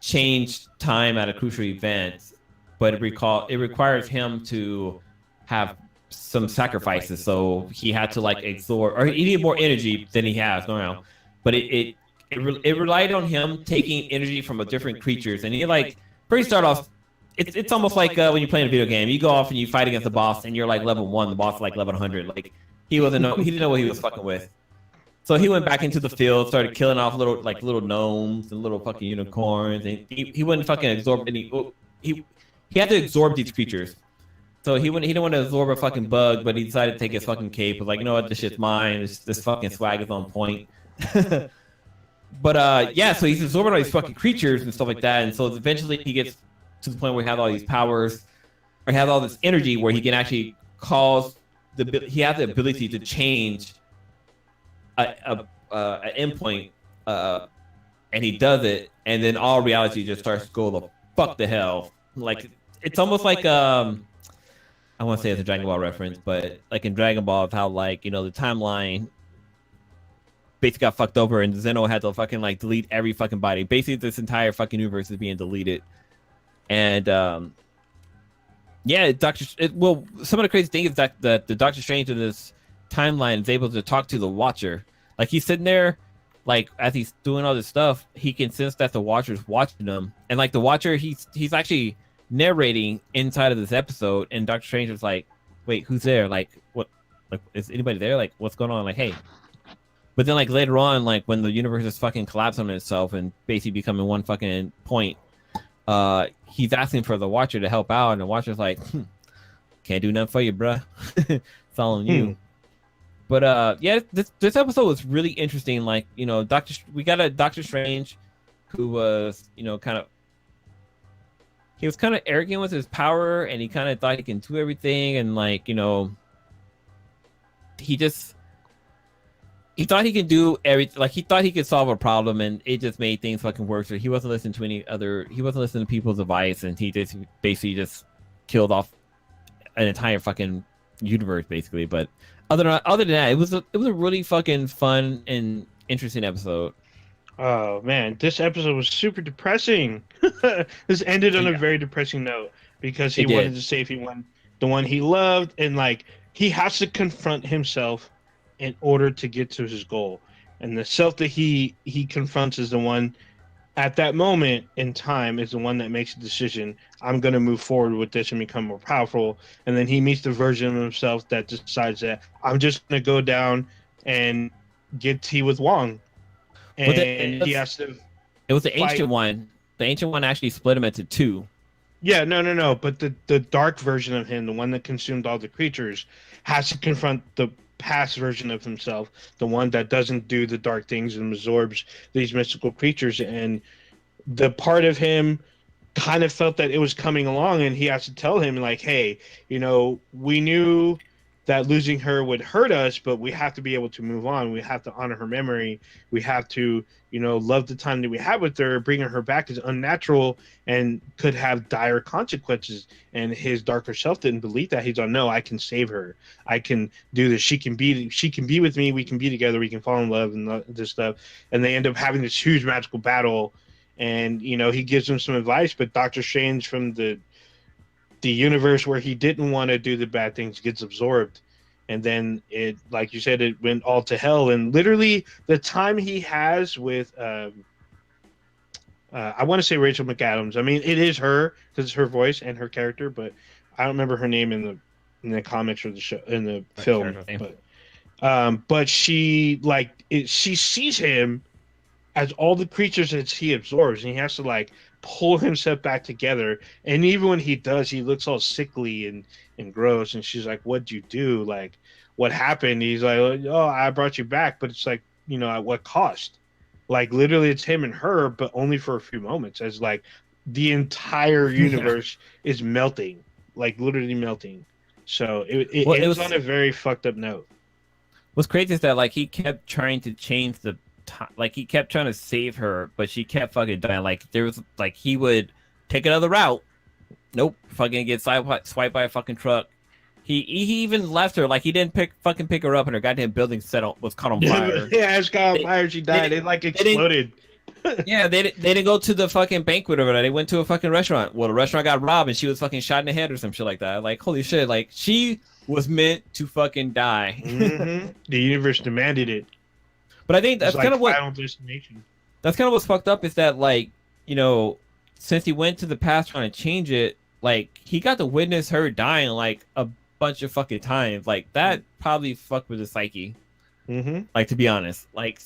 change time at a crucial event, but it requires him to have some sacrifices. So he had to like absorb, or he needed more energy than he has now. But it relied on him taking energy from a different creatures, and he like first start off. It's almost like when you're playing a video game, you go off and you fight against the boss, and you're like level 1, the boss is like level 100. Like he didn't know what he was fucking with. So he went back into the field, started killing off little gnomes and little fucking unicorns, and he wouldn't fucking absorb any. He had to absorb these creatures. So he didn't want to absorb a fucking bug, but he decided to take his fucking cape. Was like, you know what, this shit's mine. This fucking swag is on point. But yeah, so he's absorbing all these fucking creatures and stuff like that, and so eventually he gets to the point where he has all these powers, or he has all this energy where he can actually he has the ability to change an endpoint, and he does it, and then all reality just starts to go the fuck to hell. Like it's almost like I want to say it's a Dragon Ball reference, but like in Dragon Ball, of how like, you know, the timeline basically got fucked over, and Zeno had to fucking like delete every fucking body. Basically, this entire fucking universe is being deleted, and yeah, some of the crazy thing is that the Doctor Strange in this timeline is able to talk to the Watcher. Like he's sitting there, like as he's doing all this stuff, he can sense that the Watcher's watching him, and like the Watcher, he's actually narrating inside of this episode, and Doctor Strange is like, wait, who's there? Like, what? Like, is anybody there? Like, what's going on? Like, hey. But then, like, later on, like, when the universe is fucking collapsing on itself and basically becoming one fucking point, he's asking for the Watcher to help out, and the Watcher's like, can't do nothing for you, bruh. It's all on you. But, yeah, this episode was really interesting. Like, you know, we got a Doctor Strange who was, you know, he was kind of arrogant with his power, and he kind of thought he can do everything, and, like, you know, he thought he could do everything. Like, he thought he could solve a problem, and it just made things fucking worse. So he wasn't listening to he wasn't listening to people's advice, and he just basically just killed off an entire fucking universe, basically. But other than that, it was a really fucking fun and interesting episode. Oh man, this episode was super depressing. This ended on a very depressing note because he wanted to save the one he loved, and like he has to confront himself in order to get to his goal. And the self that he confronts is the one at that moment in time is the one that makes a decision. I'm going to move forward with this and become more powerful. And then he meets the version of himself that decides that I'm just going to go down and get tea with Wong. And he has to. It was the ancient one. The ancient one actually split him into two. Yeah, no. But the dark version of him, the one that consumed all the creatures, has to confront the past version of himself, the one that doesn't do the dark things and absorbs these mystical creatures. And the part of him kind of felt that it was coming along, and he has to tell him, like, hey, we knew that losing her would hurt us, but we have to be able to move on. We have to honor her memory. We have to, love the time that we had with her. Bringing her back is unnatural and could have dire consequences. And his darker self didn't believe that. He's like, no, I can save her. I can do this. She can be with me. We can be together. We can fall in love and this stuff. And they end up having this huge magical battle. And, he gives him some advice, but Doctor Strange from the universe where he didn't want to do the bad things gets absorbed. And then it, like you said, it went all to hell. And literally the time he has with, I want to say Rachel McAdams. I mean, it is her because it's her voice and her character, but I don't remember her name in the comics or the show, in the film. But she she sees him as all the creatures that he absorbs, and he has to like pull himself back together. And even when he does, he looks all sickly and gross. And she's like, what'd you do? Like, what happened? He's like, oh, I brought you back, but it's like, at what cost? Like, literally it's him and her, but only for a few moments, as like the entire universe is melting, like literally melting. So it was on a very fucked up note. What's crazy is that like he kept trying to change the like he kept trying to save her, but she kept fucking dying. Like there was like he would take another route. Nope, fucking get swiped by a fucking truck. He even left her. Like he didn't pick her up, and her goddamn building was caught on fire. Yeah, it's caught on fire. She died. It like exploded. Yeah, they didn't go to the fucking banquet over there. They went to a fucking restaurant. Well, the restaurant got robbed, and she was fucking shot in the head or some shit like that. Like holy shit! Like she was meant to fucking die. Mm-hmm. The universe demanded it. But I think that's kind of what Final Destination. That's kind of what's fucked up is that like since he went to the past trying to change it, like he got to witness her dying like a bunch of fucking times. Like that probably fucked with his psyche. Mm-hmm. Like to be honest, like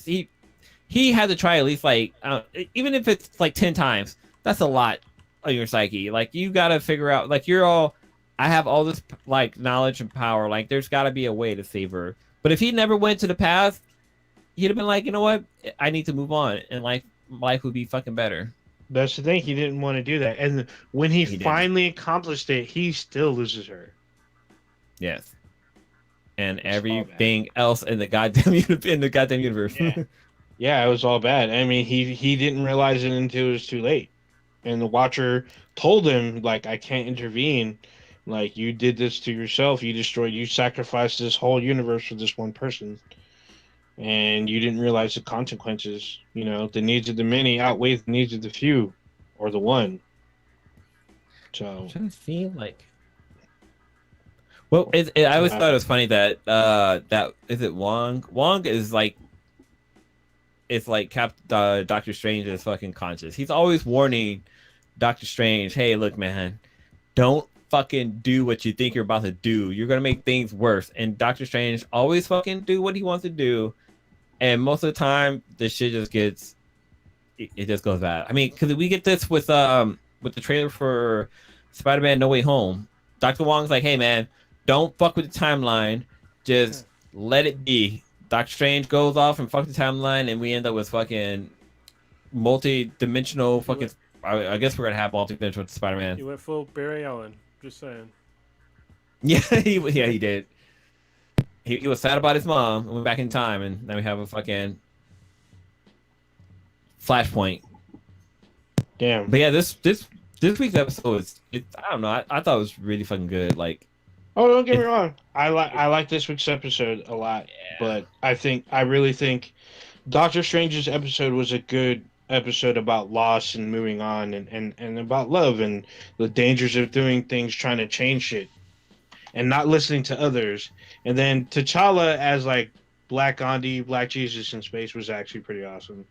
he had to try at least like even if it's like 10 times, that's a lot of your psyche. Like you gotta figure out like I have all this like knowledge and power. Like there's gotta be a way to save her. But if he never went to the past, he'd have been like, you know what? I need to move on, and life would be fucking better. That's the thing. He didn't want to do that, and when he finally accomplished it, he still loses her. Yes, and everything else in the goddamn universe. Yeah. Yeah, it was all bad. I mean, he didn't realize it until it was too late, and the Watcher told him like, I can't intervene. Like you did this to yourself. You sacrificed this whole universe for this one person. And you didn't realize the consequences. The needs of the many outweigh the needs of the few, or the one. So I'm trying to see like. Well, I always thought it was funny that that is it Wong. Wong is like, it's like Doctor Strange is fucking conscious. He's always warning Doctor Strange, "Hey, look, man, don't fucking do what you think you're about to do. You're gonna make things worse." And Doctor Strange always fucking do what he wants to do. And most of the time, this shit just gets, it just goes bad. I mean, because we get this with the trailer for Spider-Man No Way Home. Dr. Wong's like, hey, man, don't fuck with the timeline. Just let it be. Doctor Strange goes off and fuck the timeline, and we end up with fucking multi-dimensional fucking... I guess we're going to have multi-dimensional Spider-Man. You went full Barry Allen. Just saying. Yeah, he did. He was sad about his mom and went back in time, and now we have a fucking flashpoint. Damn. But yeah, this week's episode is I don't know. I thought it was really fucking good. Like, Oh, don't get me wrong. I like this week's episode a lot, but I really think Doctor Strange's episode was a good episode about loss and moving on and about love and the dangers of doing things, trying to change shit and not listening to others. And then T'Challa as like Black Gandhi, Black Jesus in space was actually pretty awesome.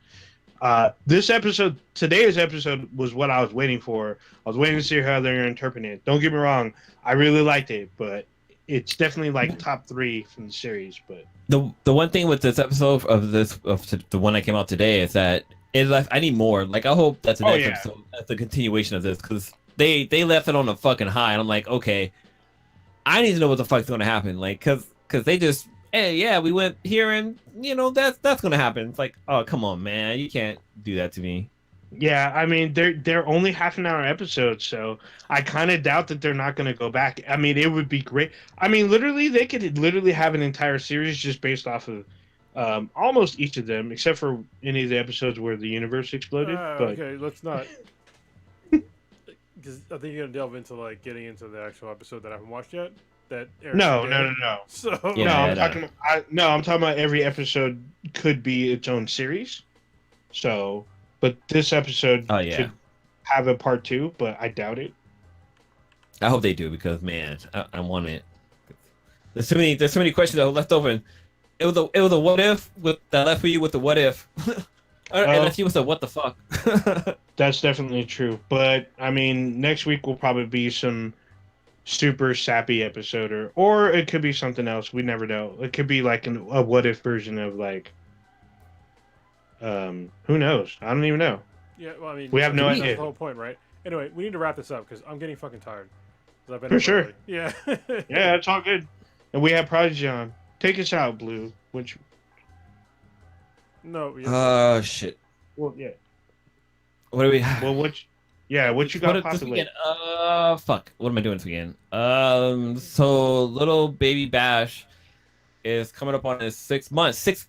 Today's episode was what I was waiting for. I was waiting to see how they're going to interpret it. Don't get me wrong, I really liked it, but it's definitely like top 3 from the series. But the one thing with this episode of the one that came out today is that I need more. Like, I hope that's the next episode, that's the continuation of this, because they left it on a fucking high, and I'm like, okay, I need to know what the fuck's going to happen. Like, because they just, hey, yeah, we went here, and that's going to happen. It's like, oh, come on, man, you can't do that to me. yeah, I mean, they're only half an hour episodes, so I kind of doubt that they're not going to go back. I mean, it would be great. I mean, literally, they could literally have an entire series just based off of almost each of them, except for any of the episodes where the universe exploded. But Okay, let's not. Because I think you're gonna delve into like getting into the actual episode that I haven't watched yet. That aired no. today. So I'm talking about every episode could be its own series. So, but this episode could have a part 2, but I doubt it. I hope they do, because man, I want it. There's so many questions that were left open. It was a what if that left you with the what if. And left you with the what the fuck. That's definitely true. But I mean, next week will probably be some super sappy episode, or it could be something else. We never know. It could be like a what if version of like, who knows? I don't even know. Yeah, well, I mean, we have no idea. That's the whole point, right? Anyway, we need to wrap this up because I'm getting fucking tired. I've been For up sure. early. Yeah. Yeah, it's all good. And we have Prodigy on. Take us out, Blue. Which? No. Shit. Well, yeah. What do we? Well, what you got this possibly? weekend? Fuck. What am I doing this weekend? So little baby Bash is coming up on his 6 months. 6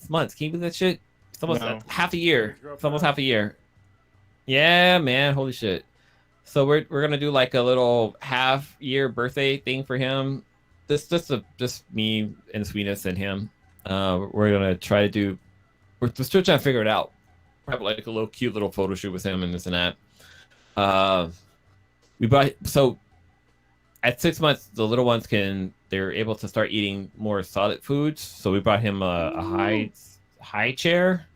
months. Can you believe that shit? It's almost half a year. It's almost half a year. Yeah, man. Holy shit. So we're gonna do like a little half-year birthday thing for him. Just me and Sweetness and him. We're gonna try to do. We're still trying to figure it out. Have like a little cute little photo shoot with him and this and that. We brought so at 6 months the little ones they're able to start eating more solid foods. So we brought him a high chair.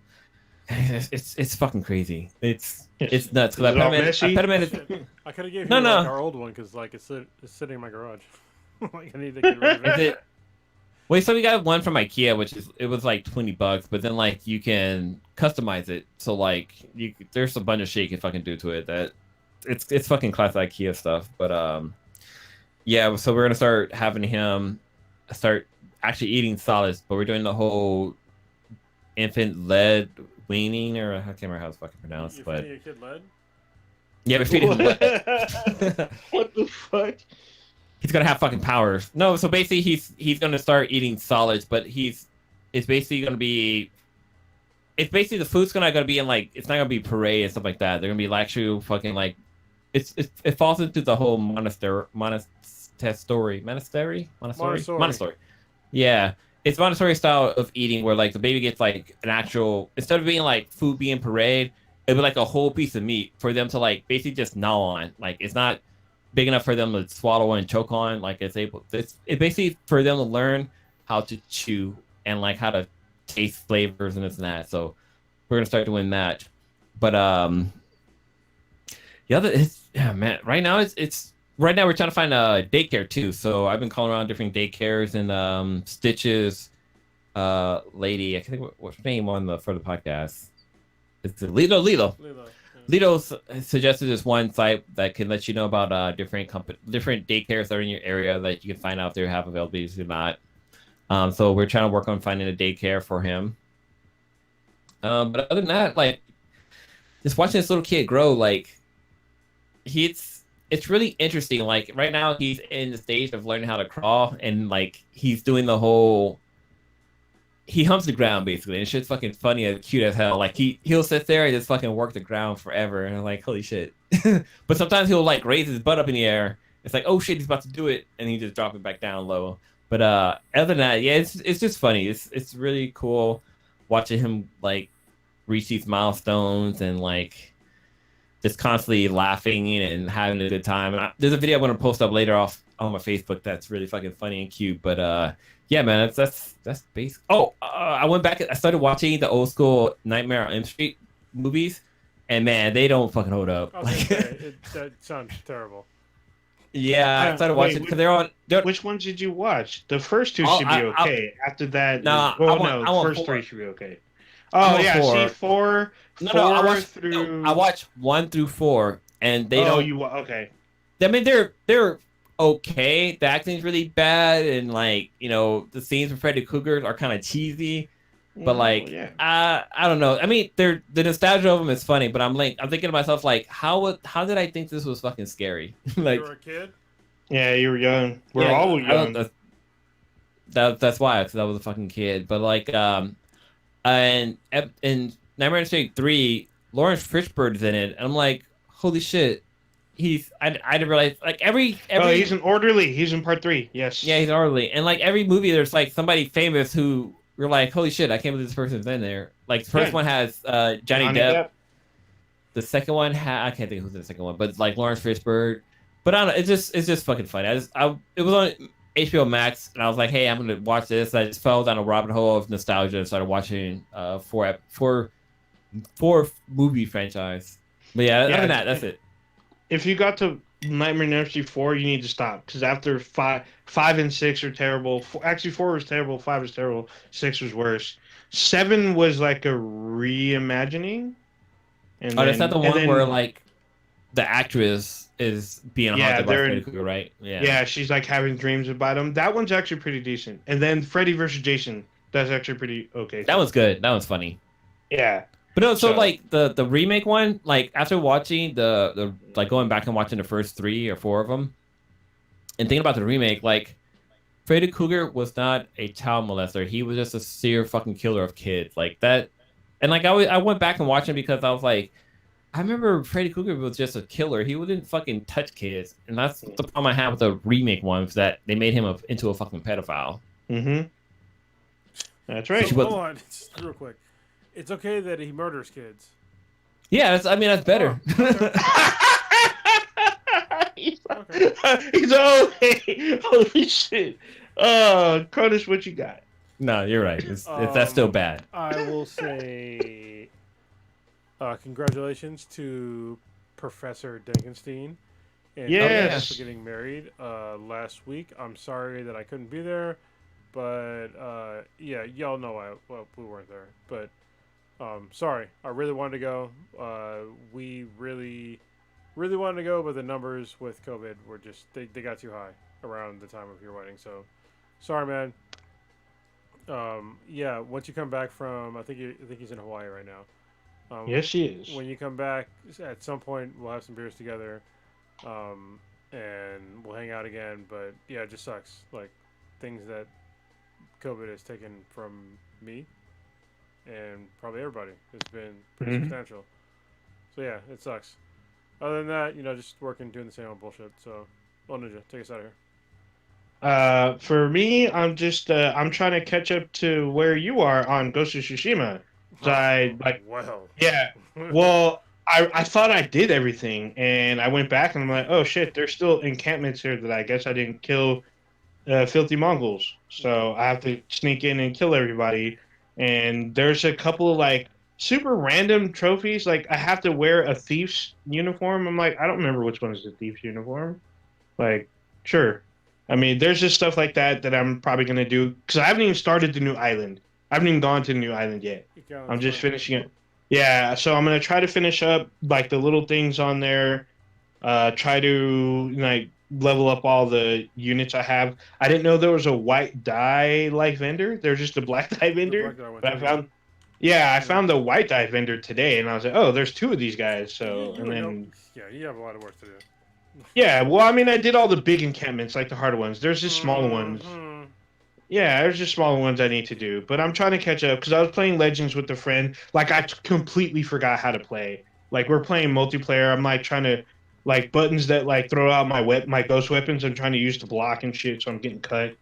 It's fucking crazy. It's nuts. Because I pet him at I could have gave you our old one because like it's sitting in my garage. Like I need to get rid of it. Wait, so we got one from IKEA, it was like $20, but then like you can customize it. So like there's a bunch of shit you can fucking do to it that it's fucking classic IKEA stuff. But yeah, so we're gonna start having him start actually eating solids, but we're doing the whole infant lead weaning, or I can't remember how it's fucking pronounced. You're but feeding your kid lead? Yeah, we're feeding him lead. What the fuck? He's gonna have fucking powers. No, so basically he's gonna start eating solids, but it's basically the food's gonna be in like, it's not gonna be puree and stuff like that. They're gonna be like actual fucking like it falls into the whole Montessori. Yeah, it's Montessori style of eating where like the baby gets like an actual, instead of being like food being pureed, it'd be like a whole piece of meat for them to like basically just gnaw on. Like it's not big enough for them to swallow and choke on. Like it's basically for them to learn how to chew and like how to taste flavors and this and that. So we're gonna start doing that. But the other man, right now we're trying to find a daycare too. So I've been calling around different daycares, and Stitches lady, I think what's her name for the podcast. It's Lilo. Lito suggested this one site that can let you know about different daycares that are in your area that you can find out if they have availability or not. So we're trying to work on finding a daycare for him. But other than that, like just watching this little kid grow, like it's it's really interesting. Like right now, he's in the stage of learning how to crawl, and like he's doing the whole. He humps the ground basically, and it's just fucking funny and cute as hell. Like he'll sit there and just fucking work the ground forever, and I'm like, holy shit. But sometimes he'll like raise his butt up in the air. It's like, oh shit, he's about to do it, and he just drop it back down low. But other than that, yeah, it's just funny. It's really cool watching him like reach these milestones and like just constantly laughing and having a good time. And there's a video I'm gonna post up later off on my Facebook that's really fucking funny and cute. But yeah, man, that's basic. Oh, I went back. I started watching the old school Nightmare on Elm Street movies, and man, they don't fucking hold up. That sounds terrible. Yeah, I started watching because they're on. Which ones did you watch? The first two should be okay. After that, first three should be okay. Oh yeah, see four. I watched 1 through 4, and they don't. Okay. I mean, they're okay. The acting's really bad, and like the scenes with Freddy Krueger are kind of cheesy. But like, I don't know. I mean, the nostalgia of them is funny, but I'm thinking to myself like, how did I think this was fucking scary? Like, you were a kid. Yeah, you were young. We're all young. That's why, because I was a fucking kid. But like, and in Nightmare on Elm Street 3, Lawrence Fishburne's in it, and I'm like, holy shit. I didn't realize like every he's an orderly. He's in part 3. Yes. Yeah, he's an orderly, and like every movie, there's like somebody famous who. You're like, holy shit, I can't believe this person's in there. Like, the first one has Johnny Depp. The second one, I can't think who's in the second one, but it's like Lawrence Fishburne. But I don't know, it's just fucking funny. It was on HBO Max, and I was like, hey, I'm going to watch this. I just fell down a rabbit hole of nostalgia and started watching four movie franchise. But yeah, other than that, that's it. If you got to Nightmare on Elm Street 4, you need to stop because after 5 and 6 are terrible. Actually, 4 was terrible. 5 was terrible. 6 was worse. 7 was like a reimagining. And that's not the one where like the actress is being haunted by Freddy Krueger, right? Yeah, she's like having dreams about him. That one's actually pretty decent. And then Freddy vs. Jason, that's actually pretty okay. That one's good. That one's funny. Yeah. But no, so like the remake one, like after watching the like going back and watching the first 3 or 4 of them, and thinking about the remake, like Freddy Krueger was not a child molester. He was just a serial fucking killer of kids, like that. And like I went back and watched him because I was like, I remember Freddy Krueger was just a killer. He wouldn't fucking touch kids, and that's the problem I have with the remake ones, that they made him into a fucking pedophile. Mm-hmm. That's right. So, hold on, just real quick. It's okay that he murders kids. Yeah, that's better. He's okay. Holy shit. Cronus, what you got? No, you're right. That's still bad. I will say congratulations to Professor Denkenstein. And for getting married last week. I'm sorry that I couldn't be there. But, y'all know we weren't there. But... sorry, I really wanted to go. We really wanted to go, but the numbers with COVID were just they got too high around the time of your wedding. So, sorry, man. Once you come back from, I think he's in Hawaii right now. Yes, he is. When you come back, at some point we'll have some beers together, and we'll hang out again. But yeah, it just sucks. Like things that COVID has taken from me. And probably everybody. It's been pretty substantial. So yeah, it sucks. Other than that, just working, doing the same old bullshit. So, Ninja, take us out of here. For me, I'm just I'm trying to catch up to where you are on Ghost of Tsushima. Well, I thought I did everything, and I went back and I'm like, oh shit, there's still encampments here that I guess I didn't kill filthy Mongols. So I have to sneak in and kill everybody. And there's a couple of like super random trophies. Like I have to wear a thief's uniform. I'm like, I don't remember which one is the thief's uniform. Like, sure. I mean, there's just stuff like that I'm probably going to do. Because I haven't even started the new island. I haven't even gone to the new island yet. I'm just finishing it. Yeah, so I'm going to try to finish up like the little things on there. Try to like level up all the units I have. I didn't know there was a white dye like vendor. There's just a black dye vendor. But I found the white dye vendor today, and I was like, oh, there's 2 of these guys. So you have a lot of work to do. Yeah, well, I mean, I did all the big encampments, like the harder ones. There's just smaller ones. Mhm. Yeah, there's just smaller ones I need to do. But I'm trying to catch up because I was playing Legends with a friend. Like, I completely forgot how to play. Like, we're playing multiplayer. I'm like trying to, like, buttons that like throw out my ghost weapons. I'm trying to use to block and shit, so I'm getting cut. It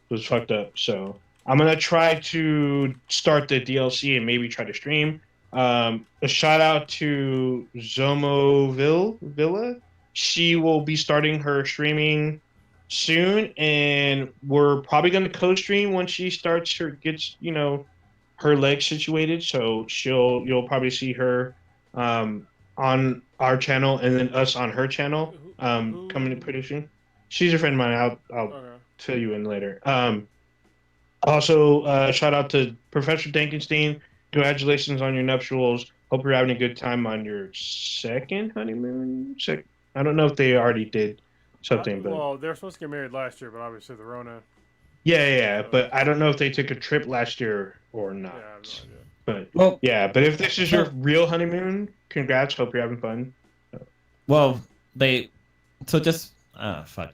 was fucked up. So I'm gonna try to start the DLC and maybe try to stream. A shout out to Zomoville Villa. She will be starting her streaming soon, and we're probably going to co-stream when she starts her gets her legs situated. So you'll probably see her on our channel and then us on her channel coming in pretty soon. She's a friend of mine. I'll Okay. fill you in later. Also, shout out to Professor Dankenstein. Congratulations on your nuptials. Hope you're having a good time on your second honeymoon. I don't know if they already did something, but Well, they were supposed to get married last year, but obviously the Rona. yeah. But I don't know if they took a trip last year or Yeah, not. I have no idea. But Well, yeah, but if this is your real honeymoon, congrats. Hope you're having fun. well, they. So just fuck.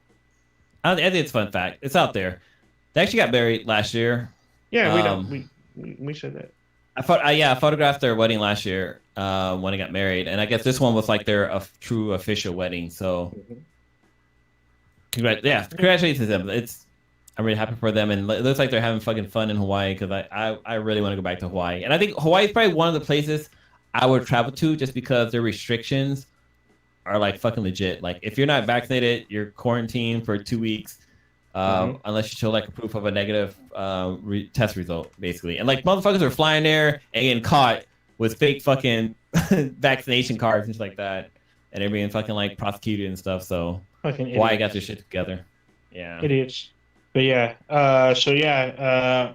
I think it's a fun fact. It's out there. They actually got married last year. Yeah, Um, we said that. I photographed their wedding last year when they got married, and I guess this one was like their true official wedding. So, congratulations to them. I'm really happy for them, and it looks like they're having fucking fun in Hawaii because I really want to go back to Hawaii, and I think Hawaii is probably one of the places I would travel to just because their restrictions are like fucking legit. Like if you're not vaccinated, you're quarantined for 2 weeks. Unless you show like a proof of a negative test result, basically. And like motherfuckers are flying there and getting caught with fake fucking vaccination cards and shit like that, and they're being fucking like prosecuted and stuff. So Fucking why idiots. got their shit together? Yeah. Idiots. But yeah,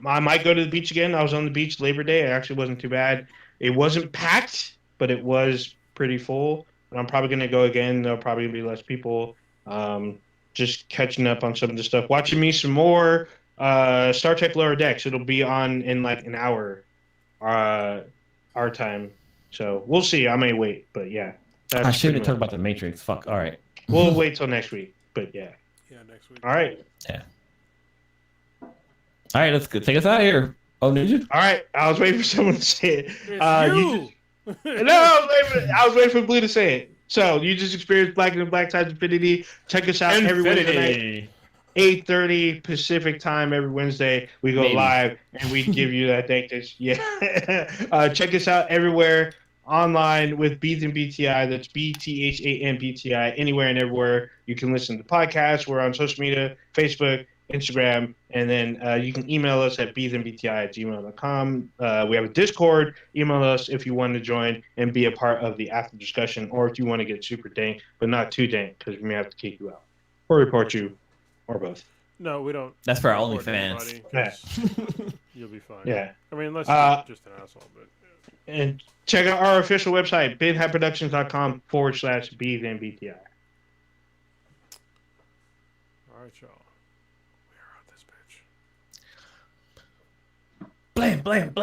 I might go to the beach again. I was on the beach Labor Day. It actually wasn't too bad. It wasn't packed, but it was pretty full. And I'm probably gonna go again. There'll probably be less people. Just catching up on some of the stuff. Watching me some more Star Trek Lower Decks. It'll be on in like an hour, our time. So we'll see. I may wait, but yeah, that's I shouldn't pretty have talked much- about the Matrix. Fuck. All right. We'll wait till next week. But yeah. Yeah, next week. All right. Yeah. All right. Let's go. Take us out of here. Oh, Ninja. All right. I was waiting for someone to say it. It's You No, I was waiting for Blue to say it. So you just experienced Black and Black Times Infinity. Check us out every Wednesday night, 8:30 Pacific time every Wednesday. We go Maybe. live and we give you that thank this. Yeah. Check us out everywhere online with Beats and BTI. That's BTHANBTI. Anywhere and everywhere you can listen to podcasts. We're on social media, Facebook, Instagram, and then you can email us at beathandbti@gmail.com. We have a Discord. Email us if you want to join and be a part of the after discussion, or if you want to get super dank, but not too dank, because we may have to kick you out or report you, or both. No, we don't. That's for our report OnlyFans. anybody, 'cause you'll be fine. Yeah. I mean, unless you're just an asshole, but. And check out our official website, bighatproductions.com/beathandbti. All right, y'all. We are out this bitch. Blam, blam, blam.